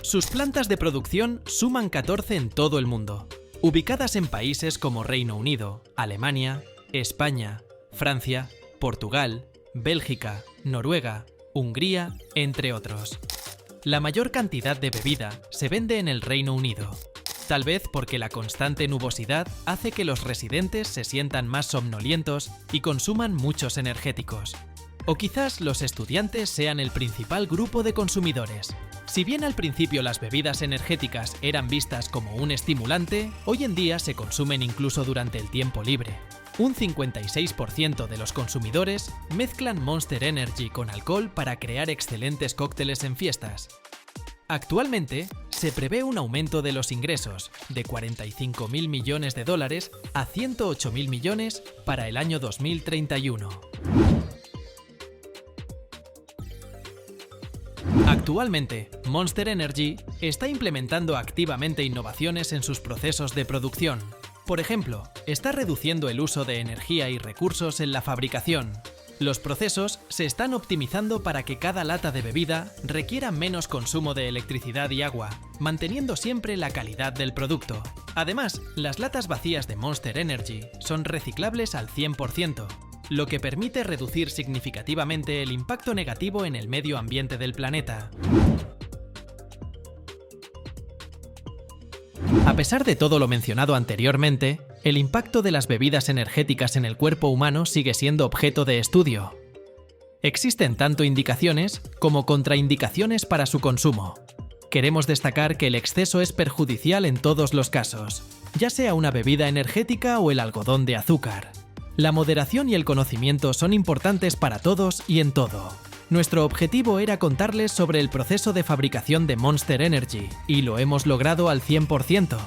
Sus plantas de producción suman 14 en todo el mundo, ubicadas en países como Reino Unido, Alemania, España, Francia, Portugal, Bélgica, Noruega, Hungría, entre otros. La mayor cantidad de bebida se vende en el Reino Unido, tal vez porque la constante nubosidad hace que los residentes se sientan más somnolientos y consuman muchos energéticos. O quizás los estudiantes sean el principal grupo de consumidores. Si bien al principio las bebidas energéticas eran vistas como un estimulante, hoy en día se consumen incluso durante el tiempo libre. Un 56% de los consumidores mezclan Monster Energy con alcohol para crear excelentes cócteles en fiestas. Actualmente, se prevé un aumento de los ingresos de 45.000 millones de dólares a 108.000 millones para el año 2031. Actualmente, Monster Energy está implementando activamente innovaciones en sus procesos de producción. Por ejemplo, está reduciendo el uso de energía y recursos en la fabricación. Los procesos se están optimizando para que cada lata de bebida requiera menos consumo de electricidad y agua, manteniendo siempre la calidad del producto. Además, las latas vacías de Monster Energy son reciclables al 100%, lo que permite reducir significativamente el impacto negativo en el medio ambiente del planeta. A pesar de todo lo mencionado anteriormente, el impacto de las bebidas energéticas en el cuerpo humano sigue siendo objeto de estudio. Existen tanto indicaciones como contraindicaciones para su consumo. Queremos destacar que el exceso es perjudicial en todos los casos, ya sea una bebida energética o el algodón de azúcar. La moderación y el conocimiento son importantes para todos y en todo. Nuestro objetivo era contarles sobre el proceso de fabricación de Monster Energy, y lo hemos logrado al 100%.